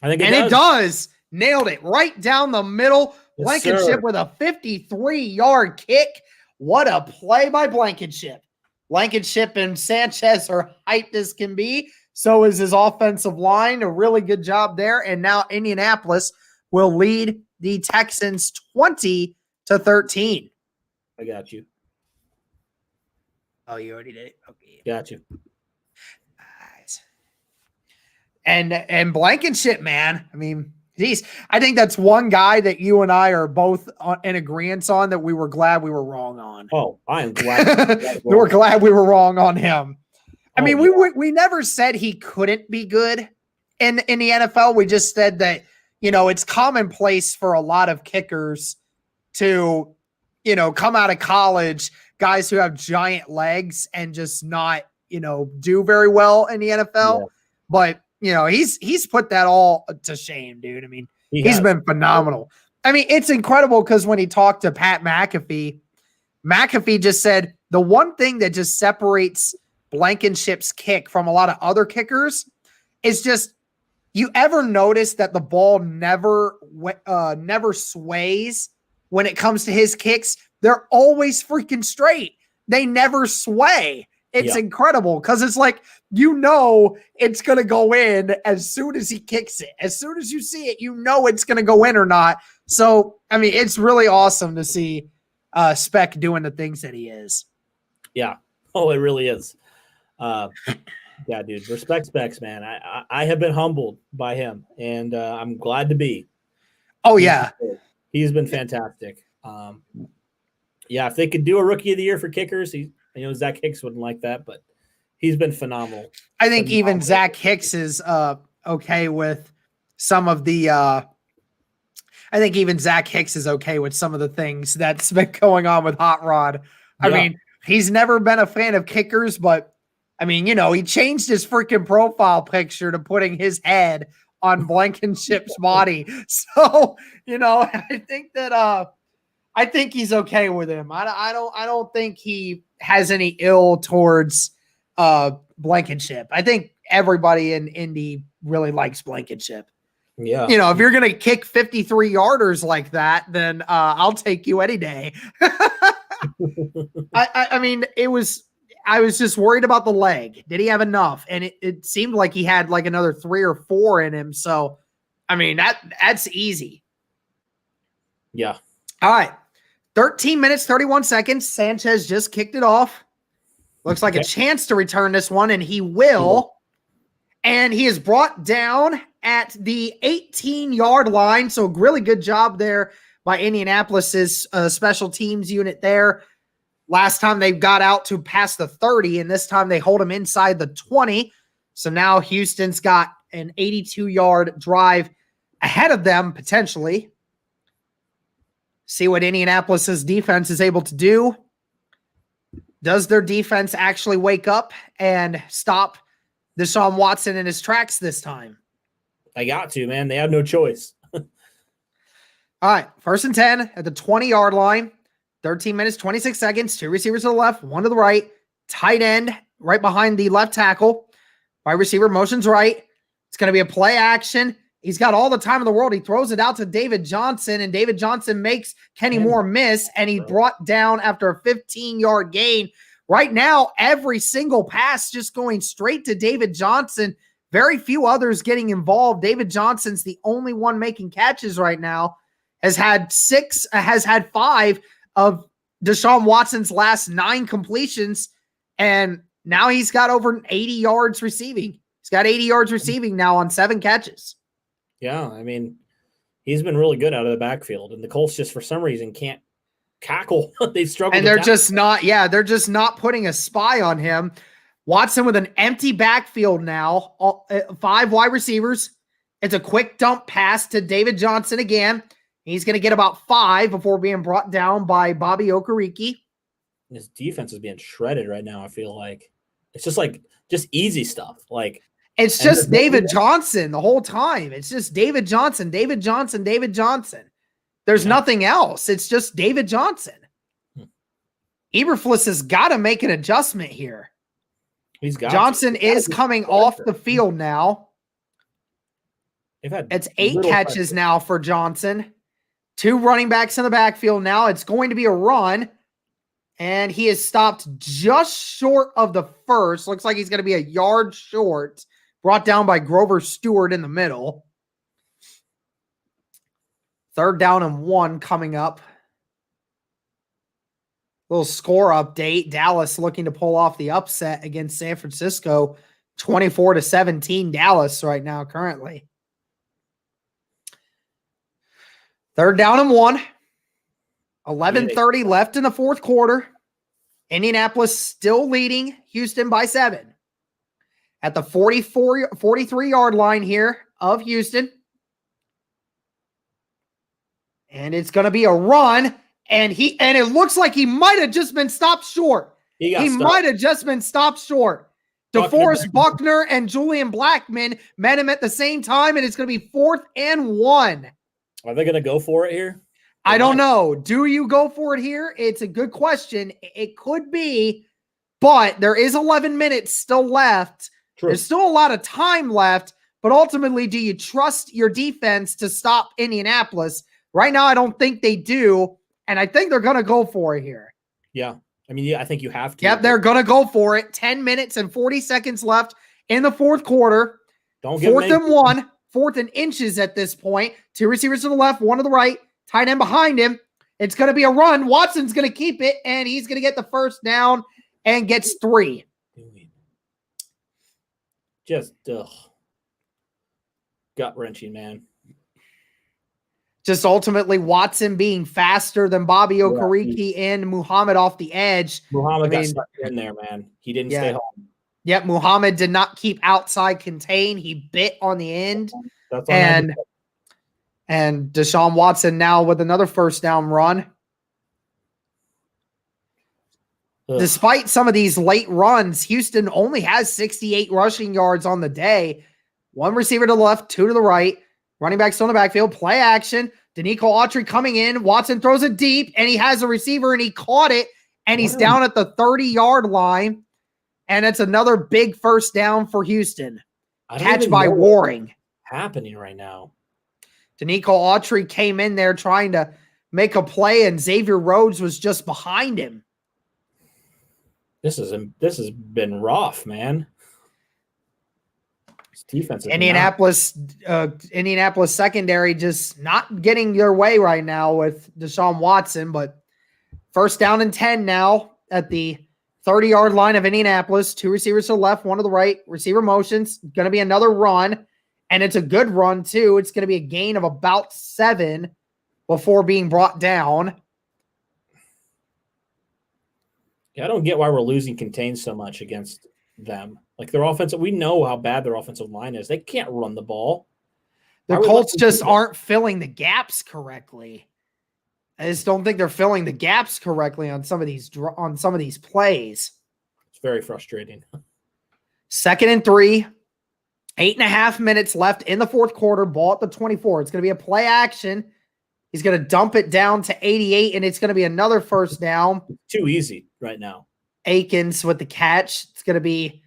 I think it does. And it does. Nailed it right down the middle. Yes, Blankenship with a 53-yard kick. What a play by Blankenship. Blankenship and Sanchez are hyped as can be. So is his offensive line. A really good job there. And now Indianapolis will lead the Texans 20-13. I got you. Oh, you already did it? Okay. Got you. And Blankenship, man. I mean, geez, I think that's one guy that you and I are both in agreement on that we were glad we were wrong on. Oh, I am glad. We're glad we were wrong on him. I mean, we never said he couldn't be good in the NFL. We just said that, it's commonplace for a lot of kickers to, come out of college, guys who have giant legs and just not, do very well in the NFL. Yeah. But he's put that all to shame, dude. I mean, he's been phenomenal. I mean, it's incredible because when he talked to Pat McAfee just said the one thing that just separates Blankenship's kick from a lot of other kickers is just, you ever notice that the ball never sways when it comes to his kicks? They're always freaking straight. They never sway. It's incredible because it's like, it's going to go in as soon as he kicks it. As soon as you see it, it's going to go in or not. So, I mean, it's really awesome to see Speck doing the things that he is. Yeah. Oh, it really is. Yeah, dude. Respect Specs, man. I have been humbled by him, and I'm glad to be. Oh, yeah. He's been fantastic. Yeah, if they could do a Rookie of the Year for kickers, Zach Hicks wouldn't like that, but he's been phenomenal. I think even Zach Hicks is okay with some of the I think even Zach Hicks is okay with some of the things that's been going on with Hot Rod. I mean, he's never been a fan of kickers, but I mean, he changed his freaking profile picture to putting his head on Blankenship's body. So, I think he's okay with him. I don't think he has any ill towards Blankenship. I think everybody in Indy really likes Blankenship. Yeah. If you're going to kick 53-yarders like that, then I'll take you any day. I mean, I was just worried about the leg. Did he have enough? And it seemed like he had like another 3 or 4 in him. So, I mean, that's easy. Yeah. All right. 13 minutes, 31 seconds. Sanchez just kicked it off. Looks like a chance to return this one, and he will. And he is brought down at the 18-yard line. So really good job there by Indianapolis's special teams unit there. Last time they got out to past the 30, and this time they hold him inside the 20. So now Houston's got an 82-yard drive ahead of them, potentially. See what Indianapolis's defense is able to do. Does their defense actually wake up and stop Deshaun Watson in his tracks this time? They got to, man. They have no choice. All right, 1st and 10 at the 20-yard line. 13 minutes, 26 seconds. 2 receivers to the left, 1 to the right. Tight end right behind the left tackle. Wide receiver motions right. It's going to be a play action. He's got all the time in the world. He throws it out to David Johnson, and David Johnson makes Kenny Moore miss, and he brought down after a 15-yard gain. Right now, every single pass just going straight to David Johnson. Very few others getting involved. David Johnson's the only one making catches right now. Has had 5 of Deshaun Watson's last 9 completions, and now he's got over 80 yards receiving. He's got 80 yards receiving now on 7 catches. Yeah, I mean, he's been really good out of the backfield, and the Colts just for some reason can't cackle. They've struggled. And they're just not putting a spy on him. Watson with an empty backfield now, 5 wide receivers. It's a quick dump pass to David Johnson again. He's going to get about 5 before being brought down by Bobby Okereke. His defense is being shredded right now, I feel like. It's just easy stuff. It's just David Johnson the whole time. It's just David Johnson, David Johnson, David Johnson. There's nothing else. It's just David Johnson. Eberflus has got to make an adjustment here. Johnson is coming off the field now. It's 8 catches now for Johnson. 2 running backs in the backfield now. It's going to be a run. And he is stopped just short of the first. Looks like he's going to be a yard short. Brought down by Grover Stewart in the middle. 3rd down and 1 coming up. Little score update. Dallas looking to pull off the upset against San Francisco. 24-17 Dallas right now currently. 3rd down and 1. 11:30 left in the 4th quarter. Indianapolis still leading Houston by 7. At the 43-yard line here of Houston. And it's going to be a run. And it looks like he might have just been stopped short. He might have just been stopped short. DeForest Buckner and Julian Blackmon met him at the same time, and it's going to be 4th and 1. Are they going to go for it here? I don't know. Do you go for it here? It's a good question. It could be, but there is 11 minutes still left. True. There's still a lot of time left, but ultimately, do you trust your defense to stop Indianapolis? Right now, I don't think they do, and I think they're going to go for it here. Yeah. I mean, I think you have to. Yep, they're going to go for it. 10 minutes and 40 seconds left in the 4th quarter. 4th and 1, 4th and inches at this point. 2 receivers to the left, 1 to the right. Tight end behind him. It's going to be a run. Watson's going to keep it, and he's going to get the 1st down and gets 3. Just gut-wrenching, man. Just ultimately Watson being faster than Bobby Okereke and Muhammad off the edge. Muhammad got stuck in there, man. He didn't stay home. Yep, Muhammad did not keep outside contain. He bit on the end. That's all. And Deshaun Watson now with another 1st down run. despite some of these late runs, Houston only has 68 rushing yards on the day. One receiver to the left, two to the right. Running back still in the backfield. Play action. Danico Autry coming in. Watson throws it deep, and he has a receiver, and he caught it, and he's down at the 30-yard line. And it's another big first down for Houston. Catch by Waring. Happening right now. Danico Autry came in there trying to make a play, and Xavier Rhodes was just behind him. This has been rough, man. This defense is Indianapolis secondary just not getting their way right now with Deshaun Watson, but first down and 10 now at the 30-yard line of Indianapolis. Two receivers to the left, one to the right. Receiver motions. Going to be another run, and it's a good run, too. It's going to be a gain of about 7 before being brought down. Yeah, I don't get why we're losing contained so much against them. Like their offensive, we know how bad their offensive line is. They can't run the ball. The Colts just aren't filling the gaps correctly. I just don't think they're filling the gaps correctly on some of these plays. It's very frustrating. 2nd and 3, 8.5 minutes left in the fourth quarter. Ball at the 24. It's going to be a play action. He's going to dump it down to 88, and it's going to be another first down. Too easy right now. Akins with the catch. It's going to be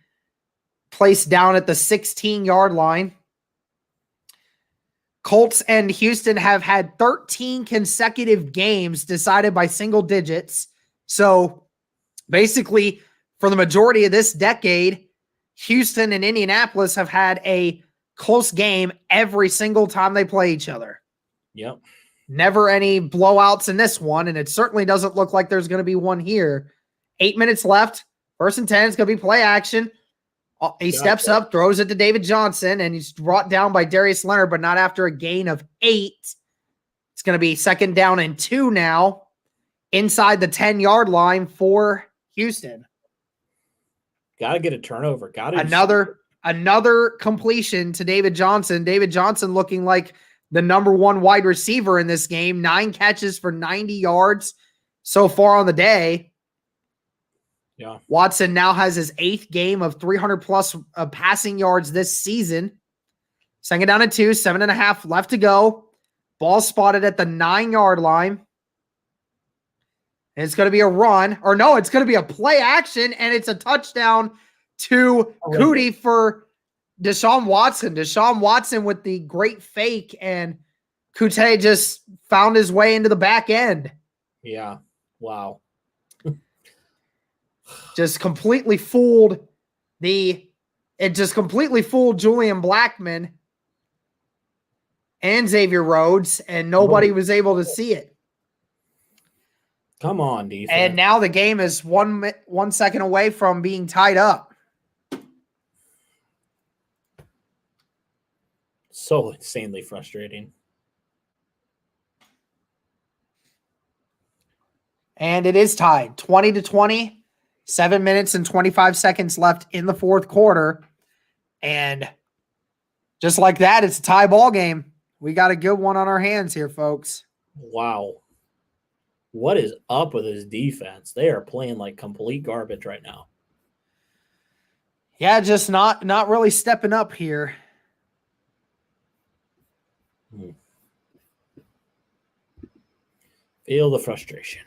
placed down at the 16-yard line. Colts and Houston have had 13 consecutive games decided by single digits. So basically, for the majority of this decade, Houston and Indianapolis have had a close game every single time they play each other. Yep. Never any blowouts in this one, and it certainly doesn't look like there's going to be one here. 8 minutes left. 1st and 10. It's going to be play action. He steps up, throws it to David Johnson, and he's brought down by Darius Leonard, but not after a gain of 8. It's going to be 2nd down and 2 now inside the 10-yard line for Houston. Got to get a turnover. Another completion to David Johnson. David Johnson looking like the number 1 wide receiver in this game. 9 catches for 90 yards so far on the day. Yeah. Watson now has his 8th game of 300-plus passing yards this season. 2nd down and 2, 7.5 left to go. Ball spotted at the 9-yard line. And it's going to be a run. Or no, it's going to be a play action, and it's a touchdown to Cody for Deshaun Watson. Deshaun Watson with the great fake, and Kute just found his way into the back end. Yeah. Wow. Just completely fooled Julian Blackman and Xavier Rhodes, and nobody was able to see it. Come on, defense. And now the game is 1 second away from being tied up. So insanely frustrating. And it is tied 20-20. 7 minutes and 25 seconds left in the fourth quarter. And just like that, it's a tie ball game. We got a good one on our hands here, folks. Wow. What is up with this defense? They are playing like complete garbage right now. Yeah, just not really stepping up here. Feel the frustration.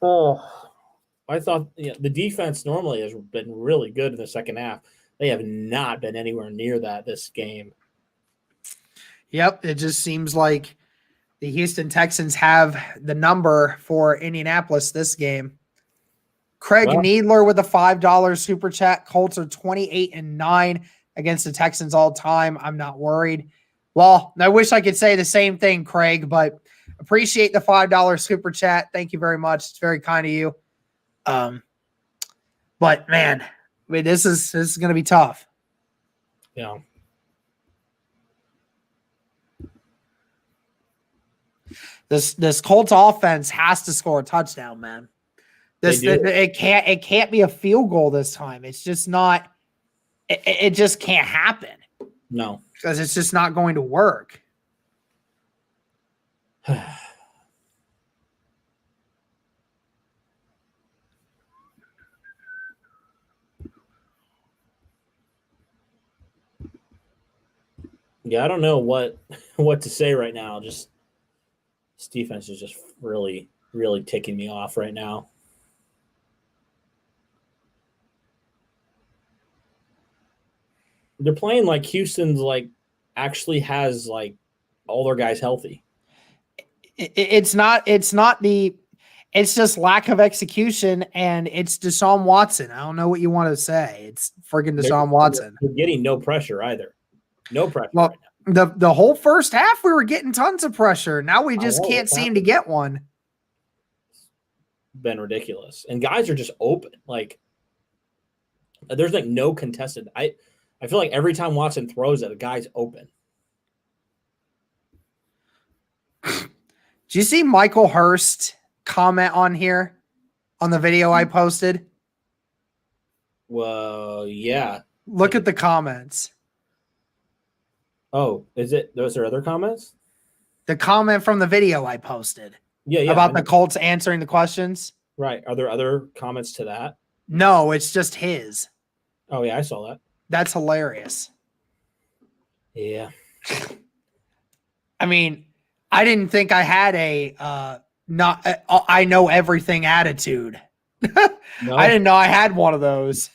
Oh, I thought the defense normally has been really good in the second half. They have not been anywhere near that this game. Yep, it just seems like the Houston Texans have the number for Indianapolis this game. Craig Needler with a $5 super chat. Colts are 28-9 against the Texans all time. I'm not worried. Well, I wish I could say the same thing, Craig, but appreciate the $5 super chat. Thank you very much. It's very kind of you. But man, this is going to be tough. Yeah. This Colts offense has to score a touchdown, man. It can't be a field goal this time. It's just not. It just can't happen. No, because it's just not going to work. Yeah, I don't know what to say right now. Just this defense is just really, really ticking me off right now. They're playing like Houston's like actually has like all their guys healthy. It's just lack of execution, and it's Deshaun Watson. I don't know what you want to say. It's freaking Deshaun Watson. They're getting no pressure either. No pressure Well, right now. the whole first half, we were getting tons of pressure. Now we just can't seem to get one. Been ridiculous. And guys are just open. Like, there's like no contested. I feel like every time Watson throws it, a guy's open. Do you see Michael Hurst comment on here on the video I posted? Well, yeah. Look at the comments. Oh, is it? Those are other comments? The comment from the video I posted. Yeah. About the Colts answering the questions. Right. Are there other comments to that? No, it's just his. Oh, yeah, I saw that. That's hilarious. Yeah. I mean, I didn't think I had a I know everything attitude. No. I didn't know I had one of those.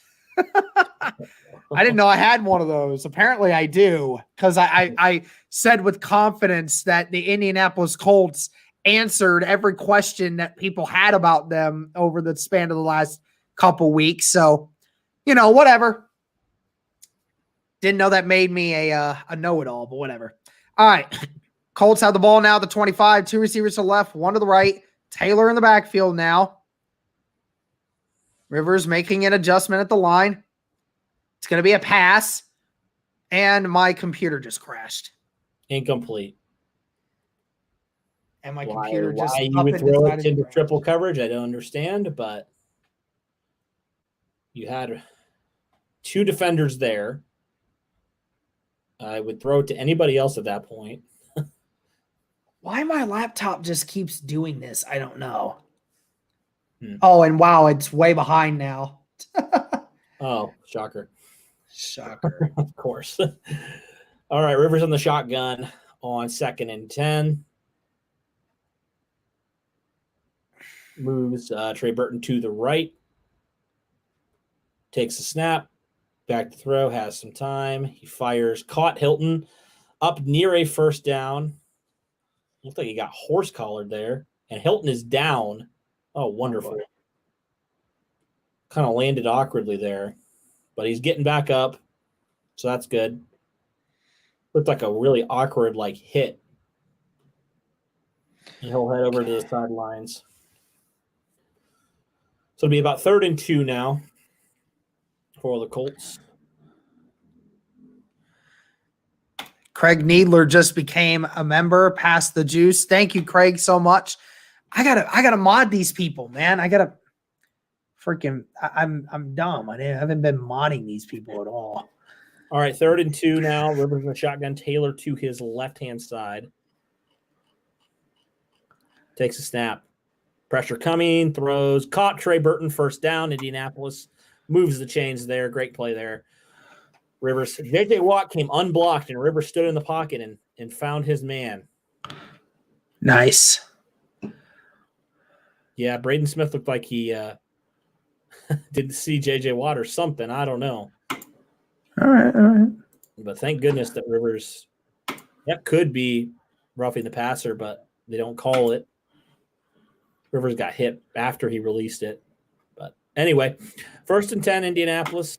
I didn't know I had one of those. Apparently I do, because I said with confidence that the Indianapolis Colts answered every question that people had about them over the span of the last couple weeks. So, whatever. Didn't know that made me a know-it-all, but whatever. All right. Colts have the ball now, the 25, 2 receivers to the left, 1 to the right. Taylor in the backfield now. Rivers making an adjustment at the line. It's going to be a pass. And my computer just crashed. Incomplete. And my computer just why you would throw it into triple coverage, I don't understand, but you had 2 defenders there. I would throw it to anybody else at that point. Why my laptop just keeps doing this, I don't know. Oh, and wow, it's way behind now. Oh, shocker. Shocker. Of course. All right, Rivers on the shotgun on 2nd and 10. Moves Trey Burton to the right. Takes a snap. Back to throw. Has some time. He fires. Caught Hilton up near a first down. Looks like he got horse collared there. And Hilton is down. Oh, wonderful. Kind of landed awkwardly there. But he's getting back up. So that's good. Looked like a really awkward hit. And he'll head over to the sidelines. So it'll be about 3rd and 2 now for the Colts. Craig Needler just became a member. Pass the juice. Thank you, Craig, so much. I gotta mod these people, man. I gotta freaking. I'm dumb. I haven't been modding these people at all. All right, 3rd and 2 now. Rivers in the shotgun. Taylor to his left-hand side. Takes a snap. Pressure coming. Throws. Caught Trey Burton. First down. Indianapolis moves the chains there. Great play there. Rivers. J.J. Watt came unblocked, and Rivers stood in the pocket and found his man. Nice. Yeah, Braden Smith looked like he didn't see J.J. Watt or something. I don't know. All right. But thank goodness that Rivers, that could be roughing the passer, but they don't call it. Rivers got hit after he released it. But anyway, 1st and 10, Indianapolis.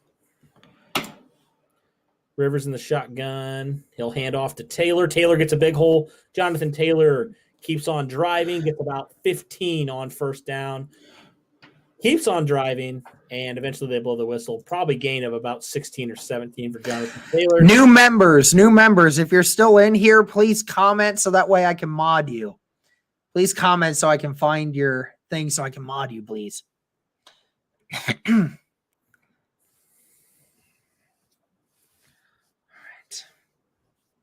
Rivers in the shotgun. He'll hand off to Taylor. Taylor gets a big hole. Jonathan Taylor keeps on driving, gets about 15 on first down. Keeps on driving, and eventually they blow the whistle. Probably gain of about 16 or 17 for Jonathan Taylor. New members. If you're still in here, please comment so that way I can mod you. Please comment so I can find your thing so I can mod you, please.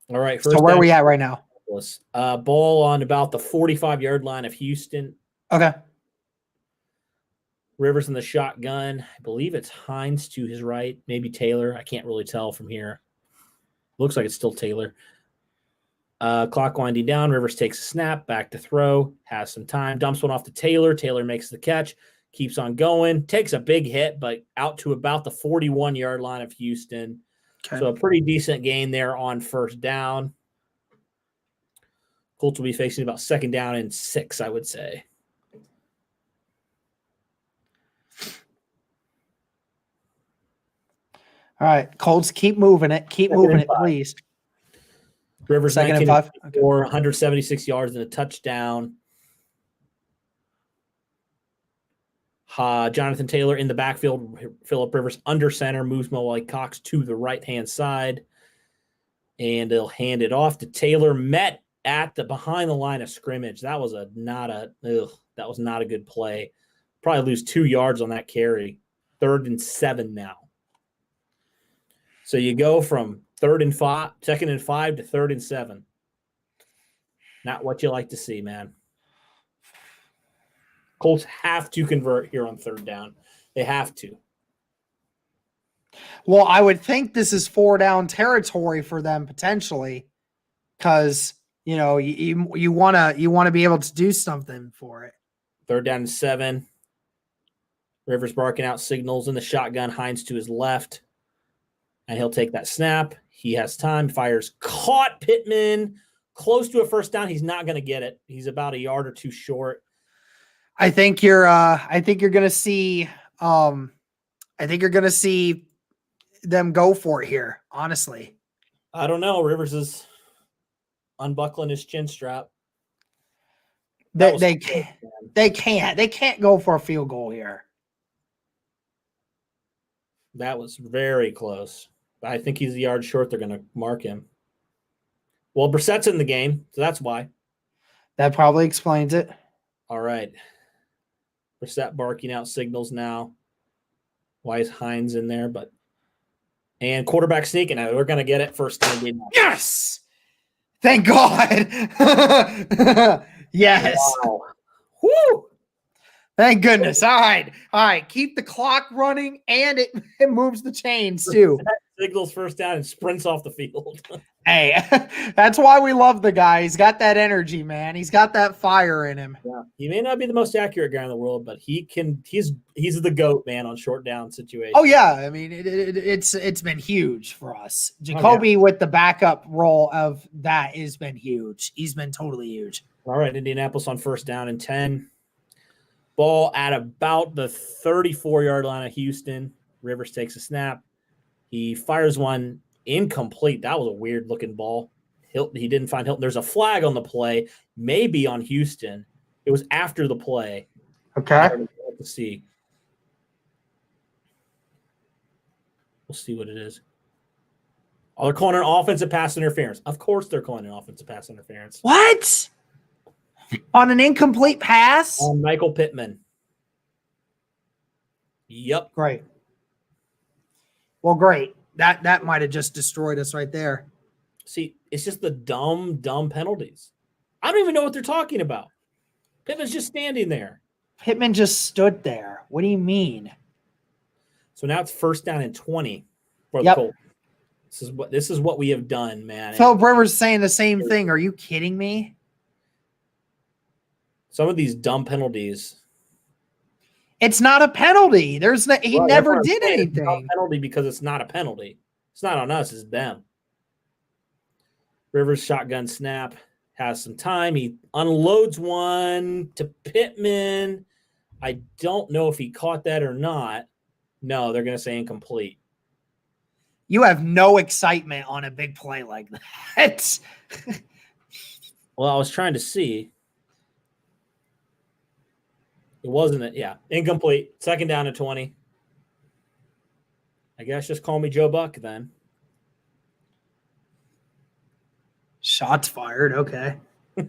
All right. So where are we at right now? Indianapolis. Ball on about the 45-yard line of Houston. Okay. Rivers in the shotgun. I believe it's Hines to his right, maybe Taylor. I can't really tell from here. Looks like it's still Taylor. Clock winding down. Rivers takes a snap, back to throw, has some time, dumps one off to Taylor. Taylor makes the catch, keeps on going, takes a big hit, but out to about the 41-yard line of Houston. Okay. So a pretty decent gain there on first down. Colts will be facing about 2nd down and 6, I would say. All right, Colts, keep moving it. Keep moving it, please. Rivers 2nd and 5. Okay. 176 yards and a touchdown. Jonathan Taylor in the backfield. Phillip Rivers under center, moves Mo Cox to the right-hand side. And they'll hand it off to Taylor. Met at the behind the line of scrimmage. That was not a good play. Probably lose 2 yards on that carry. 3rd and 7 now. So you go from 2nd and 5 to 3rd and 7. Not what you like to see, man. Colts have to convert here on 3rd down. They have to. Well, I would think this is 4-down territory for them potentially, because you want to be able to do something for it. 3rd down and 7. Rivers barking out signals in the shotgun. Hines to his left. And he'll take that snap. He has time. Fires. Caught Pittman. Close to a 1st down. He's not going to get it. He's about a yard or 2 short. I think you're going to see. I think you're going to see them go for it here. Honestly, I don't know. Rivers is unbuckling his chin strap. They can't go for a field goal here. That was very close. I think he's a yard short. They're going to mark him. Well, Brissett's in the game, so that's why. That probably explains it. All right. Brissett barking out signals now. Why is Hines in there? And quarterback sneaking. Now we're going to get it first time. Yes! Thank God. Yes. Wow. Woo! Thank goodness. All right. Keep the clock running, and it moves the chains too. Signals first down and sprints off the field. Hey, that's why we love the guy. He's got that energy, man. He's got that fire in him. Yeah. He may not be the most accurate guy in the world, but he's the GOAT, man, on short down situations. Oh yeah, I mean it's been huge for us. Jacoby with the backup role of that has been huge. He's been totally huge. All right, Indianapolis on 1st down and 10. Ball at about the 34-yard line of Houston. Rivers takes a snap. He fires one incomplete. That was a weird-looking ball. He didn't find Hilton. There's a flag on the play, maybe on Houston. It was after the play. Okay. Let's see. We'll see what it is. Oh, they're calling an offensive pass interference. Of course they're calling an offensive pass interference. What? On an incomplete pass? On Michael Pittman. Yep. Great. Well, great. That might have just destroyed us right there. See, it's just the dumb penalties. I don't even know what they're talking about. Pittman's just standing there. Pittman just stood there. What do you mean? So now it's 1st down and 20 for the Yep. Colts. This is what we have done, man. Phillip Rivers saying the same thing. Are you kidding me? Some of these dumb penalties. It's not a penalty. He never did anything. It's not a penalty because it's not a penalty. It's not on us. It's them. Rivers shotgun snap. Has some time. He unloads one to Pittman. I don't know if he caught that or not. No, they're going to say incomplete. You have no excitement on a big play like that. Well, I was trying to see. It wasn't it. Yeah, incomplete. 2nd down and 20. I guess just call me Joe Buck then. Shots fired. Okay. Well,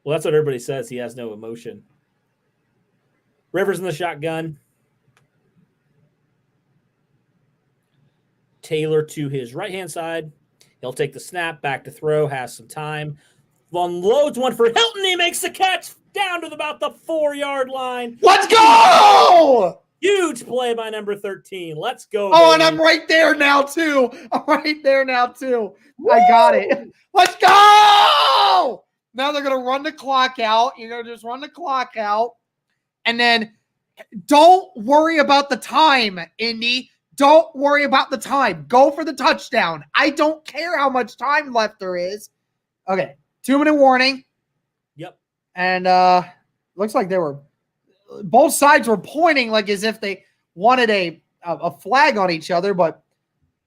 that's what everybody says. He has no emotion. Rivers in the shotgun. Taylor to his right-hand side. He'll take the snap, back to throw, has some time. Unloads one for Hilton. He makes the catch down to about the 4-yard line. Let's go! Huge play by number 13. Let's go. Oh, baby. and I'm right there now, too. I got it. Let's go! Now they're going to run the clock out. You're going to just run the clock out. And then don't worry about the time, Indy. Don't worry about the time. Go for the touchdown. I don't care how much time left there is. Okay, 2-minute warning. Yep. And looks like both sides were pointing like as if they wanted a flag on each other, but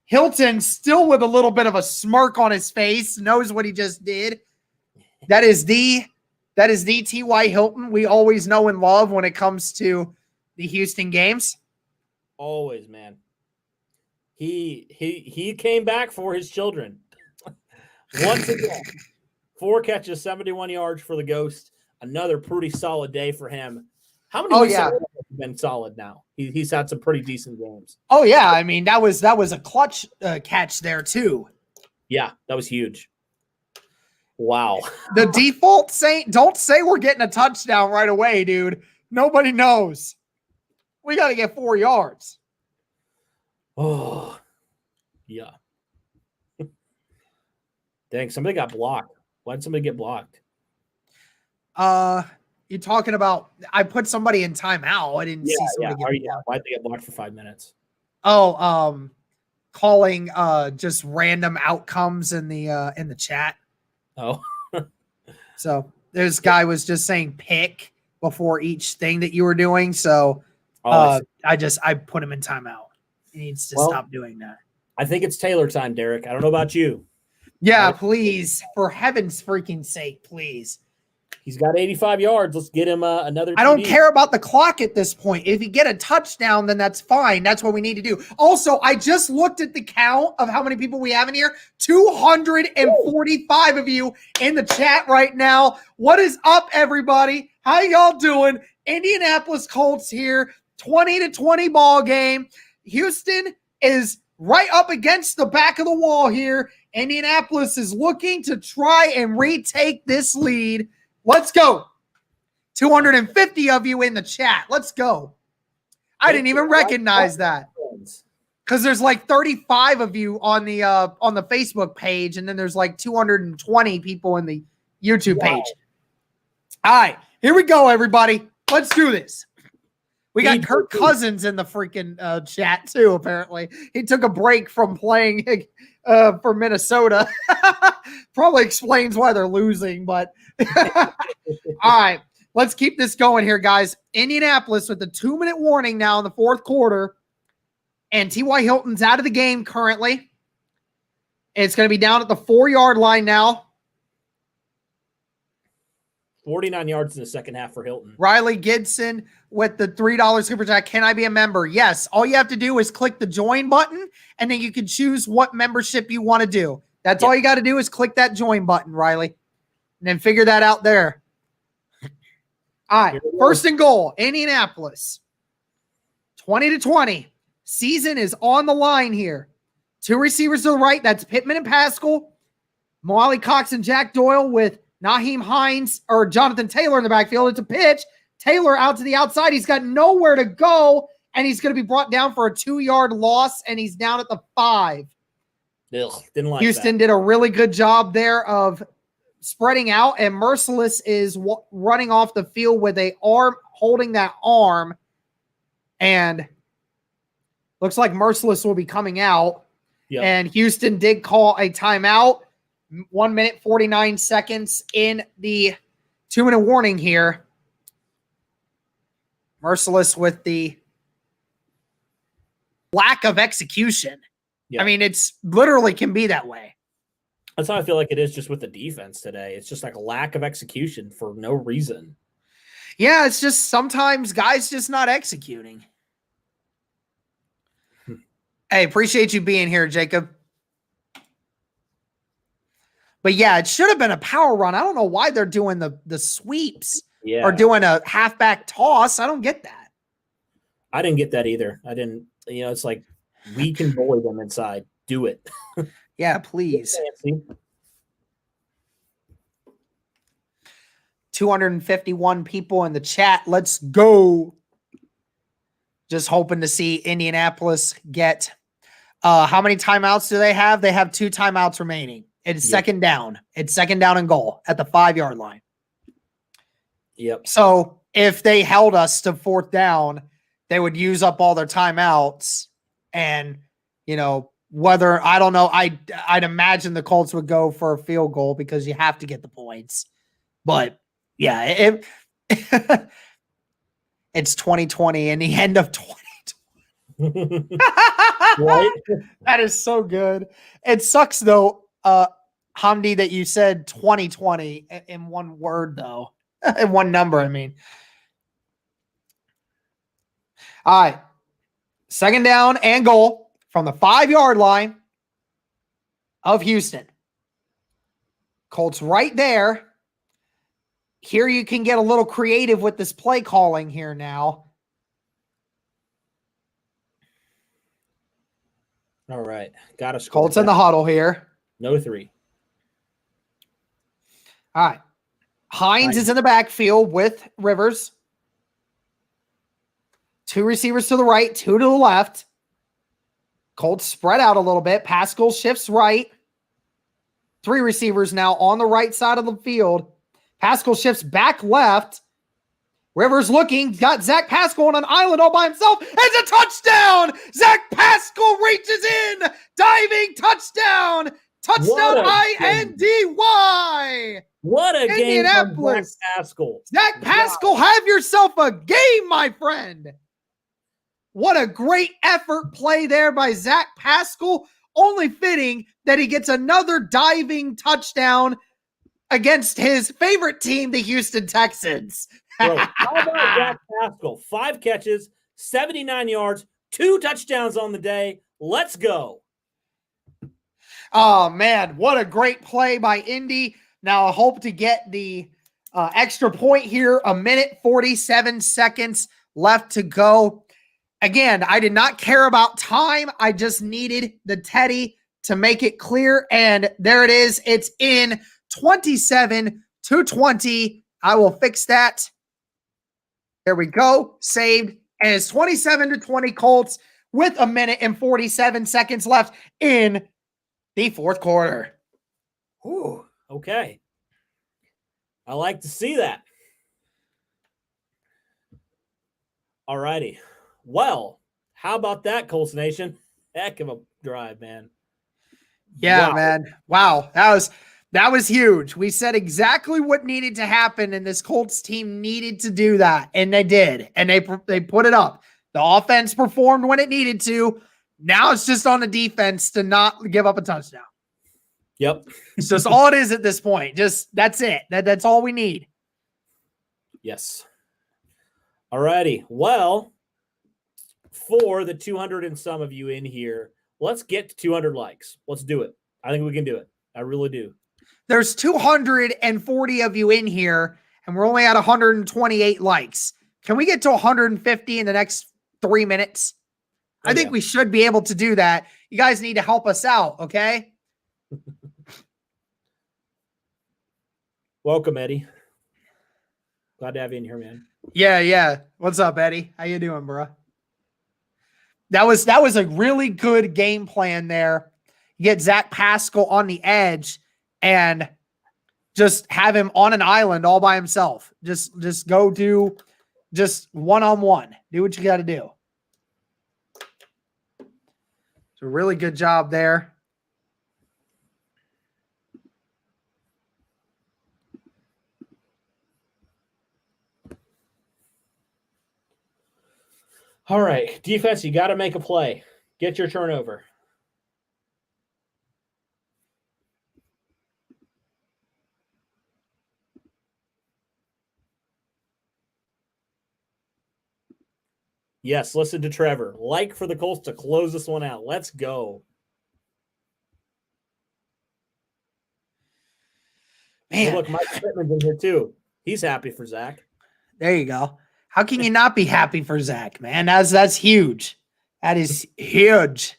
Hilton still with a little bit of a smirk on his face, knows what he just did. That is the T.Y. Hilton we always know and love when it comes to the Houston games. Always, man. He came back for his children. Once again, 4 catches, 71 yards for the Ghost. Another pretty solid day for him. How many weeks have been solid now? He's had some pretty decent games. Oh yeah, I mean that was a clutch catch there too. Yeah, that was huge. Wow. The default don't say we're getting a touchdown right away, dude. Nobody knows. We got to get 4 yards. Oh, yeah. Dang, somebody got blocked. Why did somebody get blocked? You're talking about I put somebody in timeout. I didn't see somebody get blocked. Why did they get blocked for 5 minutes? Oh, calling just random outcomes in the chat. Oh. So this guy was just saying pick before each thing that you were doing. So I put him in timeout. He needs to stop doing that. I think it's Taylor time, Derek. I don't know about you. Yeah, please. For heaven's freaking sake, please. He's got 85 yards. Let's get him another TD. I don't care about the clock at this point. If you get a touchdown, then that's fine. That's what we need to do. Also, I just looked at the count of how many people we have in here. 245 of you in the chat right now. What is up, everybody? How y'all doing? Indianapolis Colts here. 20-20 ball game. Houston is right up against the back of the wall here. Indianapolis is looking to try and retake this lead. Let's go. 250 of you in the chat. Let's go. I didn't even recognize that because there's like 35 of you on the Facebook page, and then there's like 220 people in the YouTube page. All right, here we go, everybody. Let's do this. We got Kirk Cousins in the freaking chat too. Apparently, he took a break from playing for Minnesota. Probably explains why they're losing, but all right, let's keep this going here, guys. Indianapolis with the 2-minute warning now in the fourth quarter, and T.Y. Hilton's out of the game currently. It's going to be down at the 4-yard line now. 49 yards in the second half for Hilton. Riley Gibson with the $3 super chat. Can I be a member? Yes. All you have to do is click the join button, and then you can choose what membership you want to do. That's all you got to do is click that join button, Riley, and then figure that out there. All right, first and goal, Indianapolis. 20-20. Season is on the line here. 2 receivers to the right. That's Pittman and Pascal. Mo Cox and Jack Doyle with Nyheim Hines or Jonathan Taylor in the backfield. It's a pitch. Taylor out to the outside. He's got nowhere to go, and he's going to be brought down for a 2-yard loss, and he's down at the 5. Didn't like Houston did a really good job there of spreading out, and Merciless is running off the field with a arm, holding that arm, and looks like Merciless will be coming out. Yep. And Houston did call a timeout. 1 minute, 49 seconds in the 2-minute warning here. Merciless with the lack of execution. Yeah. I mean, it's literally can be that way. That's how I feel like it is just with the defense today. It's just like a lack of execution for no reason. Yeah, it's just sometimes guys just not executing. Hey, appreciate you being here, Jacob. But yeah, it should have been a power run. I don't know why they're doing the sweeps or doing a halfback toss. I don't get that. I didn't get that either. I didn't, it's like we can bully them inside. Do it. Yeah, please. Fancy. 251 people in the chat. Let's go. Just hoping to see Indianapolis get how many timeouts do they have? They have 2 timeouts remaining. It's second down. It's second down and goal at the 5-yard line. Yep. So if they held us to 4th down, they would use up all their timeouts. And, you know, whether, I don't know, I'd imagine the Colts would go for a field goal because you have to get the points. But, yeah, it's 2020 and the end of 2020. Right? That is so good. It sucks, though, Hamdi, that you said 2020 in one word, though. In one number, I mean. All right. Second down and goal from the 5-yard line of Houston. Colts right there. Here you can get a little creative with this play calling here now. All right. Got to score. Colts in the huddle here. No 3. All right. Hines is in the backfield with Rivers. 2 receivers to the right, 2 to the left. Colts spread out a little bit. Pascal shifts right. 3 receivers now on the right side of the field. Pascal shifts back left. Rivers looking, got Zach Pascal on an island all by himself. It's a touchdown! Zach Pascal reaches in! Diving touchdown! Touchdown INDY! What a game from Indianapolis. Zach Pascal. Zach Pascal, have yourself a game, my friend. What a great effort play there by Zach Pascal. Only fitting that he gets another diving touchdown against his favorite team, the Houston Texans. Bro, how about Zach Pascal? 5 catches, 79 yards, 2 touchdowns on the day. Let's go. Oh, man, what a great play by Indy. Now I hope to get the extra point here. 1 47 seconds left to go. Again, I did not care about time. I just needed the Teddy to make it clear. And there it is. It's in 27-20. I will fix that. There we go. Saved. And it's 27-20 Colts with 1 47 seconds left in the 4th quarter. Ooh, okay. I like to see that. All righty. Well, how about that, Colts Nation? Heck of a drive, man. Yeah, Wow. man. Wow. That was huge. We said exactly what needed to happen, and this Colts team needed to do that, and they did. And they put it up. The offense performed when it needed to. Now it's just on the defense to not give up a touchdown. Yep. It's just all it is at this point. Just that's it. That's all we need. Yes. All righty. Well, for the 200 and some of you in here, let's get to 200 likes. Let's do it. I think we can do it. I really do. There's 240 of you in here, and we're only at 128 likes. Can we get to 150 in the next 3 minutes? I think we should be able to do that. You guys need to help us out, okay? Welcome, Eddie. Glad to have you in here, man. Yeah. What's up, Eddie? How you doing, bro? That was a really good game plan there. You get Zach Pascal on the edge and just have him on an island all by himself. Just go do just one-on-one. Do what you got to do. It's a really good job there. All right. Defense, you got to make a play. Get your turnover. Yes, listen to Trevor. Like for the Colts to close this one out. Let's go. Man. Hey, look, Mike Pittman's in here too. He's happy for Zach. There you go. How can you not be happy for Zach, man? That's huge. That is huge.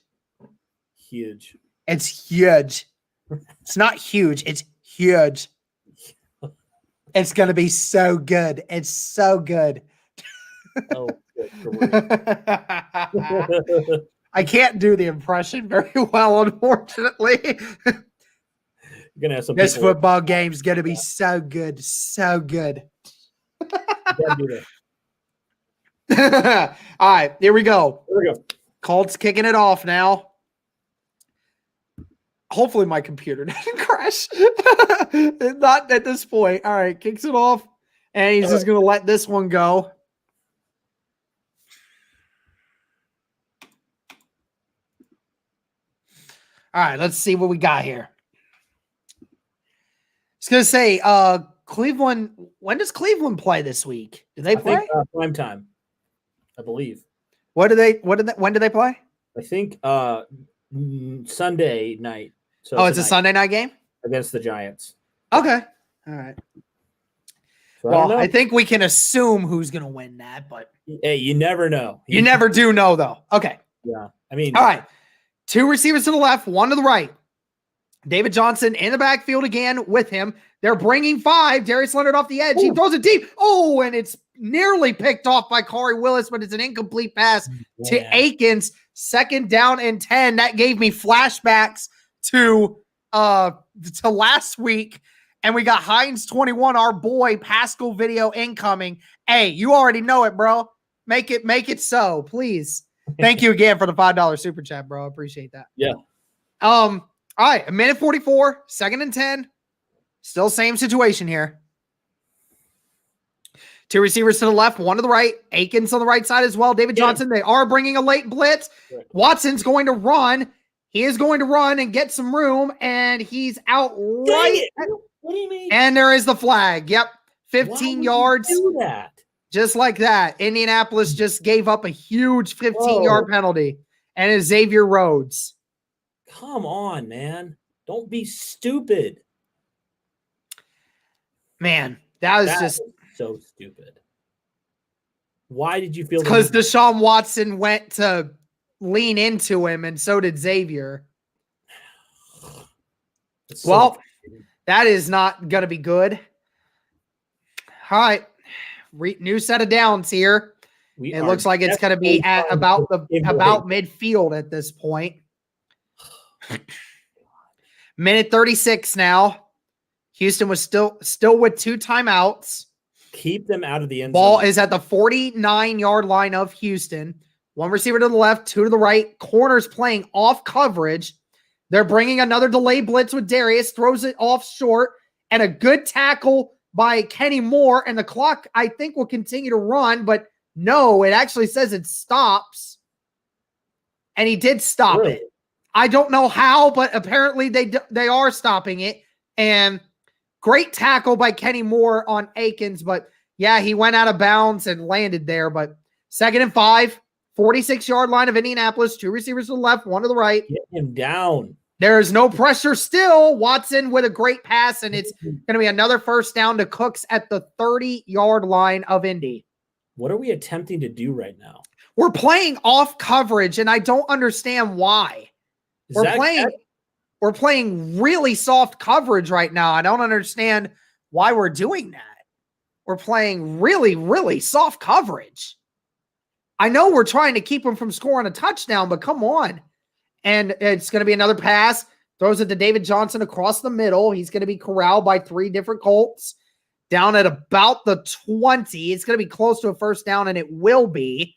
Huge. It's huge. It's not huge. It's huge. It's going to be so good. It's so good. Oh, good. I can't do the impression very well, unfortunately. You're gonna have some This people- football game's going to be so good. So good. Yeah, do that. All right, here we go. Here we go. Colts kicking it off now. Hopefully my computer doesn't crash. Not at this point. All right, kicks it off. And he's just going to let this one go. All right, let's see what we got here. I was going to say, Cleveland, when does Cleveland play this week? Do they play? I think, prime time, I believe. When do they play? I think Sunday night. So Oh, it's a tonight Sunday night game? against the Giants. Okay. All right. So Well, I I think we can assume who's going to win that, but hey, you never know. you never do know, though. Okay. Yeah. I mean, All right. 2 receivers to the left, 1 to the right. David Johnson in the backfield again with him. They're bringing 5. Darius Leonard off the edge. He throws it deep. Oh, and it's nearly picked off by Corey Willis, but it's an incomplete pass to Akins. 2nd down and 10. That gave me flashbacks to last week. And we got Hines 21, our boy, Pascal video incoming. Hey, you already know it, bro. Make it so, please. Thank you again for the $5 super chat, bro. I appreciate that. Yeah. All right, 1:44, 2nd and 10. Still same situation here. 2 receivers to the left, 1 to the right. Akins on the right side as well. David Johnson, they are bringing a late blitz. Right. Watson's going to run. He is going to run and get some room, and he's out right. What do you mean? And there is the flag. Yep. Why 15 would yards. you do that? Just like that. Indianapolis just gave up a huge 15-yard penalty. And it's Xavier Rhodes. Come on, man. Don't be stupid. Man, that was just is so stupid. Why did you feel because Deshaun Watson went to lean into him, and so did Xavier. Well, that is not going to be good. All right. New set of downs here. It looks like it's going to be at about midfield at this point. Minute 36 now. Houston was still with 2 timeouts. Keep them out of the end Ball zone. is at the 49-yard line of Houston. 1 receiver to the left, 2 to the right. Corners playing off coverage. They're bringing another delay blitz with Darius. Throws it off short. And a good tackle by Kenny Moore. And the clock, I think, will continue to run. But no, it actually says it stops. And he did stop it. I don't know how, but apparently they are stopping it. And great tackle by Kenny Moore on Akins. But yeah, he went out of bounds and landed there. But 2nd and 5, 46-yard line of Indianapolis. 2 receivers to the left, 1 to the right. Get him down. There is no pressure still. Watson with a great pass, and it's going to be another 1st down to Cooks at the 30-yard line of Indy. What are we attempting to do right now? We're playing off coverage, and I don't understand why. We're playing really soft coverage right now. I don't understand why we're doing that. We're playing really, really soft coverage. I know we're trying to keep them from scoring a touchdown, but come on. And it's going to be another pass. Throws it to David Johnson across the middle. He's going to be corralled by 3 different Colts. Down at about the 20. It's going to be close to a 1st down, and it will be.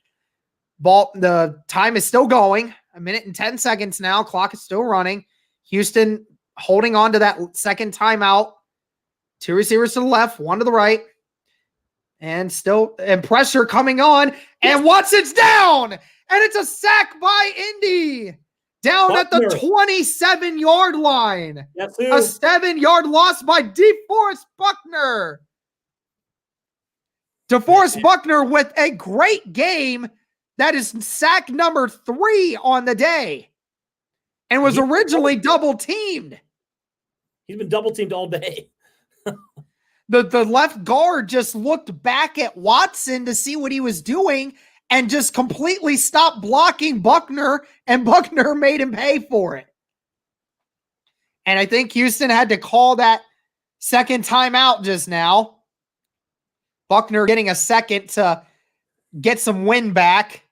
The time is still going. 1 minute and 10 seconds now. Clock is still running. Houston holding on to that 2nd timeout. 2 receivers to the left, 1 to the right. And pressure coming on. And Watson's down. And it's a sack by Indy. Down at the 27-yard line. Yes, a 7-yard loss by DeForest Buckner. DeForest Buckner with a great game. That is sack number 3 on the day. And was originally double teamed. He's been double teamed all day. The left guard just looked back at Watson to see what he was doing and just completely stopped blocking Buckner, and Buckner made him pay for it. And I think Houston had to call that second timeout just now. Buckner getting a second to get some wind back.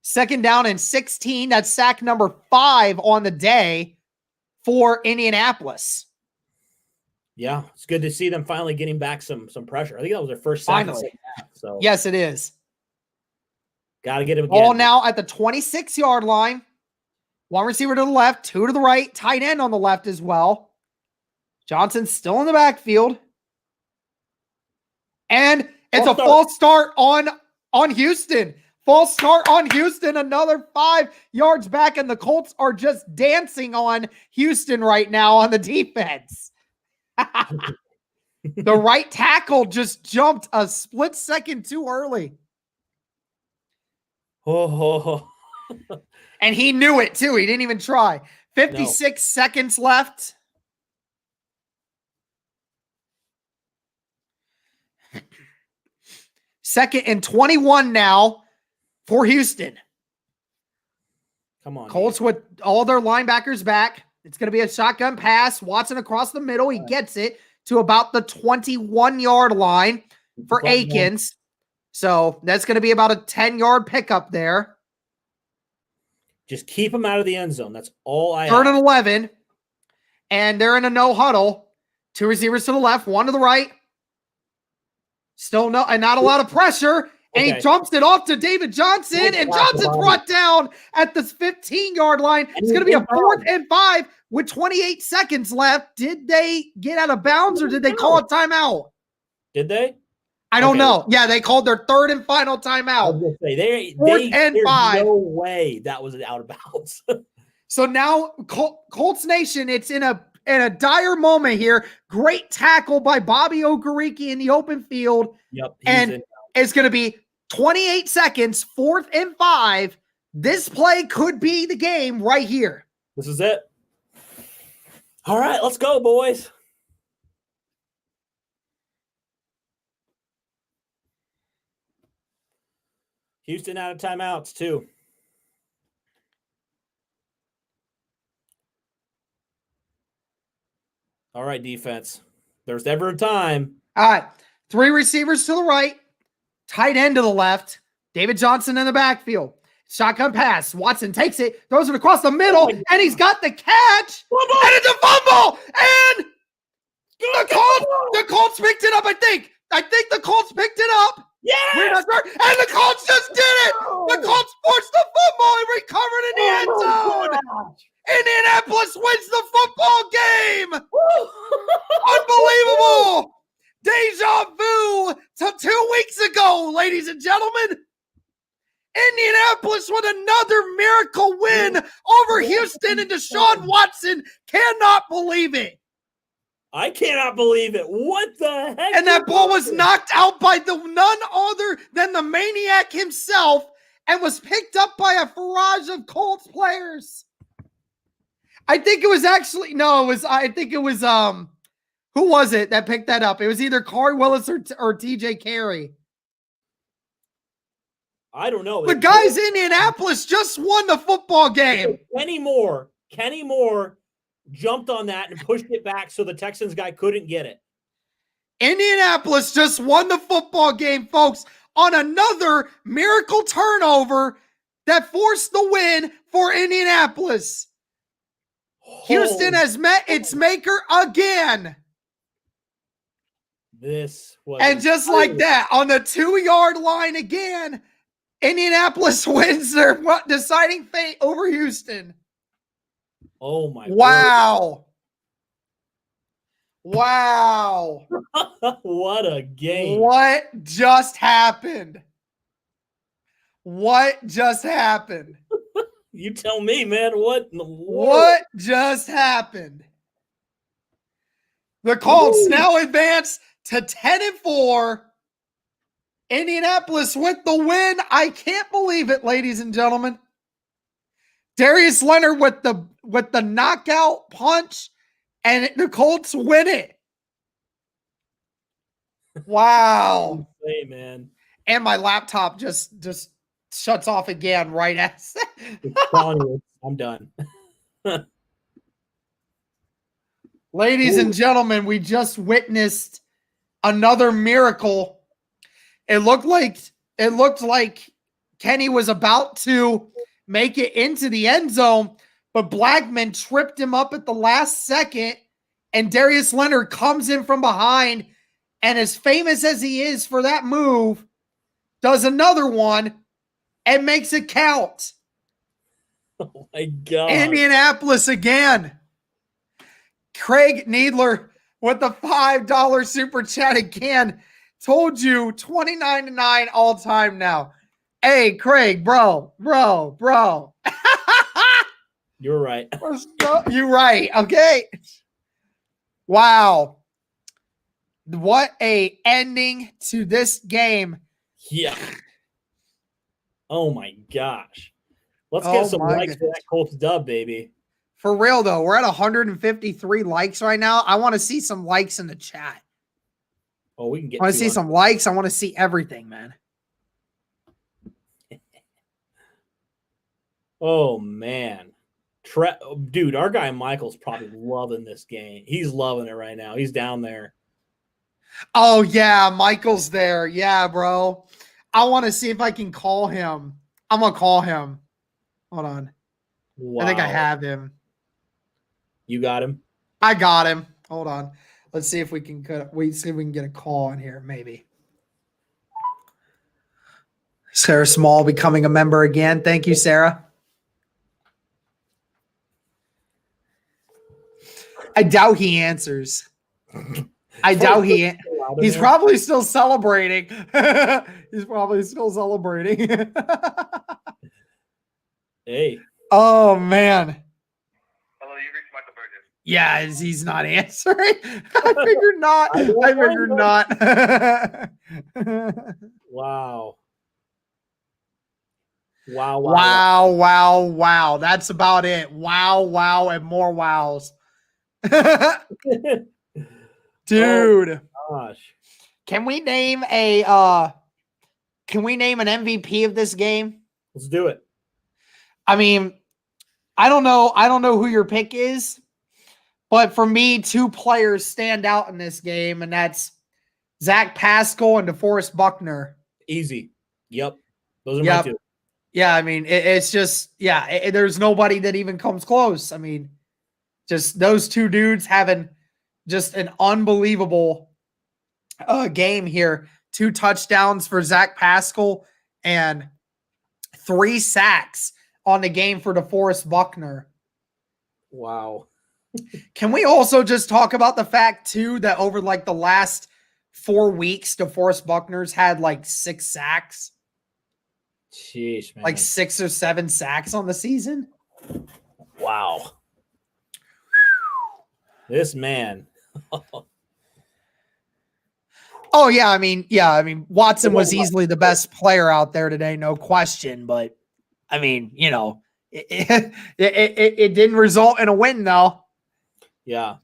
2nd down and 16. That's sack number 5 on the day for Indianapolis. Yeah, it's good to see them finally getting back some pressure. I think that was their first sack. Finally. So Yes, it is. got to get him again. All now at the 26-yard line. 1 receiver to the left, 2 to the right, tight end on the left as well. Johnson's still in the backfield. And it's a false start on Houston. False start on Houston, another 5 yards back, and the Colts are just dancing on Houston right now on the defense. The right tackle just jumped a split second too early. Oh. And he knew it too. He didn't even try. 56 seconds left. Second and 21 now for Houston. Come on. Colts with all their linebackers back. It's going to be a shotgun pass. Watson across the middle. He gets it to about the 21-yard line for Akins. So that's going to be about a 10-yard pickup there. Just keep him out of the end zone. That's all I 3rd have. and 11. And they're in a no huddle. 2 receivers to the left, 1 to the right. Still and not a lot of pressure. And he jumps it off to David Johnson. And Johnson's brought down at the 15-yard line. It's going to be a 4th and 5 with 28 seconds left. Did they get out of bounds or did they call a timeout? Did they? I don't know. Yeah, they called their 3rd and final timeout. I was going to say, 4th and 5. No way that was out of bounds. So now Colts Nation, it's in a dire moment here. Great tackle by Bobby Okereke in the open field. Yep. And it's going to be 28 seconds, 4th and 5. This play could be the game right here. This is it. All right, let's go, boys. Houston out of timeouts, too. All right, defense. There's never a time. All right. 3 receivers to the right, tight end to the left, David Johnson in the backfield. Shotgun pass. Watson takes it, throws it across the middle, and he's got the catch. And it's a fumble. And the Colts picked it up, I think. I think the Colts picked it up. Yeah. We're not sure. And the Colts just did it. The Colts forced the football and recovered in the end zone. Indianapolis wins the football game. Unbelievable. Deja vu to 2 weeks ago, ladies and gentlemen. Indianapolis with another miracle win over Houston, and Deshaun Watson cannot believe it. I cannot believe it. What the heck? And that ball was knocked out by none other than the maniac himself and was picked up by a barrage of Colts players. I think it was actually, I think it was, who was it that picked that up? It was either Corey Willis or TJ Carey. I don't know. The guys in Indianapolis just won the football game. Kenny Moore jumped on that and pushed it back so the Texans guy couldn't get it. Indianapolis just won the football game, folks, on another miracle turnover that forced the win for Indianapolis. Houston has met its maker again. This was and just like that, on the 2-yard line again, Indianapolis wins their deciding fate over Houston. Oh my! Wow! Word. Wow! What a game! What just happened? What just happened? You tell me, man. What in the world? What just happened? The Colts now advance to 10-4. Indianapolis with the win. I can't believe it, ladies and gentlemen. Darius Leonard with the knockout punch, and the Colts win it. Wow. Hey, man. And my laptop just shuts off again right as I'm done. Ladies and gentlemen, we just witnessed another miracle. It looked like Kenny was about to make it into the end zone, but Blackman tripped him up at the last second, and Darius Leonard comes in from behind, and as famous as he is for that move, does another one and makes it count. Oh my God. Indianapolis again. Craig Needler with the $5 super chat again. Told you 29-9 all time now. Hey, Craig, bro. You're right. You're right. Okay. Wow. What a ending to this game. Yeah. Oh my gosh. Let's get some likes for that Colts dub, baby. For real, though, we're at 153 likes right now. I want to see some likes in the chat. Oh, we can get I want to see some likes. I want to see everything, man. Oh, man. Dude, our guy Michael's probably loving this game. He's loving it right now. He's down there. Oh, yeah, Michael's there. Yeah, bro. I want to see if I can call him. I'm going to call him. Hold on. Wow. I think I have him. You got him? I got him. Hold on. Let's see if we can see if we can get a call in here, maybe. Sarah Small becoming a member again. Thank you, Sarah. I doubt he answers. He's probably still celebrating. He's probably still celebrating. Hey. Oh, man. Hello, you reached Michael Burgess. Yeah, he's not answering. I figured not. I figured not. Wow. Wow. That's about it. Wow, and more wows. Dude. Oh, gosh. Can we name an MVP of this game? Let's do it. I mean, I don't know who your pick is, but for me, two players stand out in this game, and that's Zach Pascal and DeForest Buckner. Easy. Yep. Those are my two. Yeah, I mean, it's just, there's nobody that even comes close. I mean, just those two dudes having just an unbelievable game here. 2 touchdowns for Zach Pascal and 3 sacks on the game for DeForest Buckner. Wow. Can we also just talk about the fact, too, that over like the last 4 weeks, DeForest Buckner's had like 6 sacks? Sheesh, man. Like 6 or 7 sacks on the season? Wow. This man. Oh, yeah. I mean, Watson was easily the best player out there today, no question. But, I mean, you know, it didn't result in a win, though. Yeah.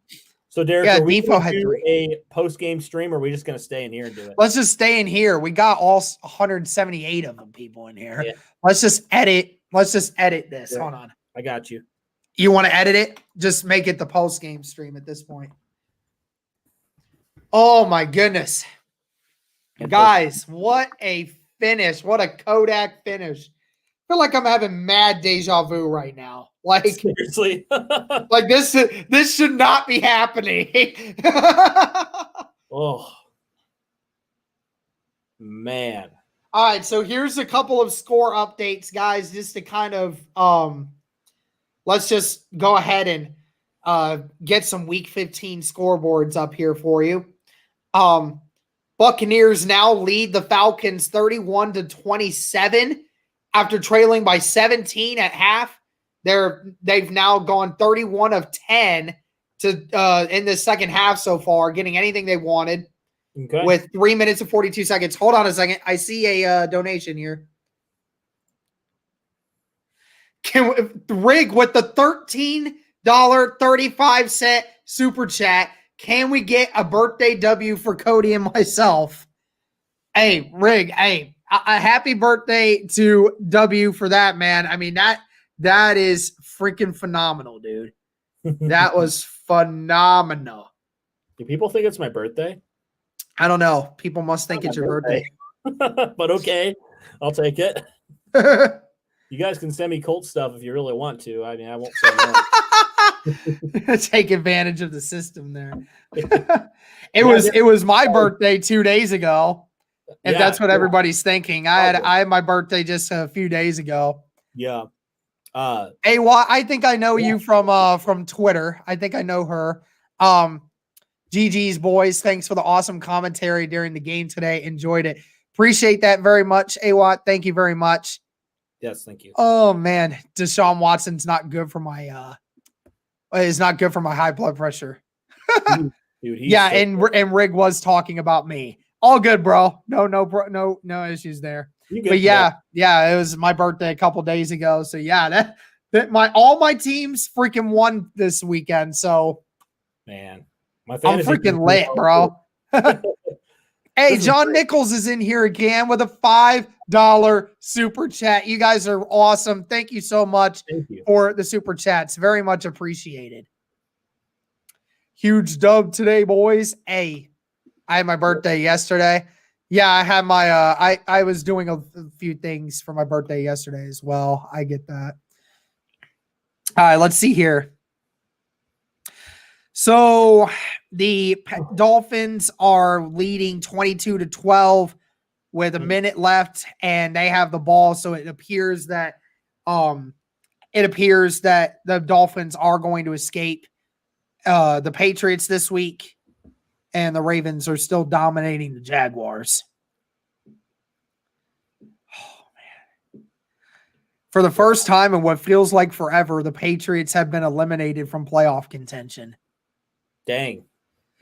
So, Derek, are we going to do a post-game stream, or are we just going to stay in here and do it? Let's just stay in here. We got all 178 of them people in here. Yeah. Let's just edit this. Yeah. Hold on. I got you. You want to edit it? Just make it the post-game stream at this point. Oh, my goodness. Guys, what a finish. What a Kodak finish. I feel like I'm having mad deja vu right now. Like, seriously. Like this should not be happening. Oh, man. All right, so here's a couple of score updates, guys, just to kind of let's just go ahead and get some week 15 scoreboards up here for you. Buccaneers now lead the Falcons 31-27 after trailing by 17 at half. They've now gone 31 of 10 to in the second half so far, getting anything they wanted with 3 minutes and 42 seconds. Hold on a second. I see a donation here. Rig with the $13.35 super chat. Can we get a birthday W for Cody and myself? Hey, Rig, hey, a happy birthday to W for that, man. I mean, that is freaking phenomenal, dude. That was phenomenal. Do people think it's my birthday? I don't know. People must think it's your birthday. But okay, I'll take it. You guys can send me Colt stuff if you really want to. I mean, I won't say no. Take advantage of the system there. It was my birthday 2 days ago. If that's what everybody's thinking. I had my birthday just a few days ago. Yeah. Hey, I think I know you from Twitter. I think I know her. GG's boys, thanks for the awesome commentary during the game today. Enjoyed it. Appreciate that very much. A-Watt, thank you very much. Yes, thank you. Oh man, Deshaun Watson's not good for my is not good for my high blood pressure. Dude, yeah, and Rig was talking about me. All good, bro. No issues there. But yeah, it was my birthday a couple days ago. So yeah, that all my teams freaking won this weekend. So man, I'm freaking lit, bro. Hey, John Nichols is in here again with a $5 super chat. You guys are awesome. Thank you so much for the super chats. Very much appreciated. Huge dub today, boys. Hey, I had my birthday yesterday. Yeah, I had my I was doing a few things for my birthday yesterday as well. I get that. All right, let's see here. So the Dolphins are leading 22-12 with a minute left, and they have the ball. So it appears that the Dolphins are going to escape the Patriots this week, and the Ravens are still dominating the Jaguars. Oh man! For the first time in what feels like forever, the Patriots have been eliminated from playoff contention. Dang.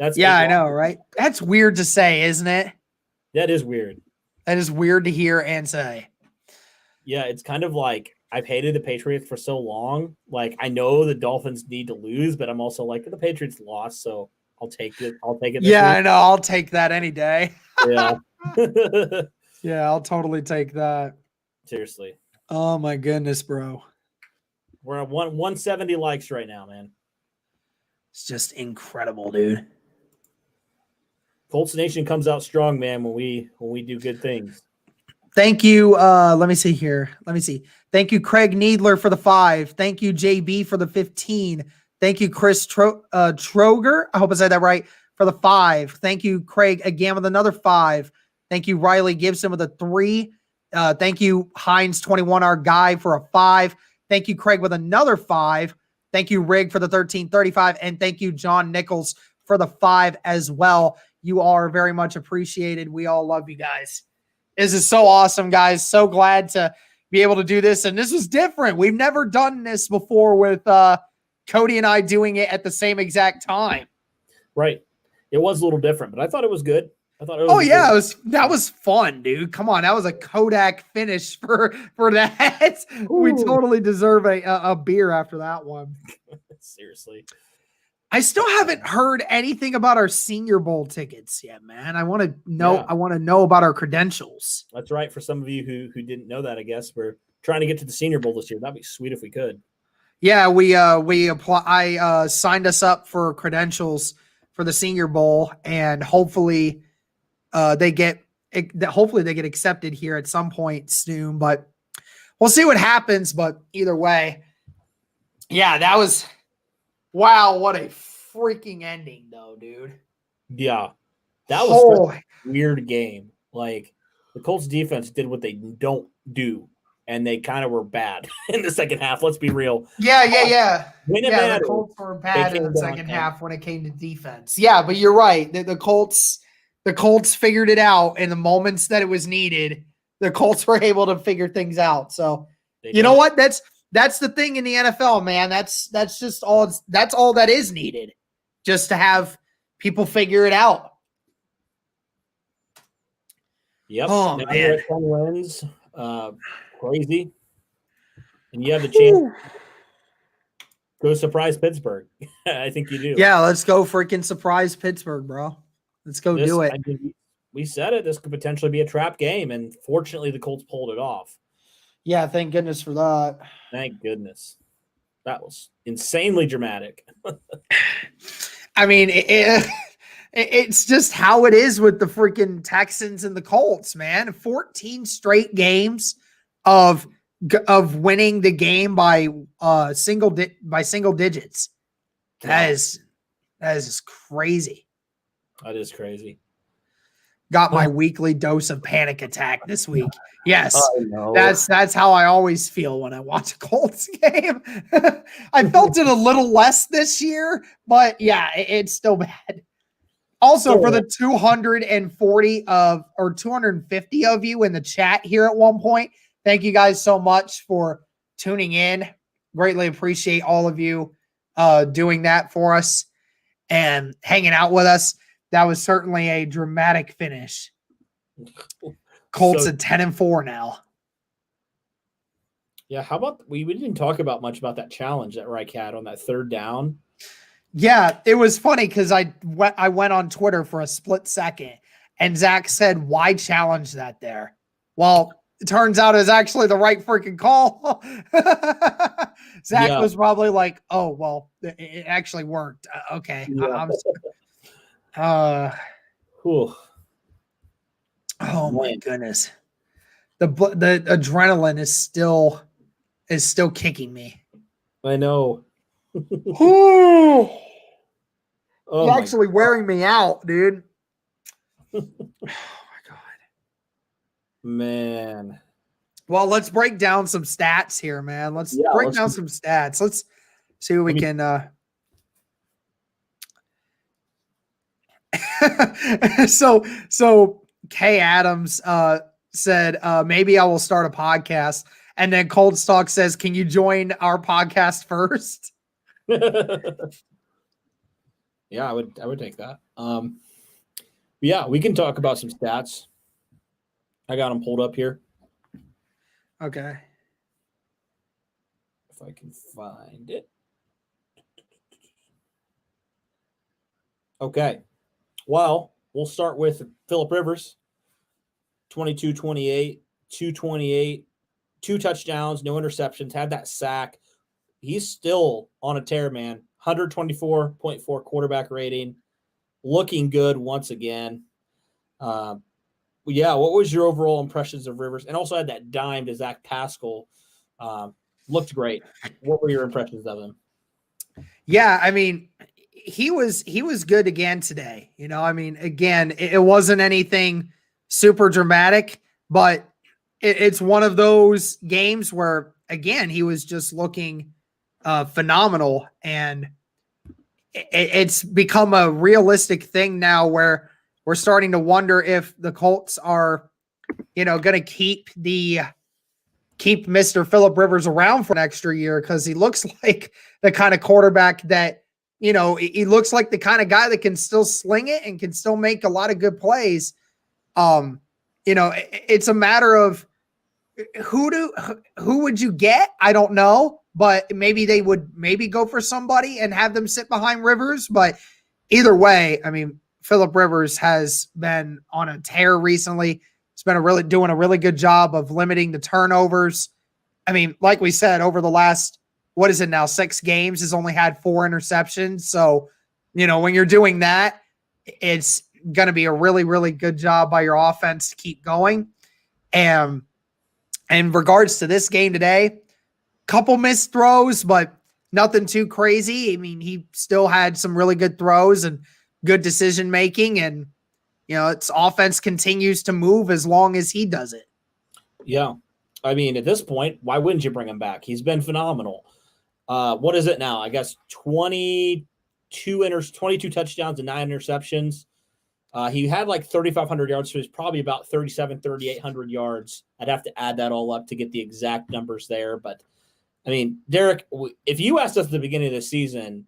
I know, right? That's weird to say, isn't it? That is weird. That is weird to hear and say. Yeah, it's kind of like I've hated the Patriots for so long. Like, I know the Dolphins need to lose, but I'm also like, the Patriots lost, so I'll take it. Yeah, I know. I'll take that any day. Yeah. Yeah, I'll totally take that. Seriously. Oh, my goodness, bro. We're at 170 likes right now, man. It's just incredible, dude. Colts Nation comes out strong, man, when we do good things. Thank you. Let me see here. Thank you, Craig Needler, for the 5. Thank you, JB, for the 15. Thank you, Chris Troger. I hope I said that right, for the 5. Thank you, Craig, again with another 5. Thank you, Riley Gibson, with a 3. Thank you, Heinz21, our guy, for a 5. Thank you, Craig, with another 5. Thank you, Rig, for the 1335. And thank you, John Nichols, for the 5 as well. You are very much appreciated. We all love you guys. This is so awesome, guys. So glad to be able to do this. And this was different. We've never done this before with Cody and I doing it at the same exact time. Right. It was a little different, but I thought it was good. That was fun, dude. Come on. That was a Kodak finish for that. Ooh. We totally deserve a beer after that one. Seriously. I still haven't heard anything about our Senior Bowl tickets yet, man. I want to know. Yeah. I want to know about our credentials. That's right. For some of you who didn't know that, I guess we're trying to get to the Senior Bowl this year. That'd be sweet if we could. Yeah, we apply. I signed us up for credentials for the Senior Bowl, and hopefully, they get accepted here at some point soon. But we'll see what happens. But either way, yeah, that was. Wow, what a freaking ending, though, dude. Yeah, that was a weird game. Like, the Colts defense did what they don't do, and they kind of were bad in the second half. Let's be real. Yeah. The Colts were bad in the second half when it came to defense. Yeah, but you're right. The Colts figured it out in the moments that it was needed. The Colts were able to figure things out. So, you know what? That's the thing in the NFL, man. That's just all. That's all that is needed, just to have people figure it out. Yep. Oh now man. 10 wins, crazy, and you have the chance. Go surprise Pittsburgh. I think you do. Yeah, let's go freaking surprise Pittsburgh, bro. Let's go do it. We said it. This could potentially be a trap game, and fortunately, the Colts pulled it off. Yeah, thank goodness for that. Thank goodness. That was insanely dramatic. I mean, it's just how it is with the freaking Texans and the Colts, man. 14 straight games of winning the game by single digits. That is crazy. That is crazy. Got my weekly dose of panic attack this week. Yes, that's how I always feel when I watch a Colts game. I felt it a little less this year, but yeah, it's still bad. Also, for the 240 or 250 of you in the chat here at one point, thank you guys so much for tuning in. Greatly appreciate all of you doing that for us and hanging out with us. That was certainly a dramatic finish. Colts at 10-4 now. Yeah, how about we didn't talk about much about that challenge that Reich had on that third down. Yeah, it was funny because I went on Twitter for a split second, and Zach said, "Why challenge that there?" Well, it turns out it was actually the right freaking call. Zach was probably like, "Oh, well, it actually worked." Okay, yeah. Oh my goodness. The adrenaline is still kicking me. I know. You're actually wearing me out, dude. Oh my God. Man. Well, let's break down some stats here, man. Let's break down some stats. Let's see what we can So Kay Adams said, maybe I will start a podcast. And then Cold Stock says, can you join our podcast first? Yeah, I would take that. Yeah, we can talk about some stats. I got them pulled up here. Okay. If I can find it. Okay. Well, we'll start with Phillip Rivers. 22-28, 228, 2 touchdowns, no interceptions, had that sack. He's still on a tear, man. 124.4 quarterback rating. Looking good once again. Yeah, what was your overall impressions of Rivers? And also had that dime to Zach Pascal. Looked great. What were your impressions of him? Yeah, I mean, he was good again today. You know, I mean, again, it wasn't anything super dramatic, but it's one of those games where, again, he was just looking phenomenal. And it's become a realistic thing now where we're starting to wonder if the Colts are, going to keep Mr. Phillip Rivers around for an extra year, because he looks like the kind of quarterback that, he looks like the kind of guy that can still sling it and can still make a lot of good plays. It's a matter of who would you get? I don't know, but maybe they would go for somebody and have them sit behind Rivers. But either way, I mean, Phillip Rivers has been on a tear recently. He's been doing a really good job of limiting the turnovers. I mean, like we said, over the last, 6 games, has only had 4 interceptions. So, when you're doing that, it's going to be a really, really good job by your offense to keep going. And in regards to this game today, couple missed throws, but nothing too crazy. I mean, he still had some really good throws and good decision making, and its offense continues to move as long as he does it. Yeah. I mean, at this point, why wouldn't you bring him back? He's been phenomenal. What is it now? I guess 22 touchdowns and 9 interceptions. He had like 3,500 yards, so he's probably about 3,800 yards. I'd have to add that all up to get the exact numbers there. But, I mean, Derek, if you asked us at the beginning of the season,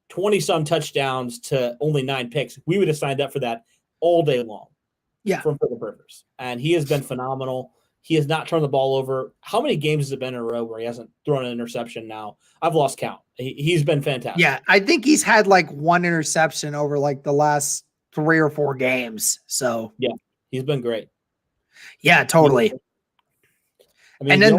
20-some touchdowns to only 9 picks, we would have signed up for that all day long. Yeah. From Phillip Rivers. And he has been phenomenal. He has not turned the ball over. How many games has it been in a row where he hasn't thrown an interception now? I've lost count. He's been fantastic. Yeah, I think he's had like 1 interception over like the last 3 or 4 games. So yeah, he's been great. Yeah, totally. I mean, and then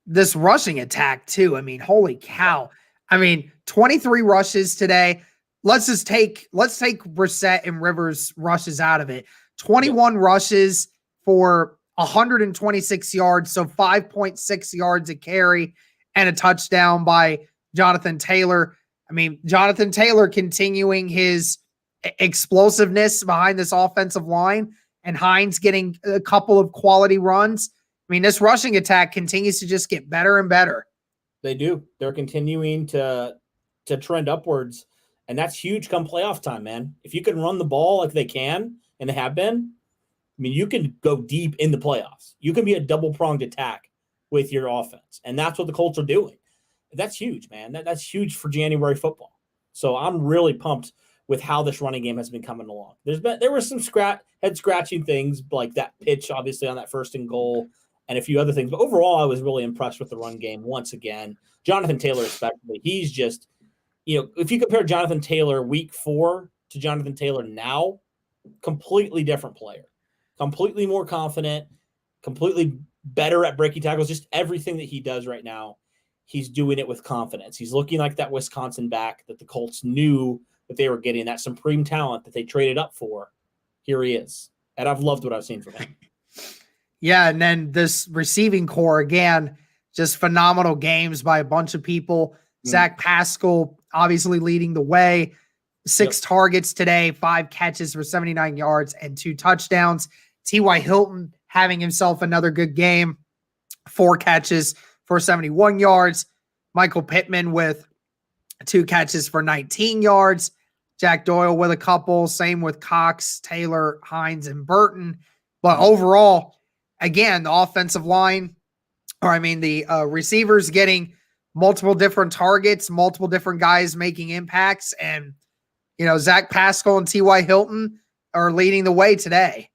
this rushing attack too. I mean, holy cow. I mean, 23 rushes today. Let's take Brissett and Rivers rushes out of it. 21 rushes for 126 yards, so 5.6 yards a carry and a touchdown by Jonathan Taylor. I mean, Jonathan Taylor continuing his explosiveness behind this offensive line, and Hines getting a couple of quality runs. I mean, this rushing attack continues to just get better and better. They do. They're continuing to trend upwards, and that's huge come playoff time, man. If you can run the ball like they can, and they have been, I mean, you can go deep in the playoffs. You can be a double-pronged attack with your offense, and that's what the Colts are doing. That's huge, man. That's huge for January football. So I'm really pumped with how this running game has been coming along. There were some head-scratching things, like that pitch, obviously, on that 1st and goal, and a few other things. But overall, I was really impressed with the run game once again. Jonathan Taylor especially. He's just, if you compare Jonathan Taylor week 4 to Jonathan Taylor now, completely different player. Completely more confident, completely better at breaking tackles, just everything that he does right now, he's doing it with confidence. He's looking like that Wisconsin back that the Colts knew that they were getting, that supreme talent that they traded up for. Here he is. And I've loved what I've seen from him. Yeah, and then this receiving core, again, just phenomenal games by a bunch of people. Zach Pascal obviously leading the way. 6 targets today, 5 catches for 79 yards and 2 touchdowns. T.Y. Hilton having himself another good game, 4 catches for 71 yards. Michael Pittman with 2 catches for 19 yards. Jack Doyle with a couple. Same with Cox, Taylor, Hines, and Burton. But overall, again, the offensive line, the receivers getting multiple different targets, multiple different guys making impacts. And, Zach Pascal and T.Y. Hilton are leading the way today.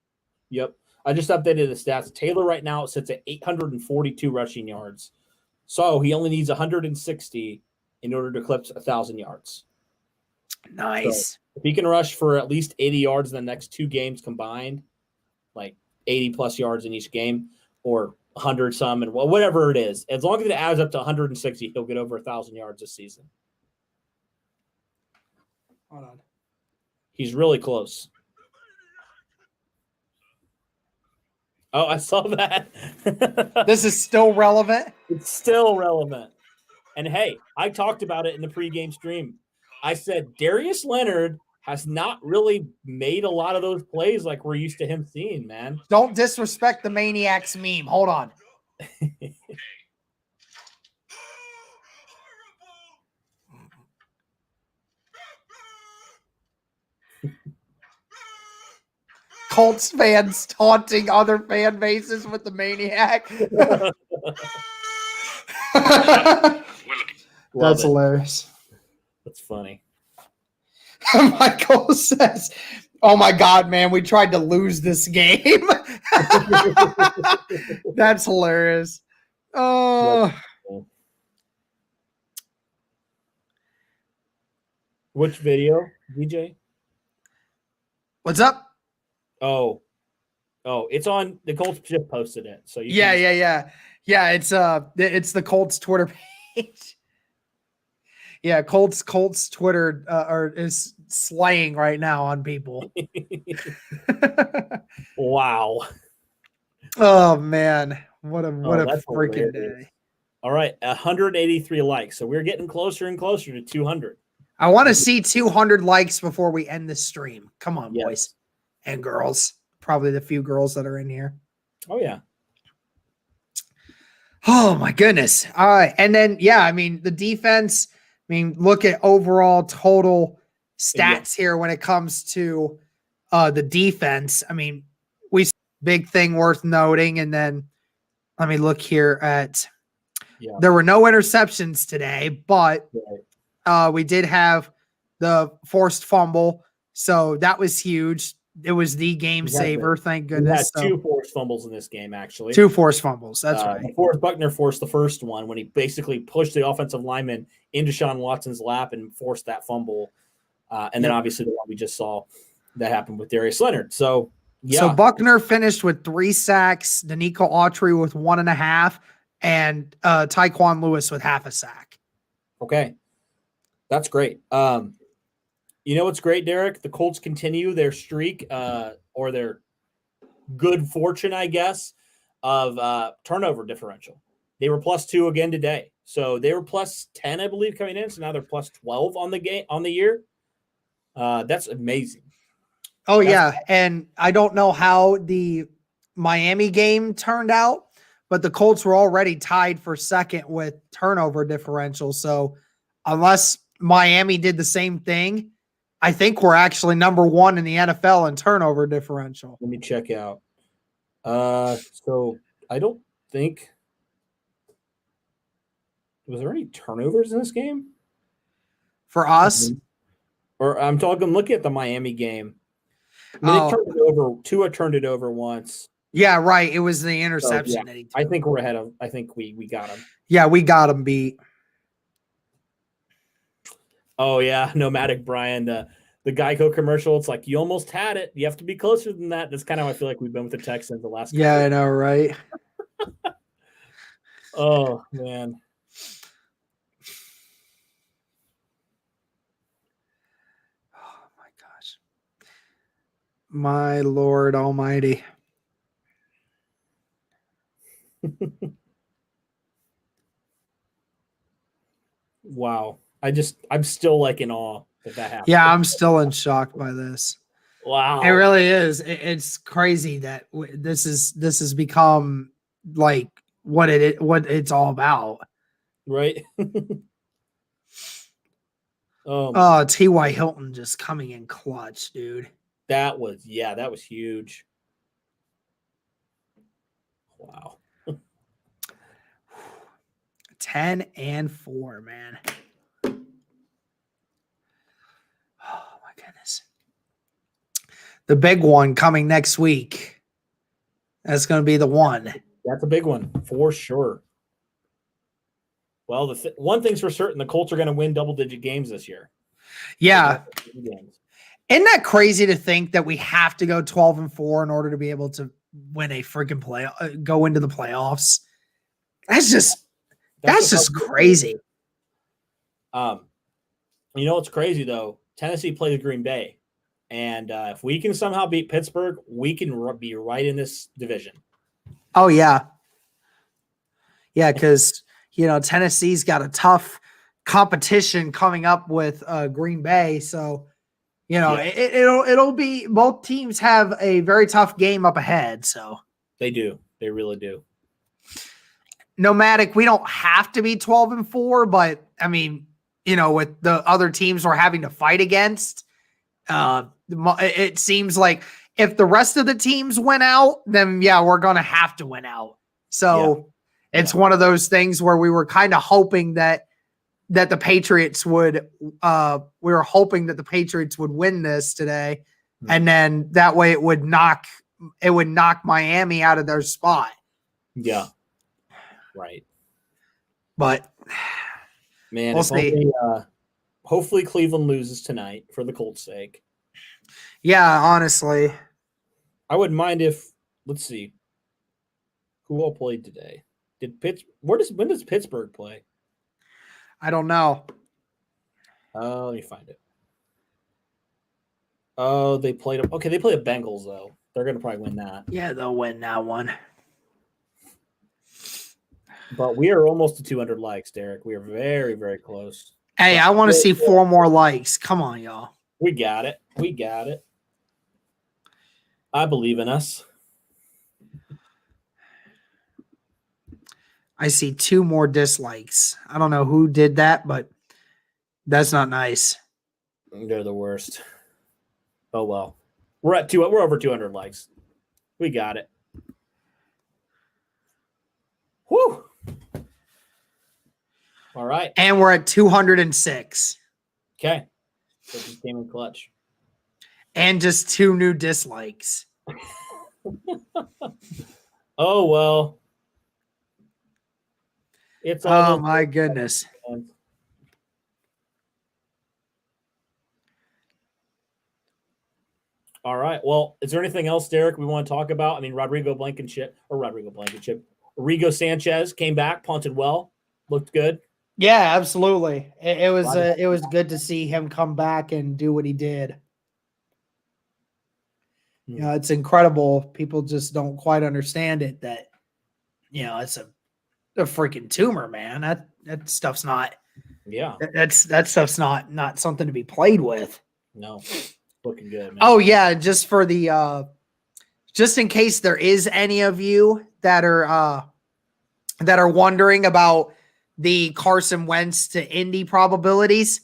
Yep. I just updated the stats. Taylor right now sits at 842 rushing yards. So he only needs 160 in order to eclipse 1,000 yards. Nice. So if he can rush for at least 80 yards in the next 2 games combined, like 80-plus yards in each game, or 100 some, and whatever it is, as long as it adds up to 160, he'll get over 1,000 yards this season. Hold on. He's really close. Oh, I saw that. This is still relevant. It's still relevant. And hey, I talked about it in the pregame stream. I said Darius Leonard has not really made a lot of those plays like we're used to him seeing, man. Don't disrespect the Maniacs meme. Hold on. Colts fans taunting other fan bases with the Maniac. That's hilarious. That's funny. Michael says, "Oh my God, man, we tried to lose this game." That's hilarious. Oh, which video, DJ? What's up? Oh, it's on the Colts just posted it. So Yeah. It's the Colts Twitter page. Yeah, Colts Twitter is slaying right now on people. Wow. Oh man, what a freaking day. All right, 183 likes. So we're getting closer and closer to 200. I want to see 200 likes before we end this stream. Come on, boys and girls. Probably the few girls that are in here. Oh yeah. Oh my goodness. All right. And then, the defense, look at overall total stats here when it comes to the defense. Big thing worth noting. And then let me look here at, there were no interceptions today, but we did have the forced fumble. So that was huge. It was the game saver. Thank goodness. We had 2 forced fumbles in this game, actually. 2 forced fumbles. That's right. Buckner forced the first one when he basically pushed the offensive lineman into Deshaun Watson's lap and forced that fumble. And then obviously the one we just saw that happened with Darius Leonard. So, So Buckner finished with 3 sacks, Danico Autry with 1.5, and Tyquan Lewis with 0.5 sack. Okay. That's great. You know what's great, Derek? The Colts continue their streak or their good fortune, I guess, of turnover differential. They were +2 again today. So they were +10, I believe, coming in. So now they're +12 on the year. That's amazing. Oh, yeah. And I don't know how the Miami game turned out, but the Colts were already tied for second with turnover differential. So unless Miami did the same thing, I think we're actually number 1 in the NFL in turnover differential. Let me check out. So I don't think – was there any turnovers in this game? For us? Or I'm looking at the Miami game. I mean, they turned it over. Tua turned it over once. Yeah, right. It was the interception that he took. I think we're ahead of – I think we got him. Yeah, we got him beat. Oh, yeah, Nomadic Brian, the Geico commercial. It's like, you almost had it. You have to be closer than that. That's kind of how I feel like we've been with the Texans the last couple I know, right? Oh, man. Oh, my gosh. My Lord Almighty. Wow. I'm still like in awe that happened. Yeah, I'm still in shock by this. Wow. It really is. It's crazy that this has become like what it's all about. Right? Oh, T.Y. Hilton just coming in clutch, dude. That was huge. Wow. 10-4, man. Oh my goodness. The big one coming next week. That's going to be the one. That's a big one for sure. Well, one thing's for certain, the Colts are going to win double-digit games this year. Yeah. Isn't that crazy to think that we have to go 12-4 in order to be able to win a freaking go into the playoffs? That's just crazy. You know what's crazy though? Tennessee plays Green Bay, and if we can somehow beat Pittsburgh, we can be right in this division. Oh yeah, because Tennessee's got a tough competition coming up with Green Bay, so it'll be both teams have a very tough game up ahead. So they do, they really do. Nomadic, we don't have to be 12-4, but I mean, with the other teams we're having to fight against, it seems like if the rest of the teams win out, then we're going to have to win out. So it's one of those things where we were kind of hoping that the Patriots would, we were hoping that the Patriots would win this today. Mm-hmm. And then that way it would knock Miami out of their spot. Yeah. Right. But man, we'll see. Hopefully Cleveland loses tonight for the Colts' sake. Yeah, honestly. I wouldn't mind if, let's see, who all played today? When does Pittsburgh play? I don't know. Let me find it. Oh, they played the Bengals though. They're gonna probably win that. Yeah, they'll win that one. But we are almost to 200 likes, Derek. We are very, very close. Hey, I want to see 4 more likes. Come on, y'all. We got it. I believe in us. I see 2 more dislikes. I don't know who did that, but that's not nice. They're the worst. Oh well. We're over 200 likes. We got it. Whew. All right. And we're at 206. Okay. So just came in clutch. And just 2 new dislikes. Oh well. It's all my goodness. All right. Well, is there anything else, Derek, we want to talk about? I mean, Rodrigo Sanchez came back, punted well, looked good. Yeah, absolutely. It was good to see him come back and do what he did. You know, it's incredible. People just don't quite understand it that, you know, it's a freaking tumor, man. That stuff's not that stuff's not something to be played with. No. Looking good, man. Oh yeah, just for the just in case there is any of you that are wondering about the Carson Wentz to Indy probabilities.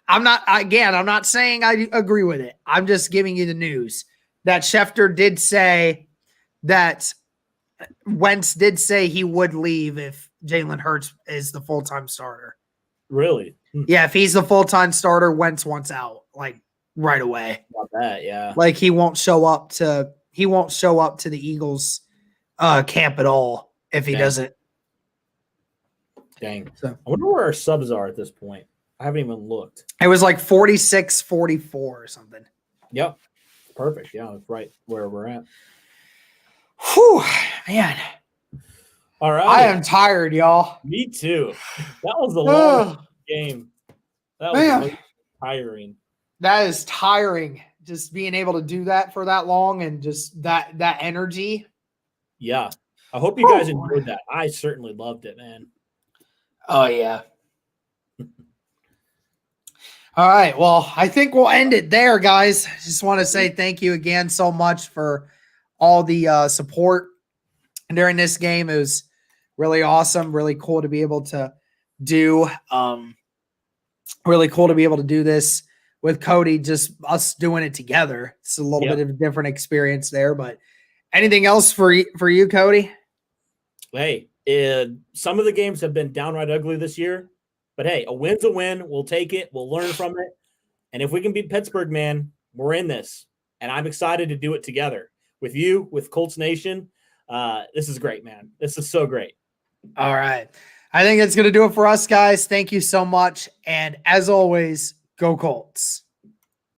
I'm not saying I agree with it. I'm just giving you the news that Schefter did say that Wentz did say he would leave if Jalen Hurts is the full-time starter. Really? Yeah, if he's the full-time starter, Wentz wants out like right away. About that, yeah. Like he won't show up to the Eagles camp at all if he doesn't. Dang. So I wonder where our subs are at this point. I haven't even looked. it was like 46-44 or something. Yep. Perfect. Yeah, that's right where we're at. Whew, man. All right. I am tired, y'all. Me too. That was a long game. That was really tiring. That is tiring. Just being able to do that for that long and just that energy. Yeah. I hope you guys enjoyed that. I certainly loved it, man. Oh, yeah. All right. Well, I think we'll end it there, guys. Just want to say thank you again so much for all the support during this game. It was really awesome, really cool to be able to do. Really cool to be able to do this with Cody, just us doing it together. It's a little bit of a different experience there, but anything else for you, Cody? Hey, some of the games have been downright ugly this year, but hey, a win's a win. We'll take it. We'll learn from it. And if we can beat Pittsburgh, man, we're in this. And I'm excited to do it together with you, with Colts Nation. This is great, man. This is so great. All right. I think that's going to do it for us, guys. Thank you so much. And as always, go Colts.